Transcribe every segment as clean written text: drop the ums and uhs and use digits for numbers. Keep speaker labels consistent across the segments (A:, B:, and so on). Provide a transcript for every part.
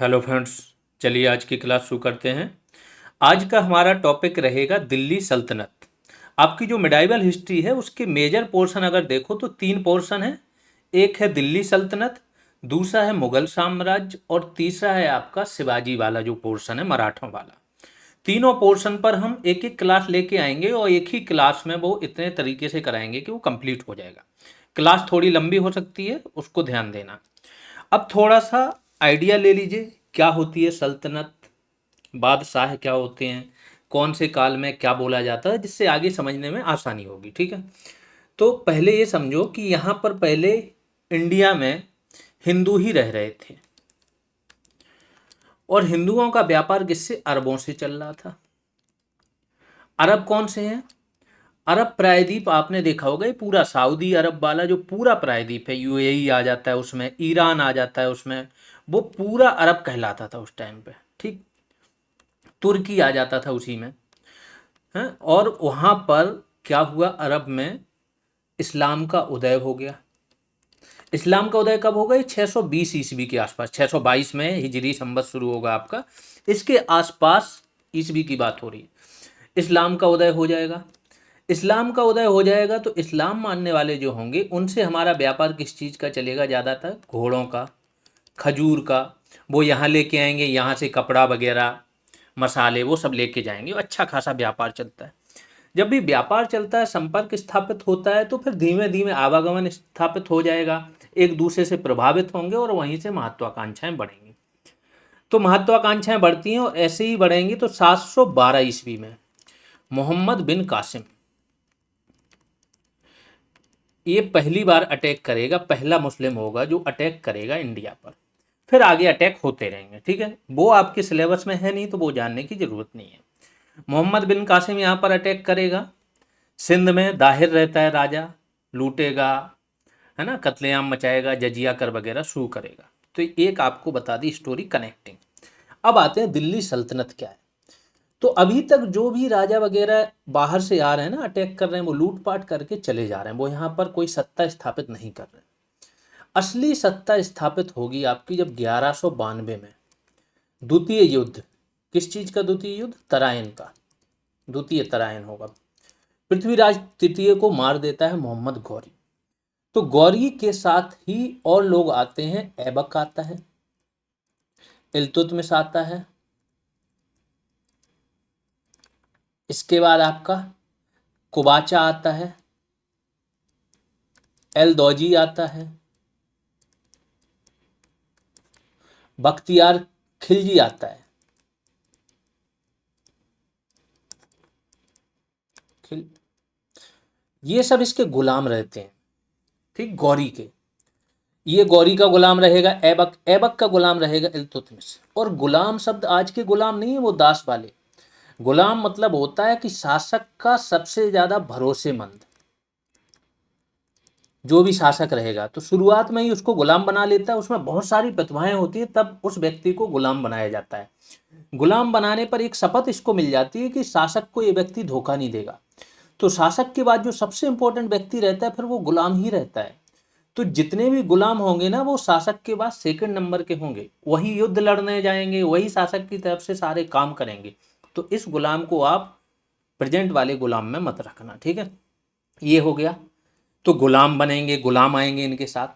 A: Hello friends. चलिए आज की क्लास शुरू करते हैं। आज का हमारा टॉपिक रहेगा दिल्ली सल्तनत। आपकी जो मिडाइवल हिस्ट्री है उसके मेजर पोर्शन अगर देखो तो तीन पोर्शन है। एक है दिल्ली सल्तनत, दूसरा है मुगल साम्राज्य और तीसरा है आपका शिवाजी वाला जो पोर्शन है मराठों वाला। तीनों पोर्शन पर हम एक एक क्लास लेके आएंगे और एक ही क्लास में वो इतने तरीके से कराएंगे कि वो कंप्लीट हो जाएगा। क्लास थोड़ी लंबी हो सकती है, उसको ध्यान देना। अब थोड़ा सा आइडिया ले लीजिए क्या होती है सल्तनत, बादशाह क्या होते हैं, कौन से काल में क्या बोला जाता है, जिससे आगे समझने में आसानी होगी। ठीक है, तो पहले ये समझो कि यहाँ पर पहले इंडिया में हिंदू ही रह रहे थे और हिंदुओं का व्यापार किससे, अरबों से चल रहा था। अरब कौन से हैं? अरब प्रायद्वीप आपने देखा होगा, ये पूरा सऊदी अरब वाला जो पूरा प्रायद्वीप है, यूएई आ जाता है उसमें, ईरान आ जाता है उसमें, वो पूरा अरब कहलाता था उस टाइम पे। ठीक, तुर्की आ जाता था उसी में है। और वहाँ पर क्या हुआ, अरब में इस्लाम का उदय हो गया। इस्लाम का उदय कब होगा? 620 ईस्वी के आसपास, 622 में हिजरी संवत शुरू होगा आपका, इसके आसपास ईस्वी की बात हो रही है। इस्लाम का उदय हो जाएगा। इस्लाम का उदय हो जाएगा तो इस्लाम मानने वाले जो होंगे उनसे हमारा व्यापार किस चीज़ का चलेगा ज़्यादातर? घोड़ों का, खजूर का। वो यहाँ लेके आएंगे, यहाँ से कपड़ा वगैरह, मसाले वो सब लेके जाएंगे, अच्छा खासा व्यापार चलता है। जब भी व्यापार चलता है, संपर्क स्थापित होता है, तो फिर धीमे धीमे आवागमन स्थापित हो जाएगा, एक दूसरे से प्रभावित होंगे और वहीं से महत्वाकांक्षाएं बढ़ेंगी। तो महत्वाकांक्षाएं बढ़ती हैं और ऐसे ही बढ़ेंगी। तो 712 ईस्वी में मोहम्मद बिन कासिम ये पहली बार अटैक करेगा, पहला मुस्लिम होगा जो अटैक करेगा इंडिया पर। फिर आगे अटैक होते रहेंगे। ठीक है, वो आपके सिलेबस में है नहीं तो वो जानने की जरूरत नहीं है। मोहम्मद बिन कासिम यहाँ पर अटैक करेगा। सिंध में दाहिर रहता है राजा, लूटेगा, है ना, कत्लेआम मचाएगा, जजिया कर वगैरह शुरू करेगा। तो एक आपको बता दी स्टोरी कनेक्टिंग। अब आते हैं दिल्ली सल्तनत क्या है। तो अभी तक जो भी राजा वगैरह बाहर से आ रहे हैं ना, अटैक कर रहे हैं, वो लूटपाट करके चले जा रहे हैं, वो यहाँ पर कोई सत्ता स्थापित नहीं कर रहे। असली सत्ता स्थापित होगी आपकी जब 1192 में द्वितीय युद्ध, किस चीज का द्वितीय युद्ध? तराइन का द्वितीय तराइन होगा। पृथ्वीराज तृतीय को मार देता है मोहम्मद गौरी। तो गौरी के साथ ही और लोग आते हैं, ऐबक आता है, इल्तुतमिश आता है, इसके बाद आपका कुबाचा आता है, एलदौजी आता है, बख्तियार खिलजी आता है। खिल ये सब इसके गुलाम रहते हैं। ठीक, गौरी के, ये गौरी का गुलाम रहेगा, ऐबक ऐबक का गुलाम रहेगा इल्तुतमिश। और गुलाम शब्द आज के गुलाम नहीं है, वो दास वाले। गुलाम मतलब होता है कि शासक का सबसे ज्यादा भरोसेमंद, जो भी शासक रहेगा तो शुरुआत में ही उसको गुलाम बना लेता है। उसमें बहुत सारी प्रतिभाएं होती है, तब उस व्यक्ति को गुलाम बनाया जाता है। गुलाम बनाने पर एक शपथ इसको मिल जाती है कि शासक को ये व्यक्ति धोखा नहीं देगा। तो शासक के बाद जो सबसे इंपॉर्टेंट व्यक्ति रहता है फिर वो गुलाम ही रहता है। तो जितने भी गुलाम होंगे ना, वो शासक के बाद सेकंड नंबर के होंगे, वही युद्ध लड़ने जाएंगे, वही शासक की तरफ से सारे काम करेंगे। तो इस गुलाम को आप प्रेजेंट वाले गुलाम में मत रखना। ठीक है, ये हो गया। तो गुलाम बनेंगे, गुलाम आएंगे इनके साथ।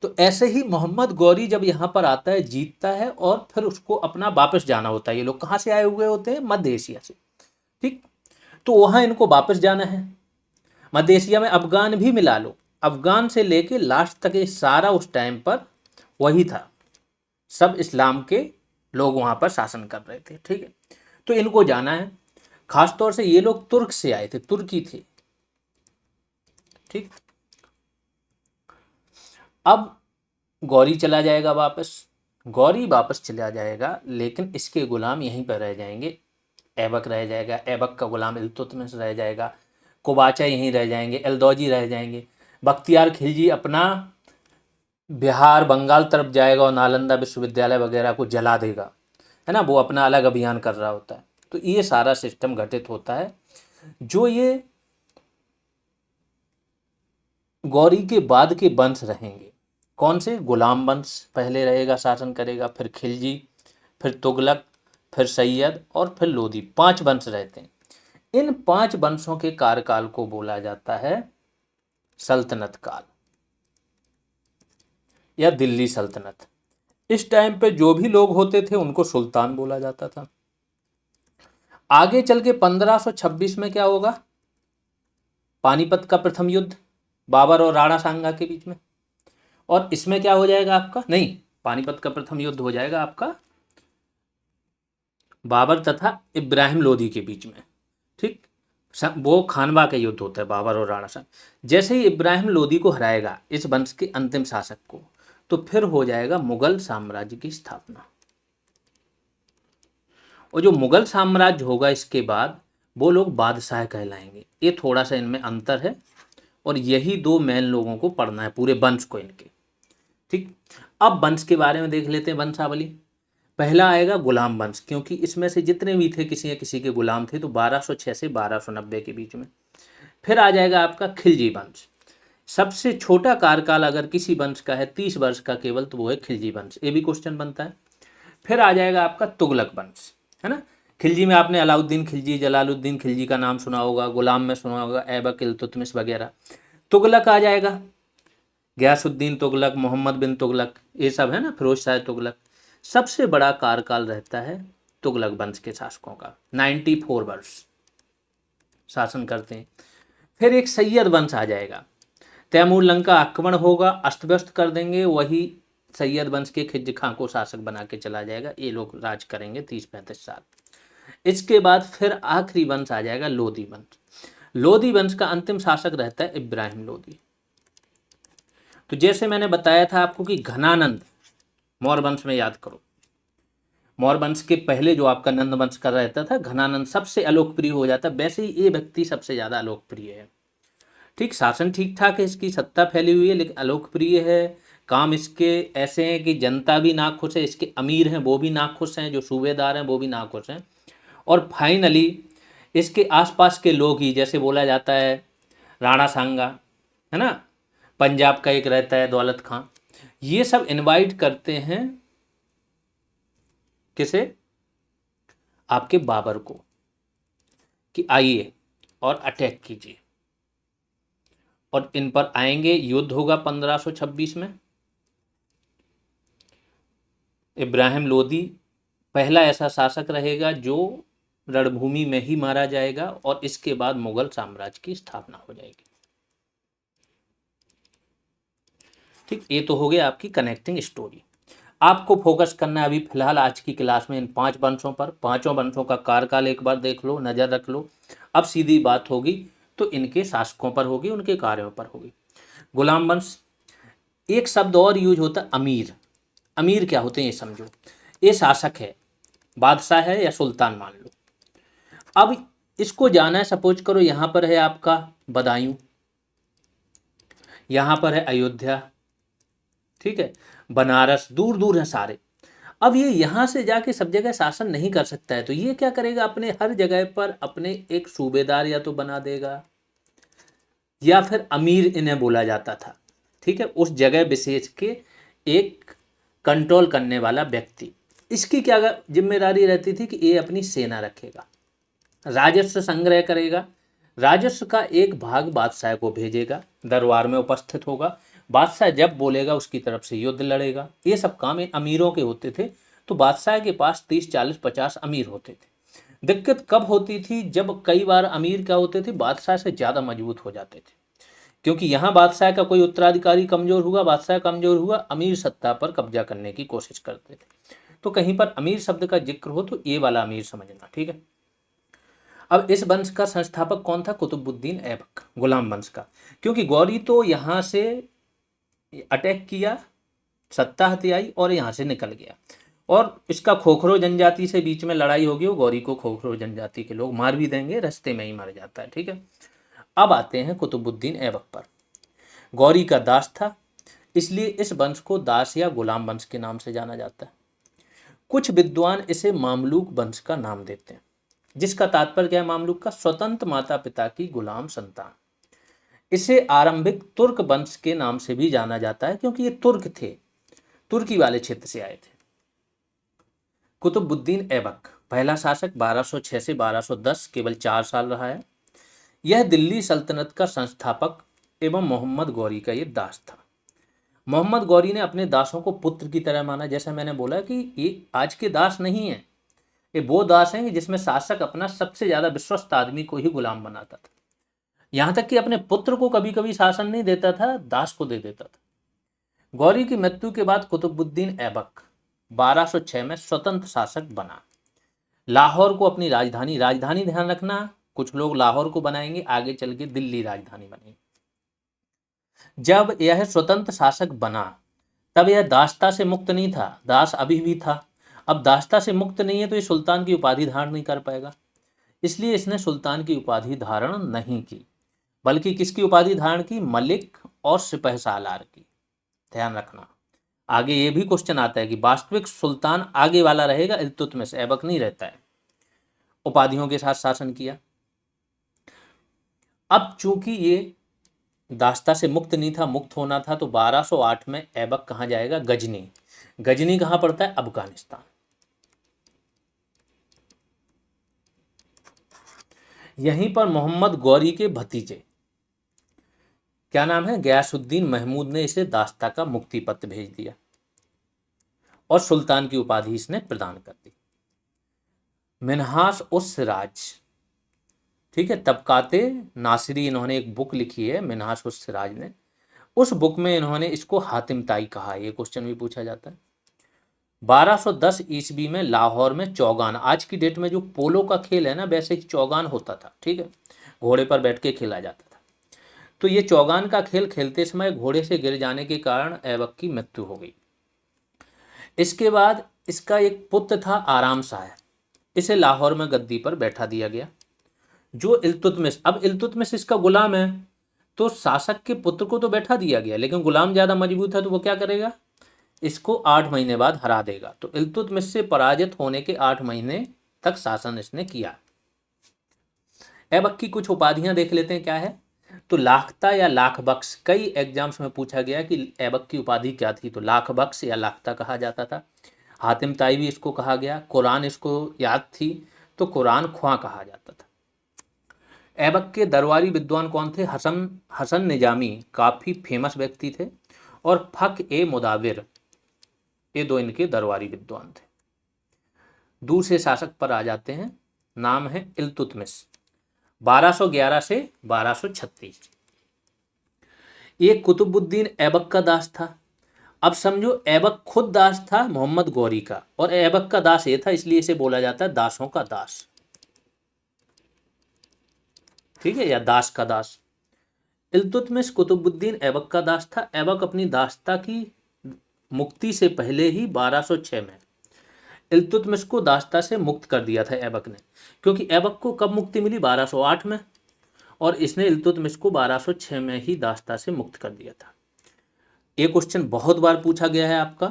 A: तो ऐसे ही मोहम्मद गौरी जब यहाँ पर आता है, जीतता है, और फिर उसको अपना वापस जाना होता है। ये लोग कहाँ से आए हुए होते हैं? मध्य एशिया से। ठीक, तो वहाँ इनको वापस जाना है। मध्य एशिया में अफगान भी मिला लो, अफगान से लेके लास्ट तक ये सारा उस टाइम पर वही था, सब इस्लाम के लोग वहाँ पर शासन कर रहे थे। ठीक है, तो इनको जाना है। खासतौर से ये लोग तुर्क से आए थे, तुर्की थे। ठीक, अब गौरी चला जाएगा वापस, गौरी वापस चला जाएगा, लेकिन इसके गुलाम यहीं पर रह जाएंगे। ऐबक रह जाएगा, ऐबक का गुलाम इल्तुतमिश रह जाएगा, कुबाचा यहीं रह जाएंगे, एलदौजी रह जाएंगे। बख्तियार खिलजी अपना बिहार बंगाल तरफ जाएगा और नालंदा विश्वविद्यालय वगैरह को जला देगा, है ना, वो अपना अलग अभियान कर रहा होता है। तो ये सारा सिस्टम घटित होता है। जो ये गौरी के बाद के वंश रहेंगे, कौन से? गुलाम वंश पहले रहेगा, शासन करेगा, फिर खिलजी, फिर तुगलक, फिर सैयद और फिर लोदी, 5 वंश रहते हैं। इन 5 वंशों के कार्यकाल को बोला जाता है सल्तनत काल या दिल्ली सल्तनत। इस टाइम पे जो भी लोग होते थे उनको सुल्तान बोला जाता था। आगे चल के 1526 में क्या होगा? पानीपत का प्रथम युद्ध बाबर और राणा सांगा के बीच में। और इसमें क्या हो जाएगा आपका? नहीं, पानीपत का प्रथम युद्ध हो जाएगा आपका बाबर तथा इब्राहिम लोदी के बीच में। ठीक, वो खानवा का युद्ध होता है, बाबर और राणा सांगा। जैसे ही इब्राहिम लोदी को हराएगा, इस वंश के अंतिम शासक को, तो फिर हो जाएगा मुगल साम्राज्य की स्थापना। और जो मुगल साम्राज्य होगा इसके बाद, वो लोग बादशाह कहलाएंगे। ये थोड़ा सा इनमें अंतर है, और यही 2 मेन लोगों को पढ़ना है पूरे वंश को इनके। ठीक, अब वंश के बारे में देख लेते हैं, वंशावली। पहला आएगा गुलाम वंश, क्योंकि इसमें से जितने भी थे किसी न किसी के गुलाम थे, तो 1206 से 1290 के बीच में। फिर आ जाएगा आपका खिलजी वंश। सबसे छोटा कार्यकाल अगर किसी वंश का है 30 वर्ष का केवल, तो वो है खिलजी वंश। ये भी क्वेश्चन बनता है। फिर आ जाएगा आपका तुगलक वंश, है ना। खिलजी में आपने अलाउद्दीन खिलजी, जलालुद्दीन खिलजी का नाम सुना होगा, गुलाम में सुना होगा ऐबक इल्तुतमिश वगैरह। तुगलक आ जाएगा गयासुद्दीन तुगलक, मोहम्मद बिन तुगलक, ये सब है ना, फिरोज शाह तुगलक। सबसे बड़ा कार्यकाल रहता है तुगलक वंश के शासकों का, 94 वर्ष शासन करते हैं। फिर एक सैयद वंश आ जाएगा। तैमूर लंका आक्रमण होगा, अस्त व्यस्त कर देंगे, वही सैयद वंश के खिज्र खां को शासक बना के चला जाएगा। ये लोग राज करेंगे 30-35 साल। इसके बाद फिर आखिरी वंश आ जाएगा लोदी वंश। लोदी वंश का अंतिम शासक रहता है इब्राहिम लोदी। तो जैसे मैंने बताया था आपको कि घनानंद मौर्य वंश में, याद करो, मौर्य वंश के पहले जो आपका नंद वंश का रहता था, घनानंद सबसे अलोकप्रिय हो जाता, वैसे ही ये व्यक्ति सबसे ज्यादा अलोकप्रिय है। ठीक, शासन ठीक ठाक है, इसकी सत्ता फैली हुई है, लेकिन अलोकप्रिय है। काम इसके ऐसे हैं कि जनता भी नाखुश है, इसके अमीर हैं वो भी नाखुश हैं, जो सूबेदार हैं वो भी नाखुश हैं। और फाइनली इसके आसपास के लोग ही, जैसे बोला जाता है राणा सांगा, है ना, पंजाब का एक रहता है दौलत खां, ये सब इनवाइट करते हैं किसे? आपके बाबर को, कि आइए और अटैक कीजिए। और इन पर आएंगे, युद्ध होगा 1526 में। इब्राहिम लोदी पहला ऐसा शासक रहेगा जो रणभूमि में ही मारा जाएगा, और इसके बाद मुगल साम्राज्य की स्थापना हो जाएगी। ठीक, ये तो हो गया आपकी कनेक्टिंग स्टोरी। आपको फोकस करना है अभी फिलहाल आज की क्लास में इन 5 वंशों पर। 5 वंशों का कार्यकाल एक बार देख लो, नज़र रख लो। अब सीधी बात होगी तो इनके शासकों पर होगी, उनके कार्यों पर होगी। गुलाम वंश, एक शब्द और यूज होता है अमीर। अमीर क्या होते हैं ये समझो। ये शासक है, बादशाह है या सुल्तान मान लो। अब इसको जाना है, सपोज करो यहाँ पर है आपका बदायूं, यहाँ पर है अयोध्या, ठीक है, बनारस, दूर दूर है सारे। अब ये यहाँ से जाके सब जगह शासन नहीं कर सकता है, तो ये क्या करेगा, अपने हर जगह पर अपने एक सूबेदार या तो बना देगा, या फिर अमीर इन्हें बोला जाता था, ठीक है, उस जगह विशेष के एक कंट्रोल करने वाला व्यक्ति। इसकी क्या जिम्मेदारी रहती थी कि ये अपनी सेना रखेगा, राजस्व संग्रह करेगा, राजस्व का एक भाग बादशाह को भेजेगा, दरबार में उपस्थित होगा, बादशाह जब बोलेगा उसकी तरफ से युद्ध लड़ेगा। ये सब काम अमीरों के होते थे। तो बादशाह के पास 30, 40, 50 अमीर होते थे। दिक्कत कब होती थी? जब कई बार अमीर क्या होते थे, बादशाह से ज़्यादा मजबूत हो जाते थे, क्योंकि यहाँ बादशाह का कोई उत्तराधिकारी कमज़ोर हुआ, बादशाह कमज़ोर हुआ, अमीर सत्ता पर कब्जा करने की कोशिश करते थे। तो कहीं पर अमीर शब्द का जिक्र हो तो ये वाला अमीर समझना, ठीक है। अब इस वंश का संस्थापक कौन था? कुतुबुद्दीन ऐबक, गुलाम वंश का। क्योंकि गौरी तो यहाँ से अटैक किया, सत्ता हथियाई और यहाँ से निकल गया, और इसका खोखरो जनजाति से बीच में लड़ाई होगी, वो गौरी को खोखरो जनजाति के लोग मार भी देंगे, रास्ते में ही मर जाता है, ठीक है। अब आते हैं कुतुबुद्दीन ऐबक पर। गौरी का दास था, इसलिए इस वंश को दास या गुलाम वंश के नाम से जाना जाता है। कुछ विद्वान इसे मामलूक वंश का नाम देते हैं, जिसका तात्पर्य क्या है मामलूक का? स्वतंत्र माता पिता की गुलाम संतान। इसे आरंभिक तुर्क वंश के नाम से भी जाना जाता है, क्योंकि ये तुर्क थे, तुर्की वाले क्षेत्र से आए थे। कुतुबुद्दीन ऐबक पहला शासक 1206 से 1210, केवल 4 साल रहा है। यह दिल्ली सल्तनत का संस्थापक एवं मोहम्मद गौरी का ये दास था। मोहम्मद गौरी ने अपने दासों को पुत्र की तरह माना। जैसा मैंने बोला कि ये आज के दास नहीं है, ये वो दास हैं कि जिसमें शासक अपना सबसे ज्यादा विश्वस्त आदमी को ही गुलाम बनाता था। यहां तक कि अपने पुत्र को कभी कभी शासन नहीं देता था, दास को दे देता था। गौरी की मृत्यु के बाद कुतुबुद्दीन ऐबक 1206 में स्वतंत्र शासक बना। लाहौर को अपनी राजधानी, राजधानी ध्यान रखना, कुछ लोग लाहौर को बनाएंगे, आगे चल के दिल्ली राजधानी बनेगी। जब यह स्वतंत्र शासक बना तब यह दासता से मुक्त नहीं था, दास अभी भी था। अब दासता से मुक्त नहीं है तो ये सुल्तान की उपाधि धारण नहीं कर पाएगा, इसलिए इसने सुल्तान की उपाधि धारण नहीं की, बल्कि किसकी उपाधि धारण की? मलिक और सिपहसालार की। ध्यान रखना, आगे ये भी क्वेश्चन आता है कि वास्तविक सुल्तान आगे वाला रहेगा, इल्तुतमिश, ऐबक नहीं रहता है। उपाधियों के साथ शासन किया। अब चूंकि ये दासता से मुक्त नहीं था, मुक्त होना था, तो 1208 में ऐबक कहाँ जाएगा? गजनी। गजनी कहाँ पड़ता है? अफगानिस्तान। यहीं पर मोहम्मद गौरी के भतीजे, क्या नाम है, गयासुद्दीन महमूद ने इसे दासता का मुक्ति पत्र भेज दिया और सुल्तान की उपाधि इसने प्रदान कर दी। मिन्हास उस सिराज, ठीक है, तबकाते नासिरी, इन्होंने एक बुक लिखी है मिन्हास उस सिराज ने। उस बुक में इन्होंने इसको हातिम ताई कहा। ये क्वेश्चन भी पूछा जाता है। 1210 ईस्वी में लाहौर में चौगान, आज की डेट में जो पोलो का खेल है ना, वैसे ही चौगान होता था, ठीक है, घोड़े पर बैठ के खेला जाता था। तो ये चौगान का खेल खेलते समय घोड़े से गिर जाने के कारण ऐबक की मृत्यु हो गई। इसके बाद इसका एक पुत्र था आराम शाह, इसे लाहौर में गद्दी पर बैठा दिया गया। जो इल्तुतमिश, अब इल्तुतमिश इसका गुलाम है, तो शासक के पुत्र को तो बैठा दिया गया, लेकिन गुलाम ज्यादा मजबूत है तो वो क्या करेगा? इसको 8 महीने बाद हरा देगा। तो इल्तुतमिश से पराजित होने के 8 महीने तक शासन इसने किया। ऐबक की कुछ उपाधियां देख लेते हैं क्या है। तो लाखता या लाख बख्श, कई एग्जाम्स में पूछा गया कि ऐबक की उपाधि क्या थी, तो लाख बख्श या लाखता कहा जाता था। हातिम ताई भी इसको कहा गया। कुरान इसको याद थी तो कुरान ख्वां कहा जाता था। ऐबक के दरबारी विद्वान कौन थे? हसन निजामी काफ़ी फेमस व्यक्ति थे, और फक ए मुदाविर, ये दो इनके दरबारी विद्वान थे। दूसरे शासक पर आ जाते हैं, नाम है इल्तुतमिश, 1211 से 1236। ये कुतुबुद्दीन ऐबक का दास था। अब समझो, ऐबक खुद दास था मोहम्मद गौरी का, और ऐबक का दास ये था, इसलिए इसे बोला जाता है दासों का दास, ठीक है, या दास का दास। इल्तुतमिश कुतुबुद्दीन ऐबक का दास था। ऐबक अपनी दासता की मुक्ति से पहले ही 1206 में इल्तुतमिश को दासता से मुक्त कर दिया था ऐबक ने, क्योंकि ऐबक को कब मुक्ति मिली? 1208 में, और इसने इल्तुतमिश को 1206 में ही दासता से मुक्त कर दिया था। ये क्वेश्चन बहुत बार पूछा गया है आपका।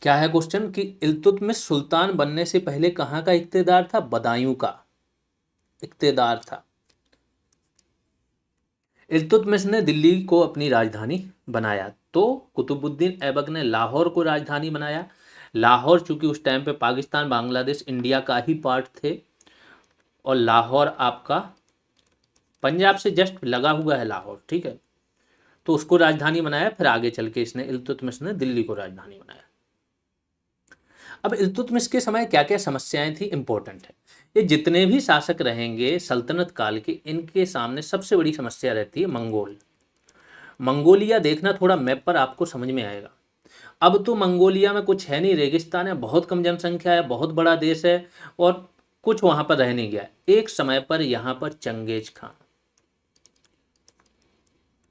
A: क्या है क्वेश्चन कि इल्तुतमिश सुल्तान बनने से पहले कहाँ का इख्तियार था? बदायूं का इख्तियार था। इल्तुतमिश ने दिल्ली को अपनी राजधानी बनाया, तो कुतुबुद्दीन ऐबक ने लाहौर को राजधानी बनाया। लाहौर चूंकि उस टाइम पे पाकिस्तान, बांग्लादेश, इंडिया का ही पार्ट थे, और लाहौर आपका पंजाब से जस्ट लगा हुआ है लाहौर, ठीक है, तो उसको राजधानी बनाया। फिर आगे चल के इसने, इल्तुतमिश ने दिल्ली को राजधानी बनाया। अब इल्तुतमिश के समय क्या क्या समस्याएं थी, इंपॉर्टेंट है। ये जितने भी शासक रहेंगे सल्तनत काल के, इनके सामने सबसे बड़ी समस्या रहती है मंगोल। मंगोलिया देखना थोड़ा मैप पर, आपको समझ में आएगा। अब तो मंगोलिया में कुछ है नहीं, रेगिस्तान है, बहुत कम जनसंख्या है, बहुत बड़ा देश है, और कुछ वहां पर रह नहीं गया। एक समय पर यहाँ पर चंगेज खान,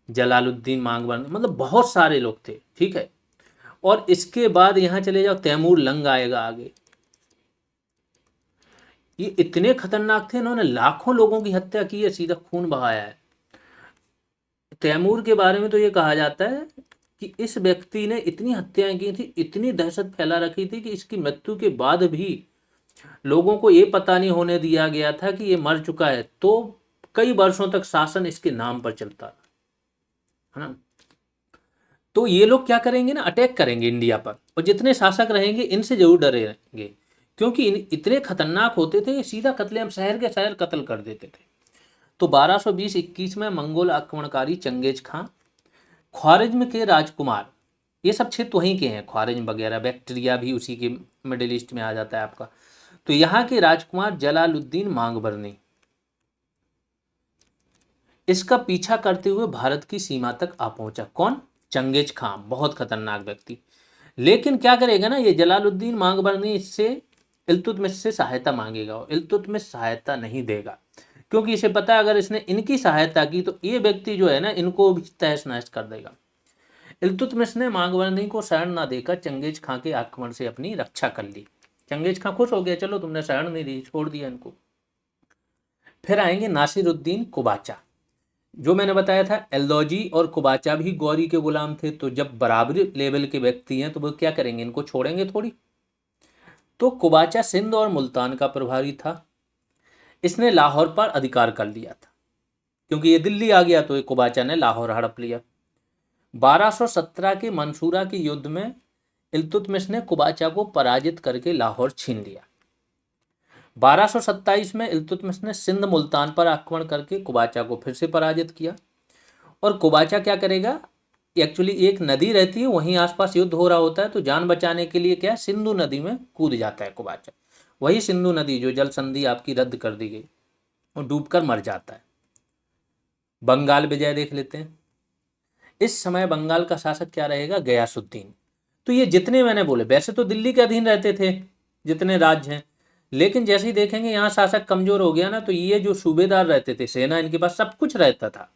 A: जलालुद्दीन मांगबर, मतलब बहुत सारे लोग थे, ठीक है। और इसके बाद यहाँ चले जाओ, तैमूर लंग आएगा आगे। ये इतने खतरनाक थे, इन्होंने लाखों लोगों की हत्या की है, सीधा खून बहाया है। तैमूर के बारे में तो ये कहा जाता है कि इस व्यक्ति ने इतनी हत्याएं की थी, इतनी दहशत फैला रखी थी कि इसकी मृत्यु के बाद भी लोगों को ये पता नहीं होने दिया गया था कि ये मर चुका है, तो कई वर्षों तक शासन इसके नाम पर चलता रहा, है ना। तो ये लोग क्या करेंगे ना, अटैक करेंगे इंडिया पर, और जितने शासक रहेंगे इनसे जरूर डरे रहेंगे, क्योंकि इतने खतरनाक होते थे, ये सीधा कत्लेआम शहर के शहर कत्ल कर देते थे। तो 1220-21 में मंगोल आक्रमणकारी चंगेज खां, ख्वारिज्म के राजकुमार, ये सब क्षेत्र वहीं के हैं, ख्वारिज्म वगैरह, बैक्टीरिया भी उसी के मिडिल ईस्ट में आ जाता है आपका। तो यहाँ के राजकुमार जलालुद्दीन मांगबरनी, इसका पीछा करते हुए भारत की सीमा तक आ पहुंचा। कौन? चंगेज खां, बहुत खतरनाक व्यक्ति। लेकिन क्या करेगा ना ये जलालुद्दीन मांगबरनी, इससे इल्तुतमिश से सहायता मांगेगा और इल्तुतमिश सहायता नहीं देगा, क्योंकि इसे पता है अगर इसने इनकी सहायता की तो ये व्यक्ति जो है ना इनको भी तहस नहस कर देगा। इल्तुतमिश ने मांगबरनी को शरण न देकर चंगेज खां के आक्रमण से अपनी रक्षा कर ली। चंगेज खां खुश हो गया, चलो तुमने शरण नहीं दी, छोड़ दिया इनको। फिर आएंगे नासिरुद्दीन कुबाचा। जो मैंने बताया था एल्दौजी और कुबाचा भी गौरी के गुलाम थे, तो जब बराबरी लेवल के व्यक्ति हैं तो वो क्या करेंगे, इनको छोड़ेंगे थोड़ी। तो कुबाचा सिंध और मुल्तान का प्रभारी था, इसने लाहौर पर अधिकार कर लिया था, क्योंकि ये दिल्ली आ गया तो कुबाचा ने लाहौर हड़प लिया। 1217 के मंसूरा के युद्ध में इल्तुतमिश ने कुबाचा को पराजित करके लाहौर छीन लिया। 1227 में इल्तुतमिश ने सिंध मुल्तान पर आक्रमण करके कुबाचा को फिर से पराजित किया। और कुबाचा क्या करेगा, एक्चुअली एक नदी रहती है वहीं आसपास युद्ध हो रहा होता है, तो जान बचाने के लिए क्या सिंधु नदी में कूद जाता है कुबाचा, वही सिंधु नदी जो जल संधि आपकी रद्द कर दी गई, और डूबकर मर जाता है। बंगाल विजय देख लेते हैं। इस समय बंगाल का शासक क्या रहेगा, गयासुद्दीन। तो ये जितने मैंने बोले वैसे तो दिल्ली के अधीन रहते थे जितने राज्य हैं, लेकिन जैसे ही देखेंगे यहाँ शासक कमजोर हो गया ना, तो ये जो सूबेदार रहते थे, सेना इनके पास सब कुछ रहता था,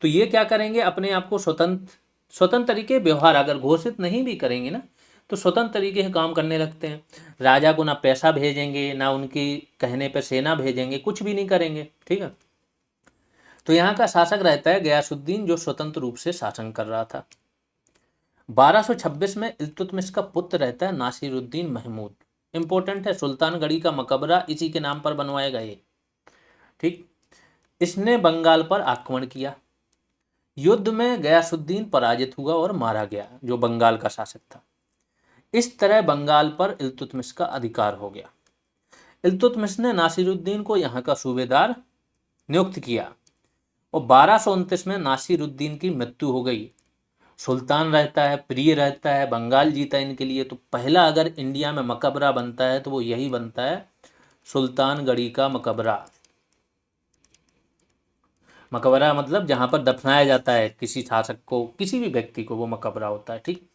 A: तो ये क्या करेंगे, अपने आप को स्वतंत्र तरीके व्यवहार अगर घोषित नहीं भी करेंगे ना, तो स्वतंत्र तरीके से काम करने लगते हैं। राजा को ना पैसा भेजेंगे, ना उनकी कहने पर सेना भेजेंगे, कुछ भी नहीं करेंगे, ठीक है। तो यहाँ का शासक रहता है गयासुद्दीन, जो स्वतंत्र रूप से शासन कर रहा था। 1226 में इल्तुतमिश का पुत्र रहता है नासिरुद्दीन महमूद। इंपॉर्टेंट है, सुल्तानगढ़ी का मकबरा इसी के नाम पर बनवाएगा ये, ठीक। इसने बंगाल पर आक्रमण किया। युद्ध में गयासुद्दीन पराजित हुआ और मारा गया, जो बंगाल का शासक था। इस तरह बंगाल पर इल्तुतमिश का अधिकार हो गया। इल्तुतमिश ने नासिरुद्दीन को यहाँ का सूबेदार नियुक्त किया और 1229 में नासिरुद्दीन की मृत्यु हो गई। सुल्तान रहता है, प्रिय रहता है, बंगाल जीता इनके लिए, तो पहला अगर इंडिया में मकबरा बनता है तो वो यही बनता है, सुल्तानगढ़ी का मकबरा। मकबरा मतलब जहाँ पर दफनाया जाता है किसी शासक को, किसी भी व्यक्ति को, वो मकबरा होता है, ठीक।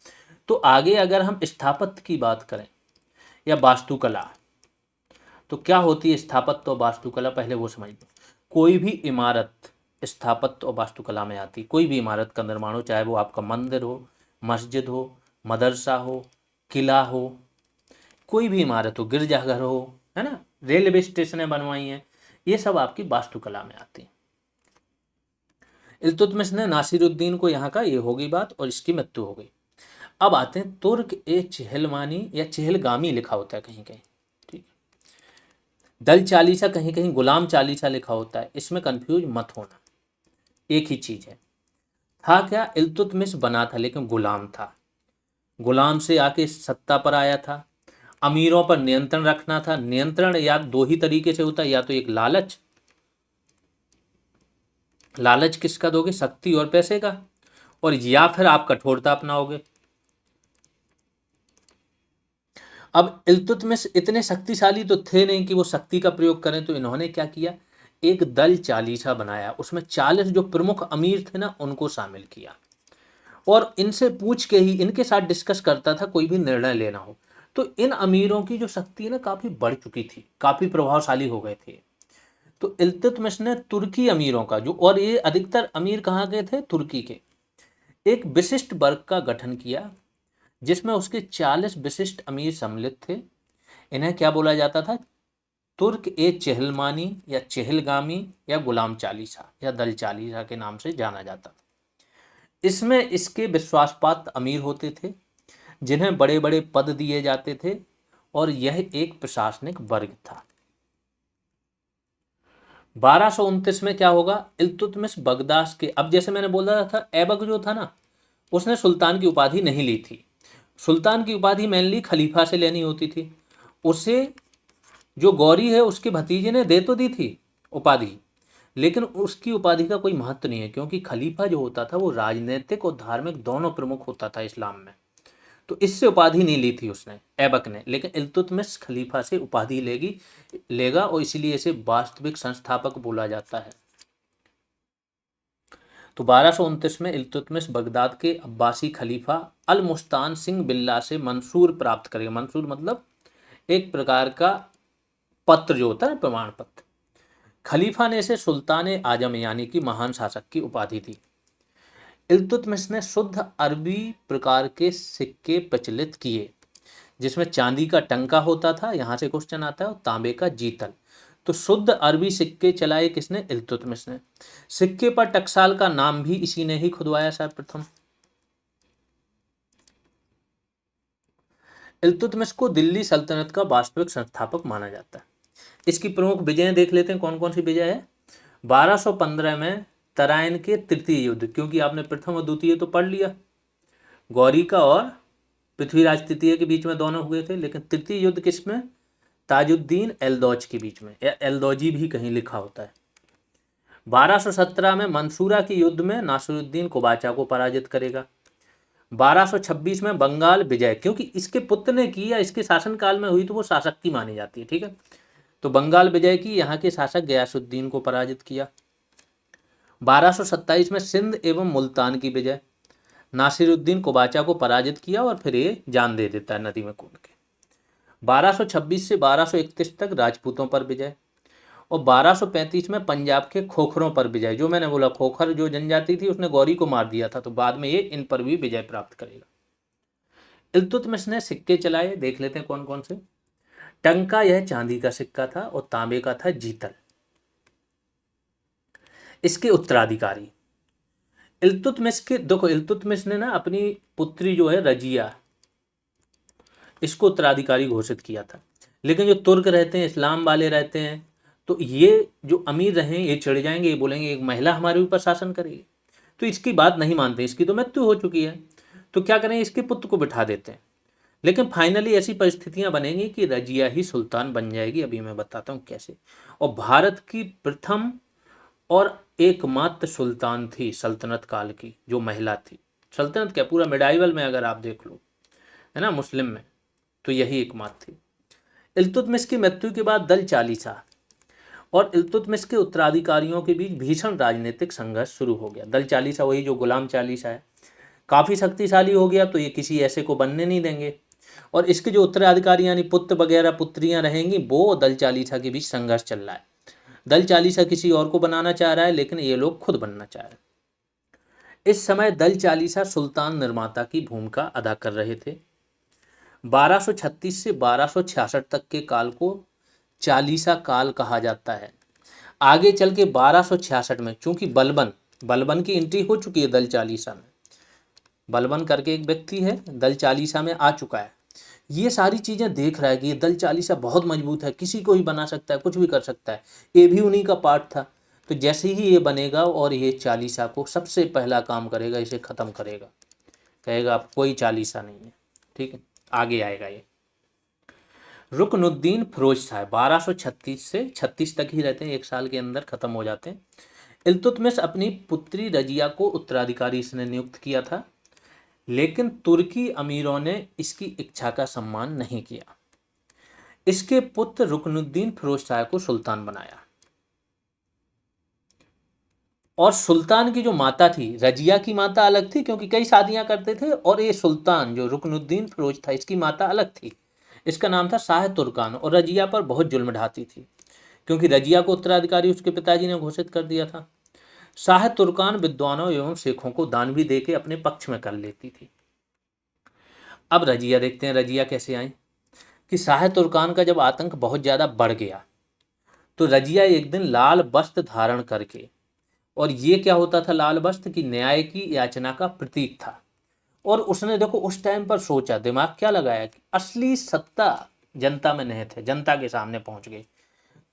A: तो आगे अगर हम स्थापत्य की बात करें या वास्तुकला, तो क्या होती है स्थापत्य और वास्तुकला, पहले वो समझ लो। कोई भी इमारत स्थापत्य और वास्तुकला में आती, कोई भी इमारत का निर्माण हो, चाहे वो आपका मंदिर हो, मस्जिद हो, मदरसा हो, किला हो, कोई भी इमारत हो, गिरजाघर हो, है ना, रेलवे स्टेशनें बनवाई हैं, ये सब आपकी वास्तुकला में आती हैं। इल्तुतमिश ने नासिरुद्दीन को यहाँ का ये हो गई बात, और इसकी मृत्यु हो गई। अब आते हैं तुर्क ए चहलमानी या चहलगामी लिखा होता है कहीं कहीं, ठीक। दल चालीसा कहीं कहीं गुलाम चालीसा लिखा होता है, इसमें कंफ्यूज मत होना, एक ही चीज है। था क्या, इल्तुतमिश बना था लेकिन गुलाम था, गुलाम से आके सत्ता पर आया था, अमीरों पर नियंत्रण रखना था। नियंत्रण या दो ही तरीके से होता है, या तो एक लालच, लालच किसका दोगे, शक्ति और पैसे का, और या फिर आप कठोरता अपनाओगे। अब इल्तुतमिश इतने शक्तिशाली तो थे नहीं कि वो शक्ति का प्रयोग करें, तो इन्होंने क्या किया, एक दल चालीसा बनाया, उसमें 40 जो प्रमुख अमीर थे ना उनको शामिल किया, और इनसे पूछ के ही इनके साथ डिस्कस करता था कोई भी निर्णय लेना हो। तो इन अमीरों की जो शक्ति है ना काफी बढ़ चुकी थी, काफी प्रभावशाली हो गए थे। तो इल्तुतमिश ने तुर्की अमीरों का जो, और ये अधिकतर अमीर कहाँ के थे, तुर्की के, एक विशिष्ट वर्ग का गठन किया, जिसमें उसके 40 विशिष्ट अमीर सम्मिलित थे। इन्हें क्या बोला जाता था, तुर्क ए चहलमानी या चहलगामी या गुलाम चालीसा या दल चालीसा के नाम से जाना जाता था। इसमें इसके विश्वासपात्र अमीर होते थे, जिन्हें बड़े बड़े पद दिए जाते थे, और यह एक प्रशासनिक वर्ग था। 1229 में क्या होगा, इल्तुतमिश बगदाद के, अब जैसे मैंने बोला था ऐबक जो था ना, उसने सुल्तान की उपाधि नहीं ली थी। सुल्तान की उपाधि मेनली खलीफा से लेनी होती थी, उसे जो गौरी है उसके भतीजे ने दे तो दी थी उपाधि, लेकिन उसकी उपाधि का कोई महत्व नहीं है, क्योंकि खलीफा जो होता था वो राजनीतिक और धार्मिक दोनों प्रमुख होता था इस्लाम में। तो इससे उपाधि नहीं ली थी उसने, ऐबक ने, लेकिन इल्तुतमिश खलीफा से उपाधि लेगा, और इसीलिए इसे वास्तविक संस्थापक बोला जाता है। तो 1229 में इल्तुतमिश बगदाद के अब्बासी खलीफा अल मुस्तान सिंह बिल्ला से मंसूर प्राप्त करेगा। मंसूर मतलब एक प्रकार का पत्र जो होता है, प्रमाण पत्र। खलीफा ने इसे सुल्तान आजम यानी कि महान शासक की उपाधि दी। इल्तुतमिश ने शुद्ध अरबी प्रकार के सिक्के प्रचलित किए, जिसमें चांदी का टंका होता था, यहाँ से क्वेश्चन आता है, और तांबे का जीतल। तो शुद्ध अरबी सिक्के चलाए किसने? इल्तुतमिश ने। सिक्के पर टकसाल का नाम भी इसी ने ही खुदवाया सर्वप्रथम। इल्तुतमिश को दिल्ली सल्तनत का वास्तविक संस्थापक माना जाता है। इसकी प्रमुख विजय देख लेते हैं, कौन कौन सी विजय है। 1215 में तराइन के तृतीय युद्ध, क्योंकि आपने प्रथम और द्वितीय तो पढ़ लिया, गौरी का और पृथ्वीराज तृतीय के बीच में दोनों हुए थे, लेकिन तृतीय युद्ध किसमें? ताजुद्दीन एलदौज के बीच में, या एलदौजी भी कहीं लिखा होता है। 1217 में मंसूरा के युद्ध में नासिरुद्दीन कुबाचा को पराजित करेगा। 1226 में बंगाल विजय, क्योंकि इसके पुत्र ने की या इसके शासनकाल में हुई तो वो शासक की मानी जाती है, ठीक है। तो बंगाल विजय की, यहाँ के शासक गयासुद्दीन को पराजित किया। 1227 में सिंध एवं मुल्तान की विजय, नासिरुद्दीन कुबाचा को पराजित किया और फिर ये जान दे देता है नदी में कूद के। 1226 से 1231 तक राजपूतों पर विजय, और 1235 में पंजाब के खोखरों पर विजय। जो मैंने बोला, खोखर जो जनजाति थी उसने गौरी को मार दिया था, तो बाद में ये इन पर भी विजय प्राप्त करेगा। इल्तुतमिश ने सिक्के चलाए, देख लेते हैं कौन कौन से। टंका यह चांदी का सिक्का था और तांबे का था जीतल। इसके उत्तराधिकारी इल्तुतमिश के, देखो इल्तुतमिश ने ना अपनी पुत्री जो है रजिया, इसको उत्तराधिकारी घोषित किया था, लेकिन जो तुर्क रहते हैं, इस्लाम वाले रहते हैं, तो ये जो अमीर रहे ये चिढ़ जाएंगे, ये बोलेंगे एक महिला हमारे ऊपर शासन करेगी, तो इसकी बात नहीं मानते, इसकी तो मृत्यु हो चुकी है, तो क्या करें, इसके पुत्र को बिठा देते हैं। लेकिन फाइनली ऐसी परिस्थितियां बनेंगी कि रजिया ही सुल्तान बन जाएगी, अभी मैं बताता हूँ कैसे। और भारत की प्रथम और एकमात्र सुल्तान थी सल्तनत काल की जो महिला थी। सल्तनत क्या, पूरा मिडाइवल में अगर आप देख लो, है ना, मुस्लिम में, तो यही एकमात्र थी। इल्तुतमिश की मृत्यु के बाद दल चालीसा और इल्तुतमिश के उत्तराधिकारियों के बीच भीषण राजनीतिक संघर्ष शुरू हो गया। दल चालीसा वही जो गुलाम चालीसा है, काफ़ी शक्तिशाली हो गया, तो ये किसी ऐसे को बनने नहीं देंगे, और इसके जो उत्तराधिकारी यानी पुत्र वगैरह पुत्रियां रहेंगी, वो दल चालीसा के बीच संघर्ष चल रहा है। दल चालीसा किसी और को बनाना चाह रहा है, लेकिन ये लोग खुद बनना चाह रहे हैं। इस समय दल चालीसा सुल्तान निर्माता की भूमिका अदा कर रहे थे। 1236 से 1266 तक के काल को चालीसा काल कहा जाता है। आगे चल के 1266 में, चूंकि बलबन की एंट्री हो चुकी है दल चालीसा में, बलबन करके एक व्यक्ति है दल चालीसा में आ चुका है, ये सारी चीज़ें देख रहा है कि ये दल चालीसा बहुत मजबूत है, किसी को भी बना सकता है, कुछ भी कर सकता है, ये भी उन्हीं का पार्ट था। तो जैसे ही ये बनेगा और ये चालीसा को सबसे पहला काम करेगा, इसे ख़त्म करेगा, कहेगा अब कोई चालीसा नहीं है, ठीक है, आगे आएगा ये। रुकनुद्दीन फिरोज शाह 1236 से 36 तक ही रहते हैं, एक साल के अंदर ख़त्म हो जाते हैं। इल्तुतमिश अपनी पुत्री रजिया को उत्तराधिकारी इसने नियुक्त किया था, लेकिन तुर्की अमीरों ने इसकी इच्छा का सम्मान नहीं किया। इसके पुत्र रुकनुद्दीन फिरोज शाह को सुल्तान बनाया, और सुल्तान की जो माता थी, रजिया की माता अलग थी, क्योंकि कई शादियां करते थे, और ये सुल्तान जो रुकनुद्दीन फिरोज था, इसकी माता अलग थी, इसका नाम था शाह तुर्कान, और रजिया पर बहुत जुल्म ढाती थी, क्योंकि रजिया को उत्तराधिकारी उसके पिताजी ने घोषित कर दिया था। शाह तुर्कान विद्वानों एवं शेखों को दान भी देके अपने पक्ष में कर लेती थी। अब रजिया देखते हैं, रजिया कैसे आई। कि शाह तुर्कान का जब आतंक बहुत ज़्यादा बढ़ गया, तो रजिया एक दिन लाल वस्त्र धारण करके, और ये क्या होता था लाल वस्त्र, की न्याय की याचना का प्रतीक था, और उसने देखो उस टाइम पर सोचा, दिमाग क्या लगाया कि असली सत्ता जनता में निहित है, जनता के सामने पहुंच गई।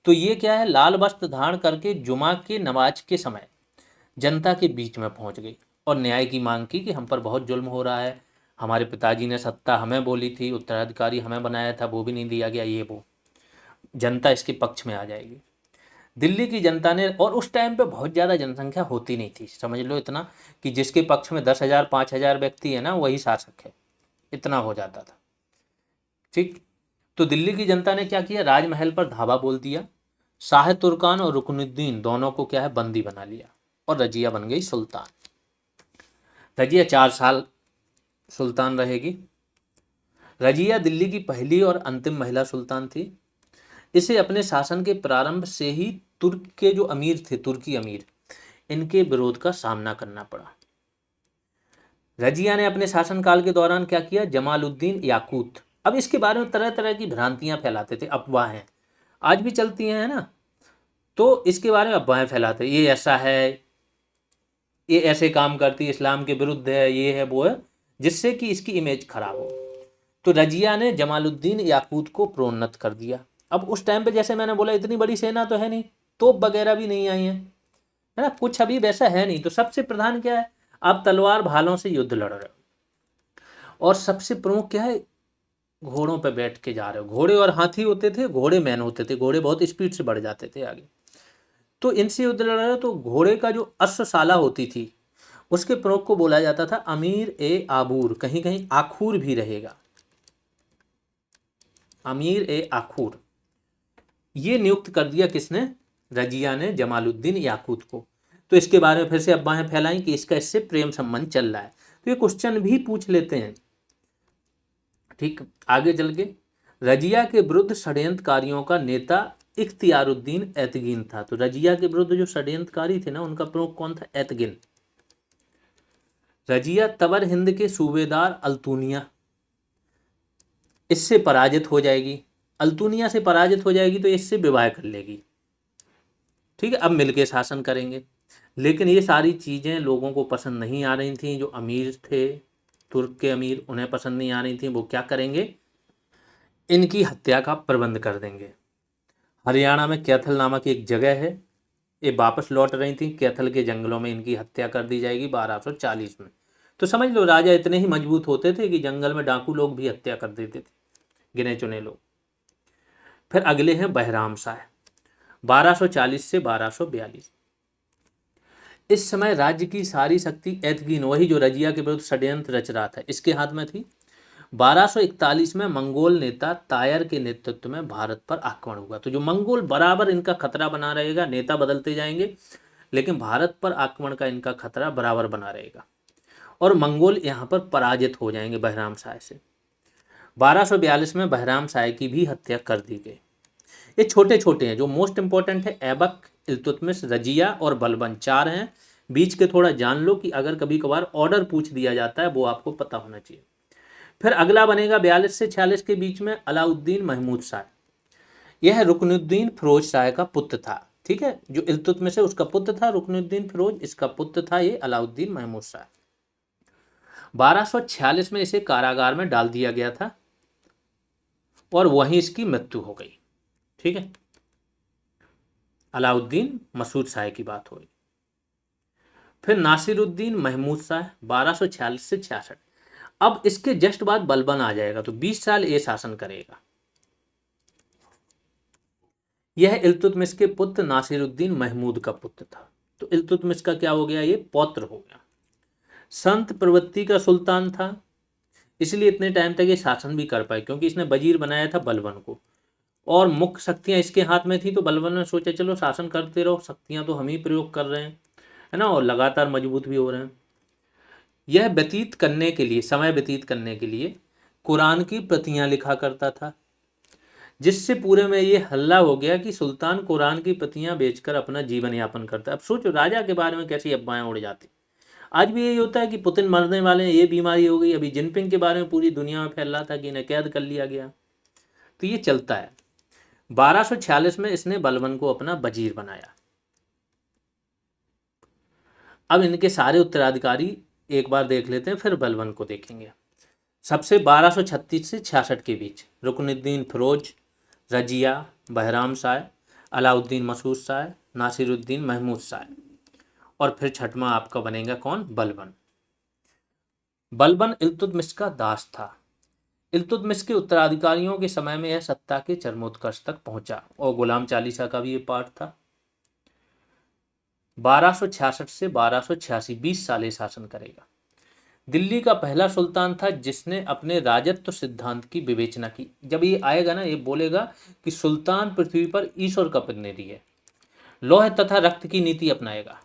A: तो ये क्या है, लाल वस्त्र धारण करके जुमा के नमाज के समय जनता के बीच में पहुंच गई और न्याय की मांग की कि हम पर बहुत जुल्म हो रहा है, हमारे पिताजी ने सत्ता हमें बोली थी, उत्तराधिकारी हमें बनाया था, वो भी नहीं दिया गया, ये वो। जनता इसके पक्ष में आ जाएगी। दिल्ली की जनता ने, और उस टाइम पे बहुत ज़्यादा जनसंख्या होती नहीं थी, समझ लो इतना कि जिसके पक्ष में 10,000 5,000 व्यक्ति है ना, वही शासक है, इतना हो जाता था। ठीक। तो दिल्ली की जनता ने क्या किया, राजमहल पर धावा बोल दिया, शाह तुर्कान और रुकनुद्दीन दोनों को क्या है, बंदी बना लिया, और रजिया बन गई सुल्तान। रजिया 4 साल सुल्तान रहेगी। रजिया दिल्ली की पहली और अंतिम महिला सुल्तान थी। इसे अपने शासन के प्रारंभ से ही तुर्क के जो अमीर थे, तुर्की अमीर, इनके विरोध का सामना करना पड़ा। रजिया ने अपने शासनकाल के दौरान क्या किया, जमालुद्दीन याकूत, अब इसके बारे में तरह तरह की भ्रांतियां फैलाते थे, अफवाहें आज भी चलती हैं ना, तो इसके बारे में अफवाहें फैलाते, ये ऐसा है, ये ऐसे काम करती है, इस्लाम के विरुद्ध है, ये है वो है, जिससे कि इसकी इमेज खराब हो। तो रजिया ने जमालुद्दीन याकूत को प्रोन्नत कर दिया। अब उस टाइम पे जैसे मैंने बोला, इतनी बड़ी सेना तो है नहीं, तोप वगैरह भी नहीं आई है ना, कुछ अभी वैसा है नहीं। तो सबसे प्रधान क्या है, आप तलवार भालों से युद्ध लड़ रहे हो, और सबसे प्रमुख क्या है, घोड़ों पे बैठ के जा रहे हो। घोड़े और हाथी होते थे, घोड़े मैन होते थे, घोड़े बहुत स्पीड से बढ़ जाते थे आगे। तो इनसे युद्ध लड़ रहे हो, तो घोड़े का जो अश्वशाला होती थी, उसके प्रमुख को बोला जाता था अमीर ए आबूर, कहीं कहीं आखूर भी रहेगा, अमीर ए आखूर। ये नियुक्त कर दिया किसने, रजिया ने जमालुद्दीन याकूत को। तो इसके बारे में फिर से अफवाहें फैलाई कि इसका इससे प्रेम संबंध चल रहा है। तो ये क्वेश्चन भी पूछ लेते हैं। ठीक, आगे चल के, रजिया के विरुद्ध षड्यंत्रकारियों का नेता इख्तियारुद्दीन एतगिन था। तो रजिया के विरुद्ध जो षड्यंत्रकारी थे ना, उनका प्रमुख कौन था, एतगिन। रजिया तबर हिंद के सूबेदार अल्तुनिया, इससे पराजित हो जाएगी, अल्तुनिया से पराजित हो जाएगी, तो इससे विवाह कर लेगी। ठीक है, अब मिलके शासन करेंगे। लेकिन ये सारी चीज़ें लोगों को पसंद नहीं आ रही थी, जो अमीर थे, तुर्क के अमीर, उन्हें पसंद नहीं आ रही थी। वो क्या करेंगे, इनकी हत्या का प्रबंध कर देंगे। हरियाणा में कैथल नामक एक जगह है, ये वापस लौट रही थी, कैथल के जंगलों में इनकी हत्या कर दी जाएगी 1240 में। तो समझ लो राजा इतने ही मजबूत होते थे कि जंगल में डाकू लोग भी हत्या कर देते थे, गिने चुने लोग। फिर अगले हैं बहराम शाह, 1240 से 1242। इस समय राज्य की सारी शक्ति एतगिन, वही जो रजिया के विरुद्ध षड्यंत्र रच रहा था, इसके हाथ में थी। 1241 में मंगोल नेता तायर के नेतृत्व में भारत पर आक्रमण हुआ। तो जो मंगोल बराबर इनका खतरा बना रहेगा, नेता बदलते जाएंगे, लेकिन भारत पर आक्रमण का इनका खतरा बराबर बना रहेगा, और मंगोल यहाँ पर पराजित हो जाएंगे बहराम शाह से। 1242 में बहराम शाह की भी हत्या कर दी गई। ये छोटे छोटे हैं, जो मोस्ट इंपॉर्टेंट है ऐबक, इल्तुतमिश, रजिया और बलबन, 4 हैं। बीच के थोड़ा जान लो कि अगर कभी कभार ऑर्डर पूछ दिया जाता है, वो आपको पता होना चाहिए। फिर अगला बनेगा 42 से 46 के बीच में अलाउद्दीन महमूद शाह। यह रुकनुद्दीन फिरोज शाह का पुत्र था। ठीक है, जो इल्तुतमिश है उसका पुत्र था रुकनुद्दीन फिरोज, इसका पुत्र था ये अलाउद्दीन महमूद शाह। 1246 में इसे कारागार में डाल दिया गया था, और वहीं इसकी मृत्यु हो गई। ठीक है, अलाउद्दीन मसूद शाह की बात हो रही। फिर नासिरुद्दीन महमूद शाह, 1246 से 66। अब इसके जस्ट बाद बलबन आ जाएगा, तो 20 साल ये शासन करेगा। यह इल्तुतमिश के पुत्र नासिरुद्दीन महमूद का पुत्र था। तो इल्तुतमिश का क्या हो गया, ये पौत्र हो गया। संत प्रवृत्ति का सुल्तान था, इसलिए इतने टाइम तक ये शासन भी कर पाए, क्योंकि इसने वजीर बनाया था बलबन को, और मुख्य शक्तियां इसके हाथ में थी। तो बलबन ने सोचा चलो शासन करते रहो, शक्तियां तो हम ही प्रयोग कर रहे हैं, है ना, और लगातार मजबूत भी हो रहे हैं। यह व्यतीत करने के लिए, समय व्यतीत करने के लिए कुरान की प्रतियां लिखा करता था, जिससे पूरे में ये हल्ला हो गया कि सुल्तान कुरान की प्रतियां बेचकर अपना जीवन यापन करता है। अब सोचो राजा के बारे में कैसी अफवाहें उड़ जाती। आज भी यही होता है कि पुतिन मरने वाले हैं, ये बीमारी हो गई। अभी जिनपिंग के बारे में पूरी दुनिया में फैल रहा था कि इन्हें कैद कर लिया गया। तो ये चलता है। 1246 में इसने बलबन को अपना वजीर बनाया। अब इनके सारे उत्तराधिकारी एक बार देख लेते हैं, फिर बलबन को देखेंगे। सबसे 1236 से 66 के बीच रुकनुद्दीन फिरोज, रजिया, बहराम शाह, अलाउद्दीन मसूद शाह, नासिरुद्दीन महमूद शाह, और फिर छठवां आपका बनेगा कौन, बलबन। बलबन इल्तुतमिश का दास था। इल्तुतमिश के उत्तराधिकारियों के समय में यह सत्ता के चरमोत्कर्ष तक पहुंचा और गुलाम चालीसा का भी ये पार्ट था। 1266 से 1286 20 साल ये शासन करेगा। दिल्ली का पहला सुल्तान था जिसने अपने राजत्व सिद्धांत की विवेचना की। जब ये आएगा ना, ये बोलेगा कि सुल्तान पृथ्वी पर ईश्वर का प्रतिनिधि है, लौह तथा रक्त की नीति अपनाएगा।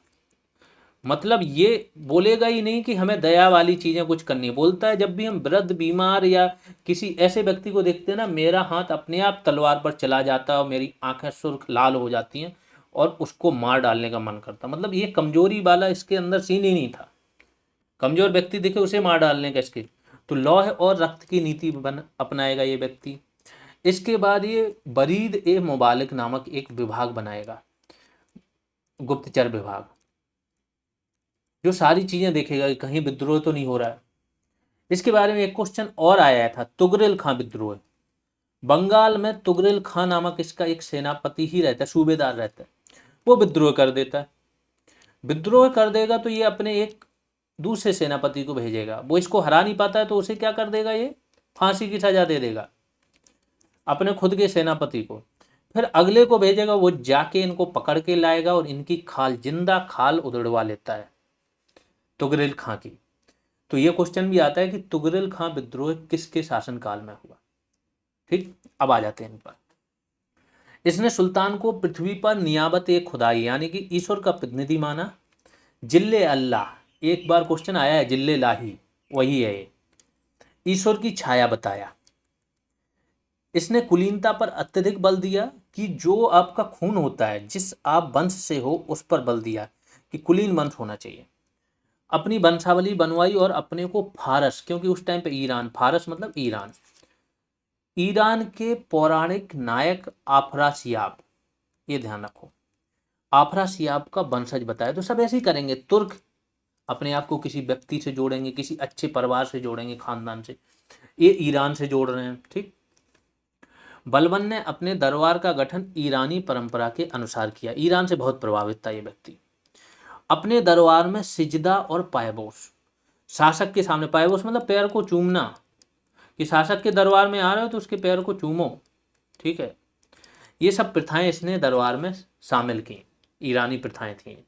A: मतलब ये बोलेगा ही नहीं कि हमें दया वाली चीजें कुछ करनी है। बोलता है जब भी हम वृद्ध, बीमार या किसी ऐसे व्यक्ति को देखते हैं ना, मेरा हाथ अपने आप तलवार पर चला जाता है और मेरी आंखें सुर्ख लाल हो जाती हैं और उसको मार डालने का मन करता। मतलब ये कमजोरी वाला इसके अंदर सीन ही नहीं था। कमजोर व्यक्ति दिखे उसे मार डालने का इसके। तो लौह और रक्त की नीति बन अपनाएगा ये व्यक्ति। इसके बाद ये बरीद ए मुबालिक नामक एक विभाग बनाएगा, गुप्तचर विभाग, जो सारी चीजें देखेगा कि कहीं विद्रोह तो नहीं हो रहा है। इसके बारे में एक क्वेश्चन और आया था, तुगरिल खां विद्रोह। बंगाल में तुगरिल खां नामक इसका एक सेनापति ही रहता है, सूबेदार रहता है, वो विद्रोह कर देता है। विद्रोह कर देगा तो ये अपने एक दूसरे सेनापति को भेजेगा, वो इसको हरा नहीं पाता है तो उसे क्या कर देगा, ये फांसी की सजा दे देगा अपने खुद के सेनापति को। फिर अगले को भेजेगा, वो जाके इनको पकड़ के लाएगा और इनकी खाल, जिंदा खाल उधड़वा लेता है तुगरिल खां की। तो ये क्वेश्चन भी आता है कि तुगरिल खां विद्रोह किसके शासनकाल में हुआ। ठीक, अब आ जाते हैं इन पर। इसने सुल्तान को पृथ्वी पर नियाबत एक खुदाई यानी कि ईश्वर का प्रतिनिधि माना। जिल्ले अल्लाह, एक बार क्वेश्चन आया है, जिल्ले लाही वही है ये, ईश्वर की छाया बताया। इसने कुलीनता पर अत्यधिक बल दिया कि जो आपका खून होता है, जिस आप वंश से हो, उस पर बल दिया कि कुलीन वंश होना चाहिए। अपनी वंशावली बनवाई और अपने को फारस, क्योंकि उस टाइम पे ईरान, फारस मतलब ईरान, ईरान के पौराणिक नायक आफरासियाब, ये ध्यान रखो, आफरासियाब का वंशज बताया। तो सब ऐसे ही करेंगे, तुर्क अपने आप को किसी व्यक्ति से जोड़ेंगे, किसी अच्छे परिवार से जोड़ेंगे, खानदान से, ये ईरान से जोड़ रहे हैं। ठीक, बलबन ने अपने दरबार का गठन ईरानी परंपरा के अनुसार किया। ईरान से बहुत प्रभावित था ये व्यक्ति। अपने दरबार में सिजदा और पायबोस, शासक के सामने, पायबोस मतलब पैर को चूमना, कि शासक के दरबार में आ रहे हो तो उसके पैर को चूमो। ठीक है, ये सब प्रथाएं इसने दरबार में शामिल की, ईरानी प्रथाएं थी।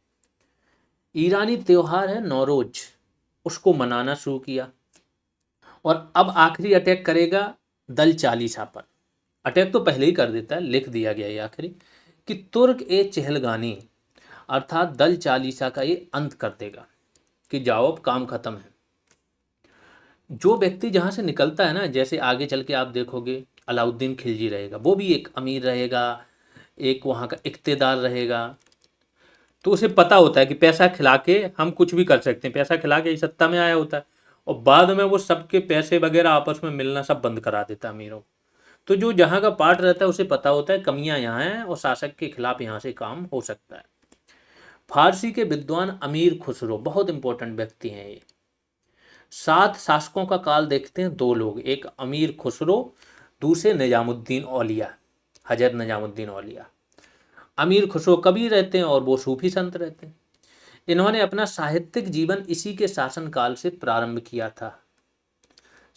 A: ईरानी त्योहार है नौरोज, उसको मनाना शुरू किया। और अब आखिरी अटैक करेगा दल चालीसा पर। अटैक तो पहले ही कर देता है, लिख दिया गया ये आखिरी, कि तुर्क ए चहलगानी अर्थात दल चालीसा का ये अंत कर देगा कि जाओ अब काम खत्म है। जो व्यक्ति जहां से निकलता है ना, जैसे आगे चल के आप देखोगे अलाउद्दीन खिलजी रहेगा, वो भी एक अमीर रहेगा, एक वहां का इक्तेदार रहेगा। तो उसे पता होता है कि पैसा खिला के हम कुछ भी कर सकते हैं, पैसा खिला के ही सत्ता में आया होता है। और बाद में वो सबके पैसे वगैरह आपस में मिलना सब बंद करा देता है अमीरों। तो जो जहाँ का पार्ट रहता है उसे पता होता है कमियां यहाँ हैं और शासक के खिलाफ यहाँ से काम हो सकता है। फारसी के विद्वान अमीर खुसरो बहुत इंपॉर्टेंट व्यक्ति हैं ये। 7 शासकों का काल देखते हैं, 2 लोग, एक अमीर खुसरो, दूसरे निजामुद्दीन औलिया, हजरत निजामुद्दीन औलिया। अमीर खुसरो कवि रहते हैं और वो सूफी संत रहते हैं। इन्होंने अपना साहित्यिक जीवन इसी के शासनकाल से प्रारंभ किया था।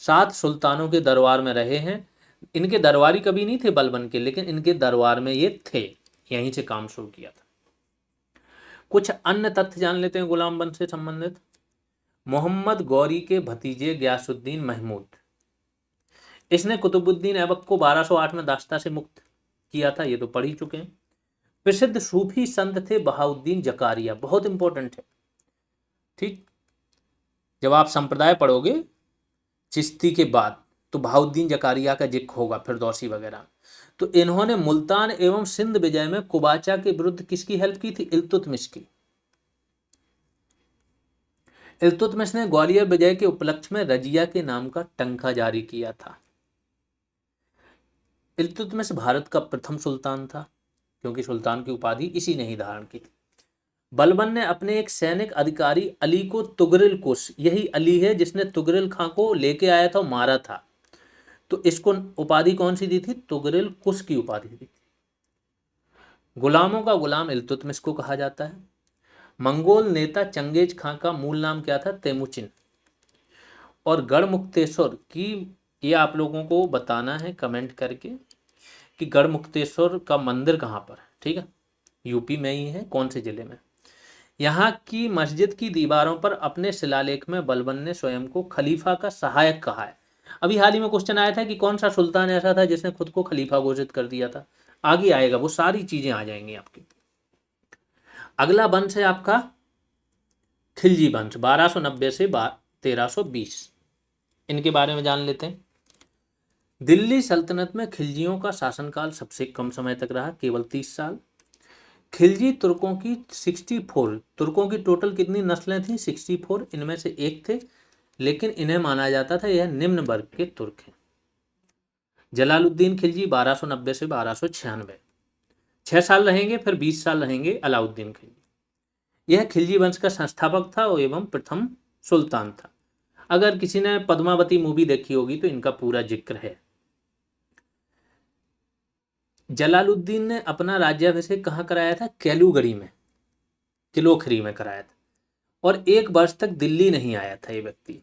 A: 7 सुल्तानों के दरबार में रहे हैं। इनके दरबारी कभी नहीं थे बलबन के, लेकिन इनके दरबार में ये थे, यहीं से काम शुरू किया था। कुछ अन्य तथ्य जान लेते हैं गुलाम वंश से संबंधित। मोहम्मद गौरी के भतीजे गयासुद्दीन महमूद, इसने कुतुबुद्दीन ऐबक को 1208 में दास्ता से मुक्त किया था, ये तो पढ़ ही चुके हैं। प्रसिद्ध सूफी संत थे बहाउद्दीन जकारिया, बहुत इंपॉर्टेंट है। ठीक, जब आप संप्रदाय पढ़ोगे चिश्ती के बाद तो बहाउद्दीन जकारिया का जिक्र होगा, फिरदौसी वगैरह। तो इन्होंने मुल्तान एवं सिंध विजय में कुबाचा के विरुद्ध किसकी हेल्प की थी, इल्तुतमिश की। इल्तुतमिश ने ग्वालियर विजय के उपलक्ष्य में रजिया के नाम का टंका जारी किया था। इल्तुतमिश भारत का प्रथम सुल्तान था, क्योंकि सुल्तान की उपाधि इसी ने ही धारण की थी। बलबन ने अपने एक सैनिक अधिकारी अली को तुगरिल कुश, यही अली है जिसने तुगरिल खां को लेके आया था, मारा था, तो इसको उपाधि कौन सी दी थी, तुगरिल कुश की उपाधि दी थी। गुलामों का गुलाम इल्तुतमिश को कहा जाता है। मंगोल नेता चंगेज खां का मूल नाम क्या था, तेमुचिन। और गढ़मुक्तेश्वर की, ये आप लोगों को बताना है कमेंट करके कि गढ़मुक्तेश्वर का मंदिर कहाँ पर है। ठीक है, यूपी में ही है, कौन से जिले में। यहाँ की मस्जिद की दीवारों पर अपने शिलालेख में बलबन ने स्वयं को खलीफा का सहायक कहा है। अभी हाल ही में क्वेश्चन आया था कि कौन सा सुल्तान ऐसा था जिसने खुद को खलीफा घोषित कर दिया था। आगे आएगा, वो सारी चीजें आ जाएंगी आपकी। अगला वंश है आपका खिलजी वंश, 1290 से 1320। इनके बारे में जान लेते हैं। दिल्ली सल्तनत में खिलजियों का शासनकाल सबसे कम समय तक रहा, केवल 30 साल। खिलजी तुर्कों की 64, तुर्कों की टोटल कितनी नस्लें थी? 64, इनमें से एक थे, लेकिन इन्हें माना जाता था यह निम्न वर्ग के तुर्क हैं। जलालुद्दीन खिलजी 1290 से 1296, 6 साल रहेंगे, फिर 20 साल रहेंगे अलाउद्दीन खिलजी। यह खिलजी वंश का संस्थापक था एवं प्रथम सुल्तान था। अगर किसी ने पद्मावती मूवी देखी होगी तो इनका पूरा जिक्र है। जलालुद्दीन ने अपना राज्याभिषेक कहाँ कराया था? कैलूगढ़ी में, किलोखरी में कराया था, और 1 वर्ष तक दिल्ली नहीं आया था ये व्यक्ति।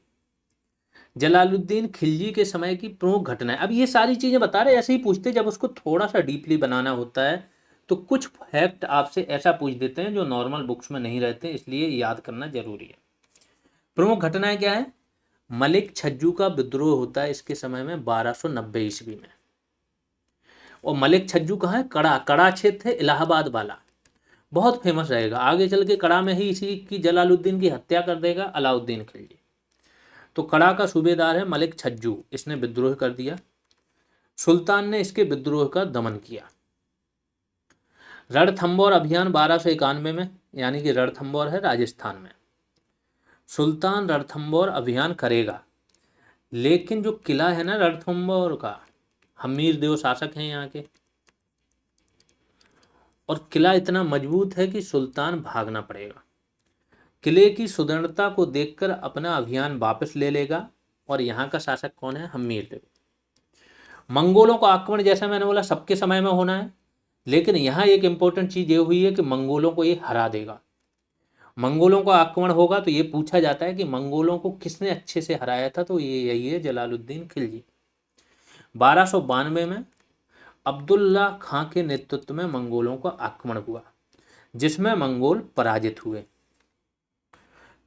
A: जलालुद्दीन खिलजी के समय की प्रमुख घटनाएं, अब ये सारी चीजें बता रहे, ऐसे ही पूछते, जब उसको थोड़ा सा डीपली बनाना होता है तो कुछ फैक्ट आपसे ऐसा पूछ देते हैं जो नॉर्मल बुक्स में नहीं रहते, इसलिए याद करना जरूरी है। प्रमुख घटनाएं क्या है? मलिक छज्जू का विद्रोह होता है इसके समय में 1290 ईस्वी में। और मलिक छज्जू कहाँ है? कड़ा, कड़ा क्षेत्र है इलाहाबाद वाला, बहुत फेमस रहेगा आगे चल के। कड़ा में ही इसी की जलालुद्दीन की हत्या कर देगा अलाउद्दीन खिलजी। तो कड़ा का सूबेदार है मलिक छज्जू, इसने विद्रोह कर दिया। सुल्तान ने इसके विद्रोह का दमन किया। रणथंबोर अभियान 1291 में, यानी कि रणथंबोर है राजस्थान में। सुल्तान रणथंबोर अभियान करेगा, लेकिन जो किला है ना रणथंबोर का, हमीर देव शासक हैं यहाँ के, और किला इतना मजबूत है कि सुल्तान भागना पड़ेगा। किले की सुदृढ़ता को देखकर अपना अभियान वापस ले लेगा। और यहाँ का शासक कौन है? हमीर देव। मंगोलों का आक्रमण, जैसा मैंने बोला, सबके समय में होना है, लेकिन यहाँ एक इंपॉर्टेंट चीज ये हुई है कि मंगोलों को ये हरा देगा। मंगोलों का आक्रमण होगा तो ये पूछा जाता है कि मंगोलों को किसने अच्छे से हराया था, तो ये यही है, जलालुद्दीन खिलजी। 1292 में अब्दुल्ला खां के नेतृत्व में मंगोलों का आक्रमण हुआ, जिसमें मंगोल पराजित हुए।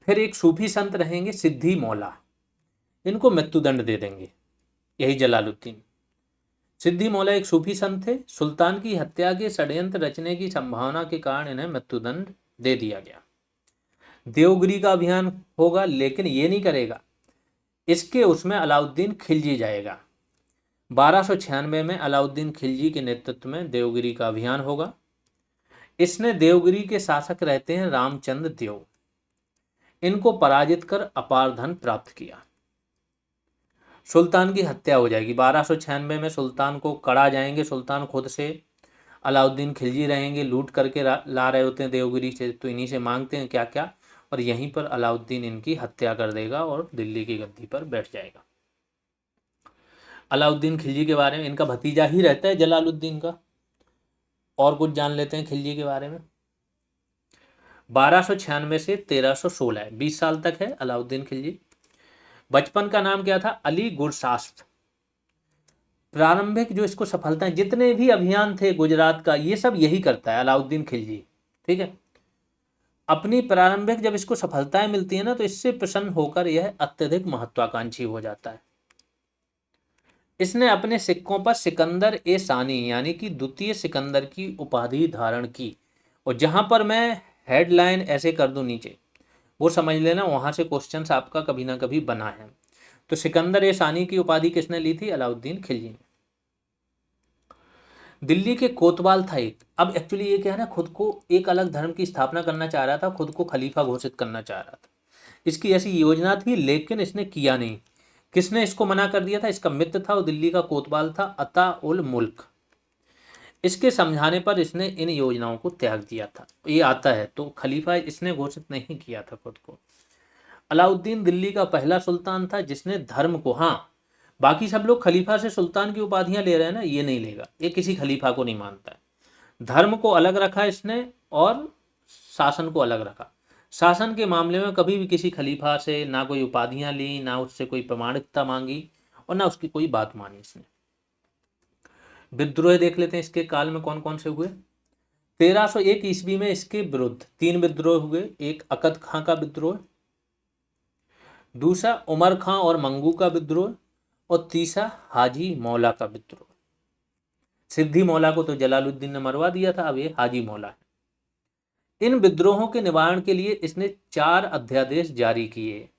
A: फिर एक सूफी संत रहेंगे सिद्धि मौला, इनको मृत्युदंड दे देंगे, यही जलालुद्दीन। सिद्धि मौला एक सूफी संत थे। सुल्तान की हत्या के षड्यंत्र रचने की संभावना के कारण इन्हें मृत्युदंड दे दिया गया। देवगिरी का अभियान होगा, लेकिन ये नहीं करेगा, इसके उसमें अलाउद्दीन खिलजी जाएगा। 1296 में अलाउद्दीन खिलजी के नेतृत्व में देवगिरी का अभियान होगा। इसने देवगिरी के शासक रहते हैं रामचंद्र देव, इनको पराजित कर अपार धन प्राप्त किया। सुल्तान की हत्या हो जाएगी 1296 में। सुल्तान को कड़ा जाएंगे, सुल्तान खुद से, अलाउद्दीन खिलजी रहेंगे, लूट करके ला रहे होते हैं देवगिरी से, तो इन्हीं से मांगते हैं क्या क्या, और यहीं पर अलाउद्दीन इनकी हत्या कर देगा और दिल्ली की गद्दी पर बैठ जाएगा। अलाउद्दीन खिलजी के बारे में, इनका भतीजा ही रहता है जलालुद्दीन का। और कुछ जान लेते हैं खिलजी के बारे में। 1296 से 1316, 20 साल तक है अलाउद्दीन खिलजी। बचपन का नाम क्या था? अली गुरशास्त्र। प्रारंभिक जो इसको सफलताएं, जितने भी अभियान थे गुजरात का, ये सब यही करता है अलाउद्दीन खिलजी। ठीक है, अपनी प्रारंभिक जब इसको सफलताएं मिलती है ना, तो इससे प्रसन्न होकर यह अत्यधिक महत्वाकांक्षी हो जाता है। इसने अपने सिक्कों पर सिकंदर ए सानी, यानी कि द्वितीय सिकंदर की उपाधि धारण की। और जहां पर मैं हेडलाइन ऐसे कर दूं नीचे, वो समझ लेना, वहां से क्वेश्चंस आपका कभी ना कभी बना है। तो सिकंदर ए सानी की उपाधि किसने ली थी? अलाउद्दीन खिलजी ने। दिल्ली के कोतवाल था एक, अब एक्चुअली ये क्या है ना, खुद को एक अलग धर्म की स्थापना करना चाह रहा था, खुद को खलीफा घोषित करना चाह रहा था। इसकी ऐसी योजना थी, लेकिन इसने किया नहीं। किसने इसको मना कर दिया था? इसका मित्र था, वो दिल्ली का कोतवाल था, अता उल मुल्क। इसके समझाने पर इसने इन योजनाओं को त्याग दिया था। ये आता है, तो खलीफा इसने घोषित नहीं किया था खुद को। अलाउद्दीन दिल्ली का पहला सुल्तान था जिसने धर्म को, हाँ बाकी सब लोग खलीफा से सुल्तान की उपाधियां ले रहे हैं ना, ये नहीं लेगा, ये किसी खलीफा को नहीं मानता है। धर्म को अलग रखा इसने और शासन को अलग रखा। शासन के मामले में कभी भी किसी खलीफा से ना कोई उपाधियां ली, ना उससे कोई प्रामाणिकता मांगी और ना उसकी कोई बात मानी इसने। विद्रोह देख लेते हैं इसके काल में कौन कौन से हुए। 1301 ईस्वी में इसके विरुद्ध 3 विद्रोह हुए। एक अकद खां का विद्रोह, दूसरा उमर खां और मंगू का विद्रोह, और तीसरा हाजी मौला का विद्रोह। सिद्दी मौला को तो जलालुद्दीन ने मरवा दिया था, अब ये हाजी मौला है। इन विद्रोहों के निवारण के लिए इसने 4 अध्यादेश जारी किए।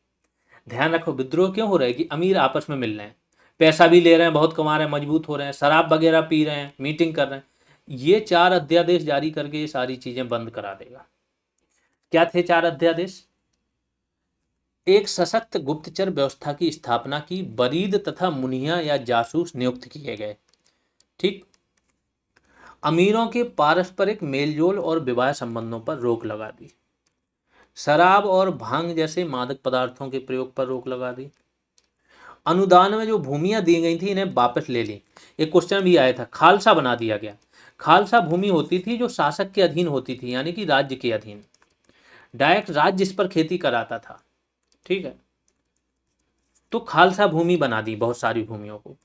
A: ध्यान रखो, विद्रोह क्यों हो रहे हैं कि अमीर आपस में मिल रहे हैं, पैसा भी ले रहे हैं, बहुत कमा रहे हैं, मजबूत हो रहे हैं, शराब वगैरह पी रहे हैं, मीटिंग कर रहे हैं। ये 4 अध्यादेश जारी करके ये सारी चीजें बंद करा देगा। क्या थे 4 अध्यादेश? एक सशक्त गुप्तचर व्यवस्था की स्थापना की, बरीद तथा मुनिया या जासूस नियुक्त किए गए। ठीक। अमीरों के पारस्परिक मेलजोल और विवाह संबंधों पर रोक लगा दी। शराब और भांग जैसे मादक पदार्थों के प्रयोग पर रोक लगा दी। अनुदान में जो भूमियां दी गई थी इन्हें वापस ले ली। एक क्वेश्चन भी आया था, खालसा बना दिया गया। खालसा भूमि होती थी जो शासक के अधीन होती थी, यानी कि राज्य के अधीन। डायरेक्ट राज्य इस पर खेती कराता था। ठीक है, तो खालसा भूमि बना दी बहुत सारी भूमियों को।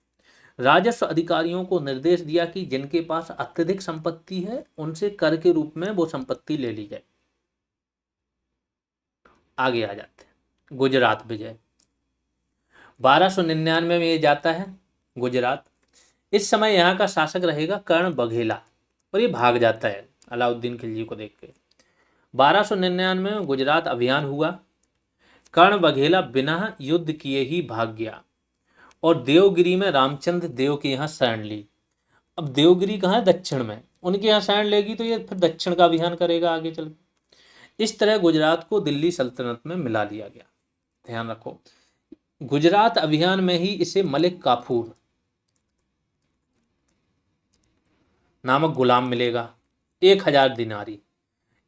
A: राजस्व अधिकारियों को निर्देश दिया कि जिनके पास अत्यधिक संपत्ति है उनसे कर के रूप में वो संपत्ति ले ली जाए। आगे आ जाते हैं, गुजरात विजय 1299 में ये जाता है गुजरात। इस समय यहाँ का शासक रहेगा कर्ण बघेला, और ये भाग जाता है अलाउद्दीन खिलजी को देख के। 1299 में गुजरात अभियान हुआ। कर्ण बघेला बिना युद्ध किए ही भाग गया और देवगिरी में रामचंद्र देव के यहाँ शरण ली। अब देवगिरी कहाँ है? दक्षिण में। उनके यहाँ शरण लेगी तो ये फिर दक्षिण का अभियान करेगा आगे चल के। इस तरह गुजरात को दिल्ली सल्तनत में मिला लिया गया। ध्यान रखो, गुजरात अभियान में ही इसे मलिक काफूर नामक गुलाम मिलेगा, 1000 दिनारी।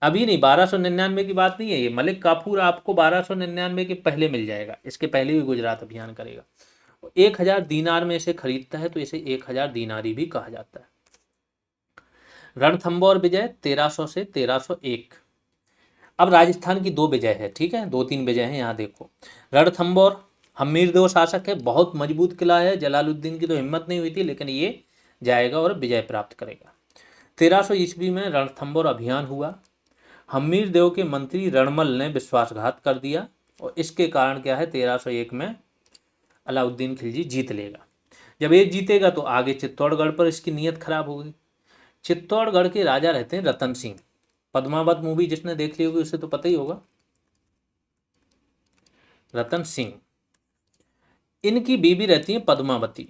A: अभी नहीं, 1299 की बात नहीं है ये, मलिक काफूर आपको 1299 के पहले मिल जाएगा, इसके पहले भी गुजरात अभियान करेगा। 1000 दीनार में इसे खरीदता है तो इसे 1000 दीनारी भी कहा जाता है। रणथंबोर विजय 1300 से 1301। अब राजस्थान की 2 विजय है, ठीक है, 2-3 विजय हैं यहाँ देखो। रणथंबोर हमीरदेव शासक है, बहुत मजबूत किला है, जलालुद्दीन की तो हिम्मत नहीं हुई थी, लेकिन ये जाएगा और विजय प्राप्त करेगा। 1300 ईस्वी में रणथंबोर अभियान हुआ। हमीरदेव के मंत्री रणमल ने विश्वासघात कर दिया और इसके कारण क्या है, 1301 में अलाउद्दीन खिलजी जीत लेगा। जब ये जीतेगा तो आगे चित्तौड़गढ़ पर इसकी नीयत खराब हो गई। चित्तौड़गढ़ के राजा रहते हैं रतन सिंह। पद्मावत मूवी जिसने देख ली होगी उसे तो पता ही होगा, रतन सिंह। इनकी बीवी रहती है पद्मावती।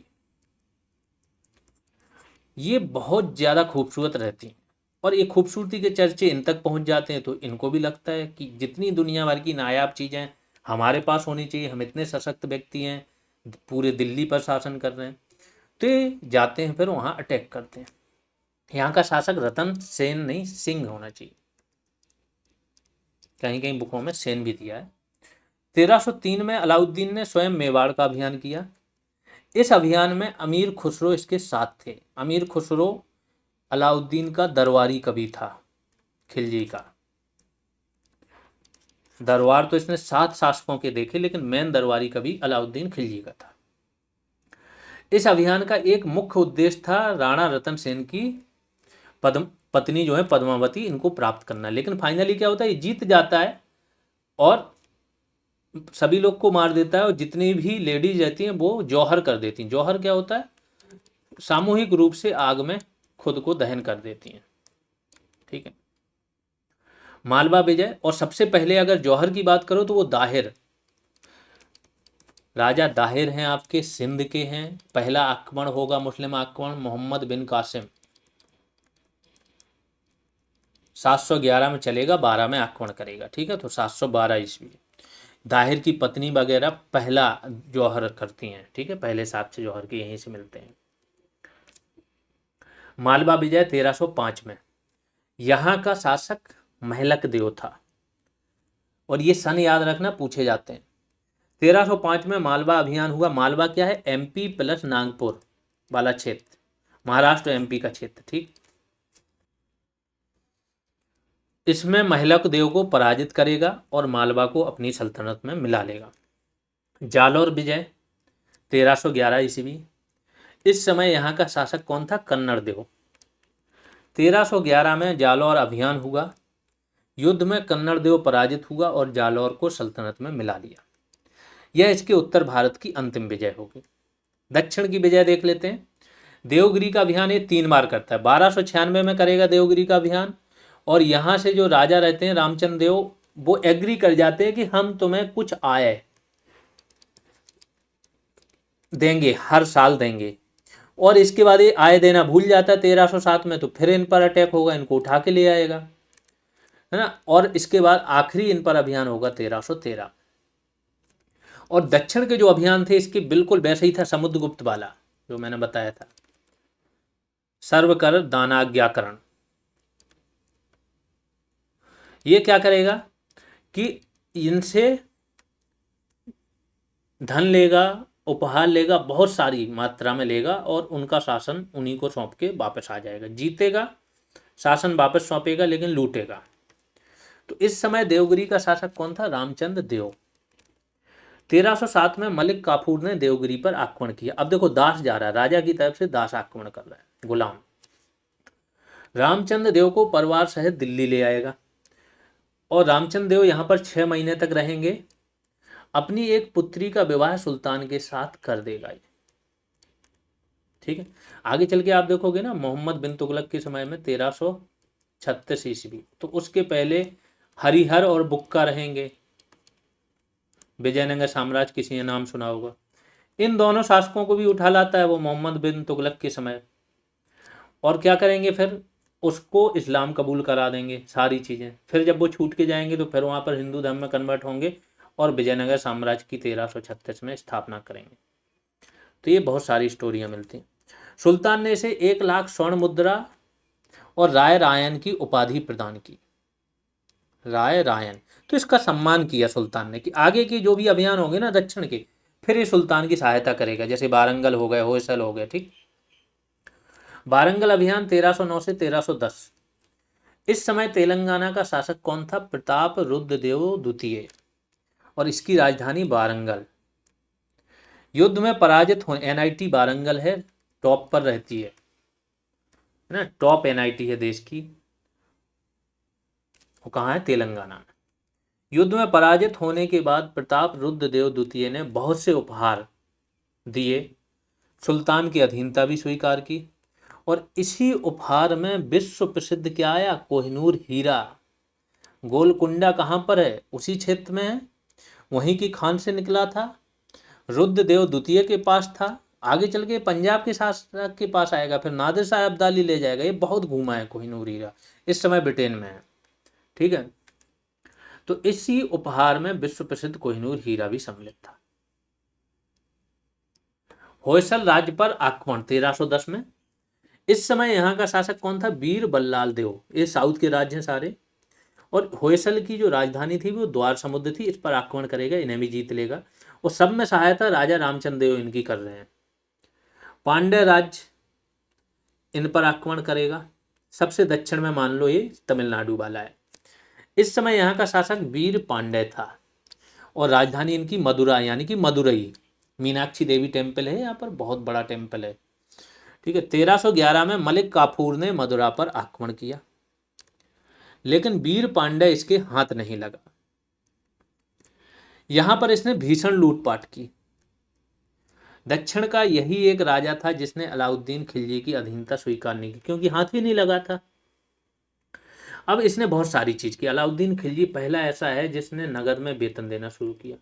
A: ये बहुत ज्यादा खूबसूरत रहती हैं और ये खूबसूरती के चर्चे इन तक पहुंच जाते हैं तो इनको भी लगता है कि जितनी दुनिया भर की नायाब चीजें हमारे पास होनी चाहिए, हम इतने सशक्त व्यक्ति हैं, पूरे दिल्ली पर शासन कर रहे हैं, तो ये जाते हैं फिर वहां अटैक करते हैं। यहाँ का शासक रतन सेन नहीं, सिंह होना चाहिए, कहीं कहीं बुकों में सेन भी दिया है। 1303 में अलाउद्दीन ने स्वयं मेवाड़ का अभियान किया। इस अभियान में अमीर खुसरो इसके साथ थे। अमीर खुसरो अलाउद्दीन का दरबारी कवि था, खिलजी का। दरबार तो इसने 7 शासकों के देखे, लेकिन मेन दरबारी कवि अलाउद्दीन खिलजी का था। इस अभियान का एक मुख्य उद्देश्य था राणा रतन सेन की पत्नी जो है पद्मावती, इनको प्राप्त करना। लेकिन फाइनली क्या होता है, ये जीत जाता है और सभी लोग को मार देता है और जितनी भी लेडीज रहती हैं वो जौहर कर देती हैं। जौहर क्या होता है? सामूहिक रूप से आग में खुद को दहन कर देती हैं। ठीक है। मालवा विजय, और सबसे पहले अगर जौहर की बात करो तो वो दाहिर राजा दाहिर हैं, आपके सिंध के हैं। पहला आक्रमण होगा मुस्लिम आक्रमण, मोहम्मद बिन कासिम 711 में चलेगा, 12 में आक्रमण करेगा। ठीक है, तो 712 ईस्वी। दाहिर की पत्नी वगैरह पहला जौहर करती हैं। ठीक है, पहले साक्ष्य जौहर के यहीं से मिलते हैं। मालवा विजय 1305 में, यहाँ का शासक महलक देव था और ये सन याद रखना, पूछे जाते हैं। 1305 में मालवा अभियान हुआ। मालवा क्या है? एमपी प्लस नागपुर वाला क्षेत्र, महाराष्ट्र एमपी का क्षेत्र। ठीक। इसमें महिलक देव को पराजित करेगा और मालवा को अपनी सल्तनत में मिला लेगा। जालौर विजय 1311 ईस्वी। इस समय यहाँ का शासक कौन था? कन्नड़ देव। 1311 में जालौर अभियान हुआ। युद्ध में कन्नड़ देव पराजित हुआ और जालौर को सल्तनत में मिला लिया। यह इसके उत्तर भारत की अंतिम विजय होगी। दक्षिण की विजय देख लेते हैं। देवगिरी का अभियान ये 3 बार करता है। 1296 में करेगा देवगिरी का अभियान, और यहाँ से जो राजा रहते हैं रामचंद्र देव, वो एग्री कर जाते हैं कि हम तुम्हें कुछ आय देंगे, हर साल देंगे। और इसके बाद ये आय देना भूल जाता है 1307 में, तो फिर इन पर अटैक होगा, इनको उठा के ले आएगा, है ना। और इसके बाद आखिरी इन पर अभियान होगा 1313। और दक्षिण के जो अभियान थे इसके बिल्कुल वैसे ही था समुद्रगुप्त वाला जो मैंने बताया था, सर्वकर दानाज्ञाकरण। ये क्या करेगा कि इनसे धन लेगा, उपहार लेगा, बहुत सारी मात्रा में लेगा, और उनका शासन उन्हीं को सौंप के वापस आ जाएगा। जीतेगा, शासन वापस सौंपेगा, लेकिन लूटेगा। तो इस समय देवगिरी का शासक कौन था? रामचंद्र देव। 1307 में मलिक काफूर ने देवगिरी पर आक्रमण किया। अब देखो दास जा रहा है, राजा की तरफ से दास आक्रमण कर रहा है, गुलाम। रामचंद्र देव को परिवार सहित दिल्ली ले आएगा, और रामचंद्र देव यहाँ पर 6 महीने तक रहेंगे। अपनी एक पुत्री का विवाह सुल्तान के साथ कर देगा ये, ठीक है। आगे चल के आप देखोगे ना, मोहम्मद बिन तुगलक के समय में 1336 ईस्वी, तो उसके पहले हरिहर और बुक्का रहेंगे। विजयनगर साम्राज्य, किसी ने नाम सुना होगा। इन दोनों शासकों को भी उठा लाता है वो मोहम्मद बिन तुगलक के समय, और क्या करेंगे फिर? उसको इस्लाम कबूल करा देंगे, सारी चीज़ें। फिर जब वो छूट के जाएंगे तो फिर वहाँ पर हिंदू धर्म में कन्वर्ट होंगे और विजयनगर साम्राज्य की 1336 में स्थापना करेंगे। तो ये बहुत सारी स्टोरियाँ मिलती हैं। सुल्तान ने इसे 1 लाख स्वर्ण मुद्रा और राय रायन की उपाधि प्रदान की। राय रायन, तो इसका सम्मान किया सुल्तान ने कि आगे के जो भी अभियान होंगे ना दक्षिण के, फिर ये सुल्तान की सहायता करेगा। जैसे वारंगल हो गए, होयसल हो गए, ठीक। वारंगल अभियान 1309 से 1310। इस समय तेलंगाना का शासक कौन था? प्रताप रुद्रदेव द्वितीय, और इसकी राजधानी वारंगल। युद्ध में पराजित हो, एनआईटी वारंगल है, टॉप पर रहती है ना, टॉप एनआईटी है देश की। वो कहाँ है? तेलंगाना में। युद्ध में पराजित होने के बाद प्रताप रुद्रदेव द्वितीय ने बहुत से उपहार दिए, सुल्तान की अधीनता भी स्वीकार की, और इसी उपहार में विश्व प्रसिद्ध क्या आया? कोहिनूर हीरा। गोलकुंडा कहाँ पर है? उसी क्षेत्र में है, वहीं की खान से निकला था, रुद्रदेव द्वितीय के पास था। आगे चल के पंजाब के शासक के पास आएगा, फिर नादिर शाह अब्दाली ले जाएगा। ये बहुत घूमा है कोहिनूर हीरा, इस समय ब्रिटेन में है, ठीक है। तो इसी उपहार में विश्व प्रसिद्ध कोहिनूर हीरा भी सम्मिलित था। होयसल राज्य पर आक्रमण 1310 में। इस समय यहाँ का शासक कौन था? वीर बल्लाल देव। ये साउथ के राज्य हैं सारे, और होयसल की जो राजधानी थी वो द्वार समुद्र थी। इस पर आक्रमण करेगा, इन्हें भी जीत लेगा, और सब में सहायता राजा रामचंद्र देव इनकी कर रहे हैं। पांड्य राज्य इन पर आक्रमण करेगा। सबसे दक्षिण में मान लो ये तमिलनाडु वाला है। इस समय यहाँ का शासक वीर पांड्य था, और राजधानी इनकी मदुरा यानी कि मदुरई। मीनाक्षी देवी टेम्पल है यहाँ पर, बहुत बड़ा टेम्पल है, ठीक है। 1311 में मलिक काफूर ने मदुरा पर आक्रमण किया, लेकिन वीर पांड्य इसके हाथ नहीं लगा। यहां पर इसने भीषण लूटपाट की। दक्षिण का यही एक राजा था जिसने अलाउद्दीन खिलजी की अधीनता स्वीकार नहीं की, क्योंकि हाथ ही नहीं लगा था। अब इसने बहुत सारी चीज की। अलाउद्दीन खिलजी पहला ऐसा है जिसने नगद में वेतन देना शुरू किया,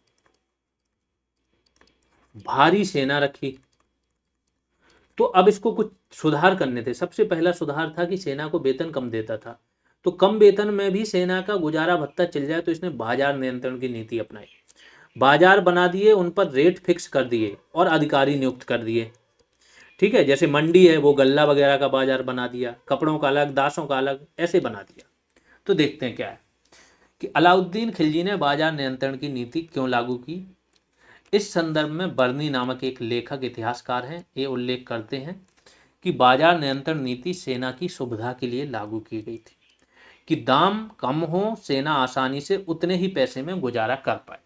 A: भारी सेना रखी। तो अब इसको कुछ सुधार करने थे। सबसे पहला सुधार था कि सेना को वेतन कम देता था, तो कम वेतन में भी सेना का गुजारा भत्ता चल जाए, तो इसने बाजार नियंत्रण की नीति अपनाई। बाजार बना दिए, उन पर रेट फिक्स कर दिए और अधिकारी नियुक्त कर दिए, ठीक है। जैसे मंडी है वो गल्ला वगैरह का बाजार बना दिया, कपड़ों का अलग, दासों का अलग, ऐसे बना दिया। तो देखते हैं क्या है कि अलाउद्दीन खिलजी ने बाजार नियंत्रण की नीति क्यों लागू की। इस संदर्भ में बर्नी नामक एक लेखक इतिहासकार हैं, ये उल्लेख करते हैं कि बाजार नियंत्रण नीति सेना की सुविधा के लिए लागू की गई थी, कि दाम कम हो, सेना आसानी से उतने ही पैसे में गुजारा कर पाए।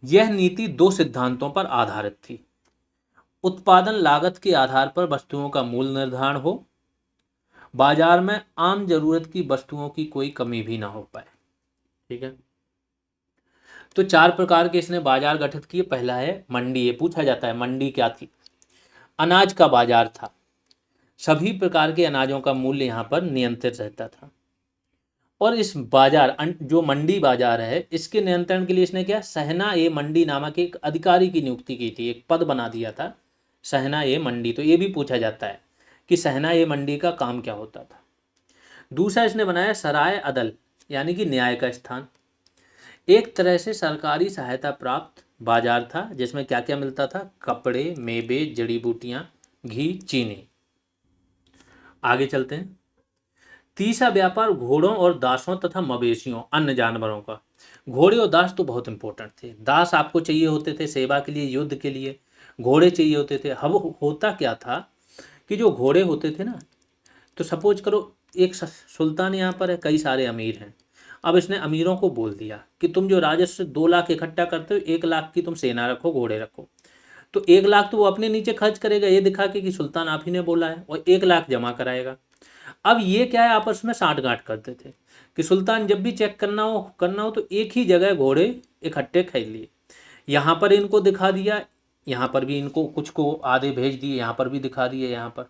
A: यह नीति दो सिद्धांतों पर आधारित थी। उत्पादन लागत के आधार पर वस्तुओं का मूल्य निर्धारण हो, बाजार में आम जरूरत की वस्तुओं की कोई कमी भी ना हो पाए। ठीक है, तो चार प्रकार के इसने बाजार गठित किए। पहला है मंडी। ये पूछा जाता है मंडी क्या थी। अनाज का बाजार था। सभी प्रकार के अनाजों का मूल्य यहाँ पर नियंत्रित रहता था। और इस बाजार जो मंडी बाजार है, इसके नियंत्रण के लिए इसने क्या, सहना ए मंडी नामक एक अधिकारी की नियुक्ति की थी, एक पद बना दिया था, सहना ए मंडी। तो ये भी पूछा जाता है कि सहना ए मंडी का काम क्या होता था। दूसरा इसने बनाया सराय अदल, यानी कि न्याय का स्थान। एक तरह से सरकारी सहायता प्राप्त बाजार था, जिसमें क्या क्या मिलता था, कपड़े, मेवे, जड़ी बूटियां, घी, चीनी। आगे चलते हैं। तीसरा व्यापार घोड़ों और दासों तथा मवेशियों, अन्य जानवरों का। घोड़े और दास तो बहुत इंपॉर्टेंट थे। दास आपको चाहिए होते थे सेवा के लिए, युद्ध के लिए। घोड़े चाहिए होते थे। अब होता क्या था कि जो घोड़े होते थे ना, तो सपोज करो एक सुल्तान यहाँ पर है, कई सारे अमीर हैं। अब इसने अमीरों को बोल दिया कि तुम जो राजस्व 2 लाख इकट्ठा करते हो, 1 लाख की तुम सेना रखो, घोड़े रखो। तो 1 लाख तो वो अपने नीचे खर्च करेगा, ये दिखा के कि सुल्तान आप ही ने बोला है, और 1 लाख जमा कराएगा। अब ये क्या है, आपस में साठ गांठ करते थे कि सुल्तान जब भी चेक करना हो तो एक ही जगह घोड़े इकट्ठे खरीद लिए। यहाँ पर इनको दिखा दिया, यहाँ पर भी इनको कुछ को आधे भेज दिए, यहाँ पर भी दिखा दिए, यहाँ पर।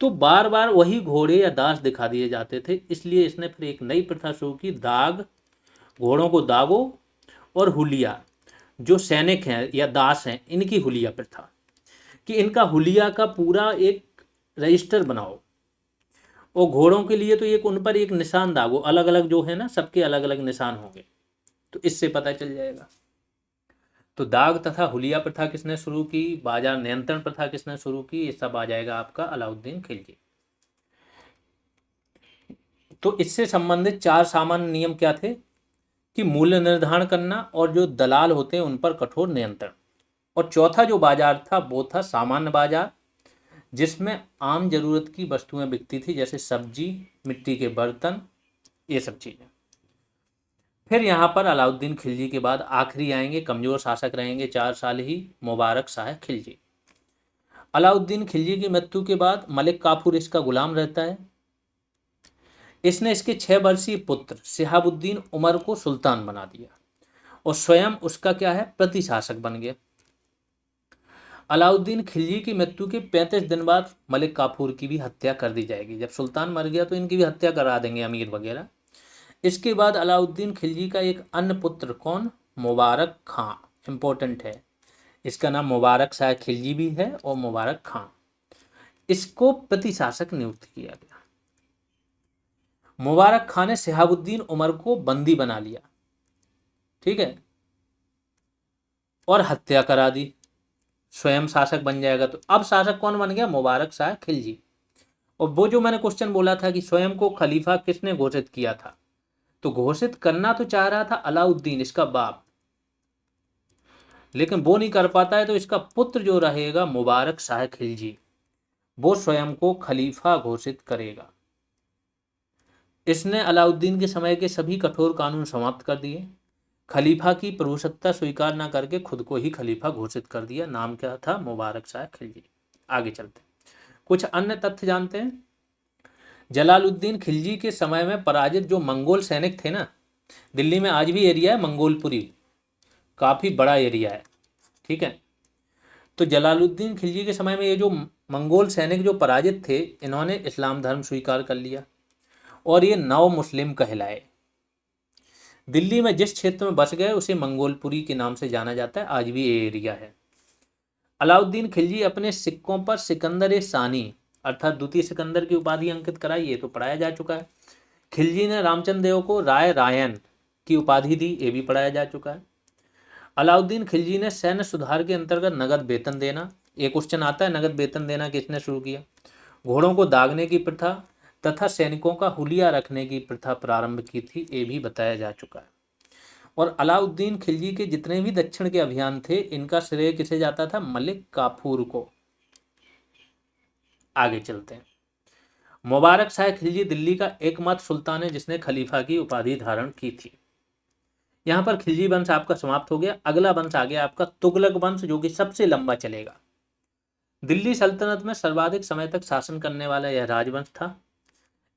A: तो बार बार वही घोड़े या दास दिखा दिए जाते थे। इसलिए इसने फिर एक नई प्रथा शुरू की, दाग, घोड़ों को दागो, और हुलिया, जो सैनिक हैं या दास हैं, इनकी हुलिया प्रथा, कि इनका हुलिया का पूरा एक रजिस्टर बनाओ। और घोड़ों के लिए तो एक उन पर एक निशान दागो, अलग अलग जो है ना, सबके अलग अलग निशान होंगे, तो इससे पता चल जाएगा। तो दाग तथा हुलिया प्रथा किसने शुरू की, बाजार नियंत्रण प्रथा किसने शुरू की, ये सब आ जाएगा आपका अलाउद्दीन खिलजी। तो इससे संबंधित 4 सामान्य नियम क्या थे कि मूल्य निर्धारण करना, और जो दलाल होते हैं उन पर कठोर नियंत्रण। और चौथा जो बाजार था वो था सामान्य बाजार, जिसमें आम जरूरत की वस्तुएं बिकती थी, जैसे सब्जी, मिट्टी के बर्तन, ये सब चीजें। फिर यहाँ पर अलाउद्दीन खिलजी के बाद आखिरी आएंगे, कमजोर शासक रहेंगे 4 साल ही, मुबारक शाह खिलजी। अलाउद्दीन खिलजी की मृत्यु के बाद मलिक काफूर इसका गुलाम रहता है। इसने इसके 6 वर्षीय पुत्र शिहाबुद्दीन उमर को सुल्तान बना दिया, और स्वयं उसका क्या है, प्रतिशासक बन गया। अलाउद्दीन खिलजी की मृत्यु के 35 दिन बाद मलिक काफूर की भी हत्या कर दी जाएगी। जब सुल्तान मर गया तो इनकी भी हत्या करा देंगे अमीर वगैरह। इसके बाद अलाउद्दीन खिलजी का एक अन्य पुत्र, कौन, मुबारक खां, इंपॉर्टेंट है। इसका नाम मुबारक शाह खिलजी भी है और मुबारक खां, इसको प्रतिशासक नियुक्त किया गया। मुबारक खां ने शिहाबुद्दीन उमर को बंदी बना लिया, ठीक है, और हत्या करा दी। स्वयं शासक बन जाएगा। तो अब शासक कौन बन गया, मुबारक शाह खिलजी। और वो जो मैंने क्वेश्चन बोला था कि स्वयं को खलीफा किसने घोषित किया था, तो घोषित करना तो चाह रहा था अलाउद्दीन, इसका बाप, लेकिन वो नहीं कर पाता है। तो इसका पुत्र जो रहेगा मुबारक शाह खिलजी, वो स्वयं को खलीफा घोषित करेगा। इसने अलाउद्दीन के समय के सभी कठोर कानून समाप्त कर दिए। खलीफा की प्रभुसत्ता स्वीकार न करके खुद को ही खलीफा घोषित कर दिया। नाम क्या था, मुबारक शाह खिलजी। आगे चलते हैं, कुछ अन्य तथ्य जानते हैं। जलालुद्दीन खिलजी के समय में पराजित जो मंगोल सैनिक थे ना, दिल्ली में आज भी एरिया है मंगोलपुरी, काफी बड़ा एरिया है, ठीक है। तो जलालुद्दीन खिलजी के समय में ये जो मंगोल सैनिक जो पराजित थे, इन्होंने इस्लाम धर्म स्वीकार कर लिया और ये नव मुस्लिम कहलाए। दिल्ली में जिस क्षेत्र में बस गए उसे मंगोलपुरी के नाम से जाना जाता है, आज भी ये एरिया है। अलाउद्दीन खिलजी अपने सिक्कों पर सिकंदर ए सानी अर्थात द्वितीय सिकंदर की उपाधि अंकित कराई, ये तो पढ़ाया जा चुका है। खिलजी ने रामचंद्र देव को राय रायन की उपाधि दी, ये भी पढ़ाया जा चुका है। अलाउद्दीन खिलजी ने सैन्य सुधार के अंतर्गत नगद वेतन देना, एक क्वेश्चन आता है, नगद वेतन देना किसने शुरू किया। घोड़ों को दागने की प्रथा तथा सैनिकों का हुलिया रखने की प्रथा प्रारंभ की थी, ये भी बताया जा चुका है। और अलाउद्दीन खिलजी के जितने भी दक्षिण के अभियान थे, इनका श्रेय किसे जाता था, मलिक काफूर को। आगे चलते हैं। मुबारक शाह खिलजी दिल्ली का एकमात्र सुल्तान है जिसने खलीफा की उपाधि धारण की थी। यहाँ पर खिलजी वंश आपका समाप्त हो गया। अगला वंश आ गया आपका तुगलक वंश, जो कि सबसे लंबा चलेगा। दिल्ली सल्तनत में सर्वाधिक समय तक शासन करने वाला यह राजवंश था।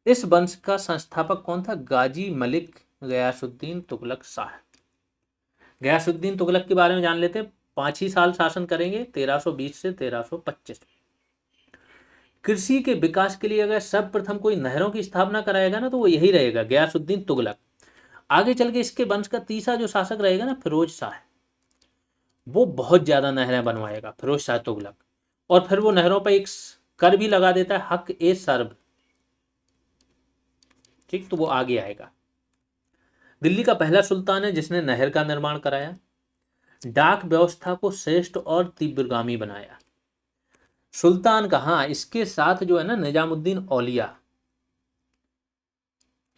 A: इस वंश का संस्थापक कौन था? गाजी मलिक गयासुद्दीन तुगलक शाह। गयासुद्दीन तुगलक के बारे में जान लेते हैं। 5 ही साल शासन करेंगे, 1320 से 1325। कृषि के विकास के लिए अगर सर्वप्रथम कोई नहरों की स्थापना कराएगा ना, तो वो यही रहेगा, गयासुद्दीन तुगलक। आगे चल के इसके वंश का तीसरा जो शासक रहेगा ना, फिरोज शाह, वो बहुत ज्यादा नहरें बनवाएगा, फिरोज शाह तुगलक। और फिर वो नहरों पर एक कर भी लगा देता है, हक ए सर्ब। ठीक, तो वो आगे आएगा। दिल्ली का पहला सुल्तान है जिसने नहर का निर्माण कराया। डाक व्यवस्था को श्रेष्ठ और तीव्रगामी बनाया। सुल्तान का, हाँ, इसके साथ जो है ना, निजामुद्दीन औलिया,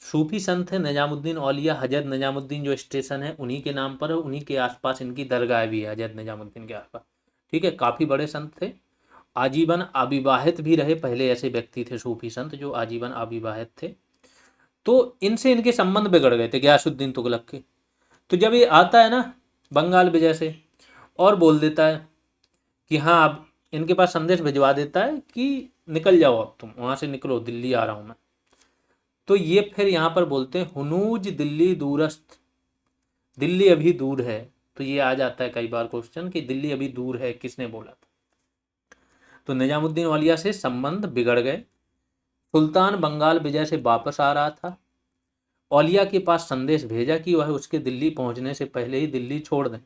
A: सूफी संत है निजामुद्दीन औलिया। हजरत निजामुद्दीन जो स्टेशन है उन्हीं के नाम पर है, उन्हीं के आसपास इनकी दरगाह भी है, हजरत निजामुद्दीन के आसपास। ठीक है, काफी बड़े संत थे, आजीवन अविवाहित भी रहे। पहले ऐसे व्यक्ति थे सूफी संत जो आजीवन अविवाहित थे, तो इनसे इनके संबंध बिगड़ गए थे गयासुद्दीन तुगलक के। तो जब ये आता है ना बंगाल विजय से और बोल देता है कि हाँ, अब इनके पास संदेश भिजवा देता है कि निकल जाओ, अब तुम वहां से निकलो, दिल्ली आ रहा हूं मैं। तो ये फिर यहाँ पर बोलते हैं हुनूज दिल्ली दूरस्थ, दिल्ली अभी दूर है। तो ये आ जाता है कई बार क्वेश्चन कि दिल्ली अभी दूर है, किसने बोला था? तो निजामुद्दीन औलिया से संबंध बिगड़ गए। सुल्तान बंगाल विजय से वापस आ रहा था। औलिया के पास संदेश भेजा कि वह उसके दिल्ली पहुंचने से पहले ही दिल्ली छोड़ दें।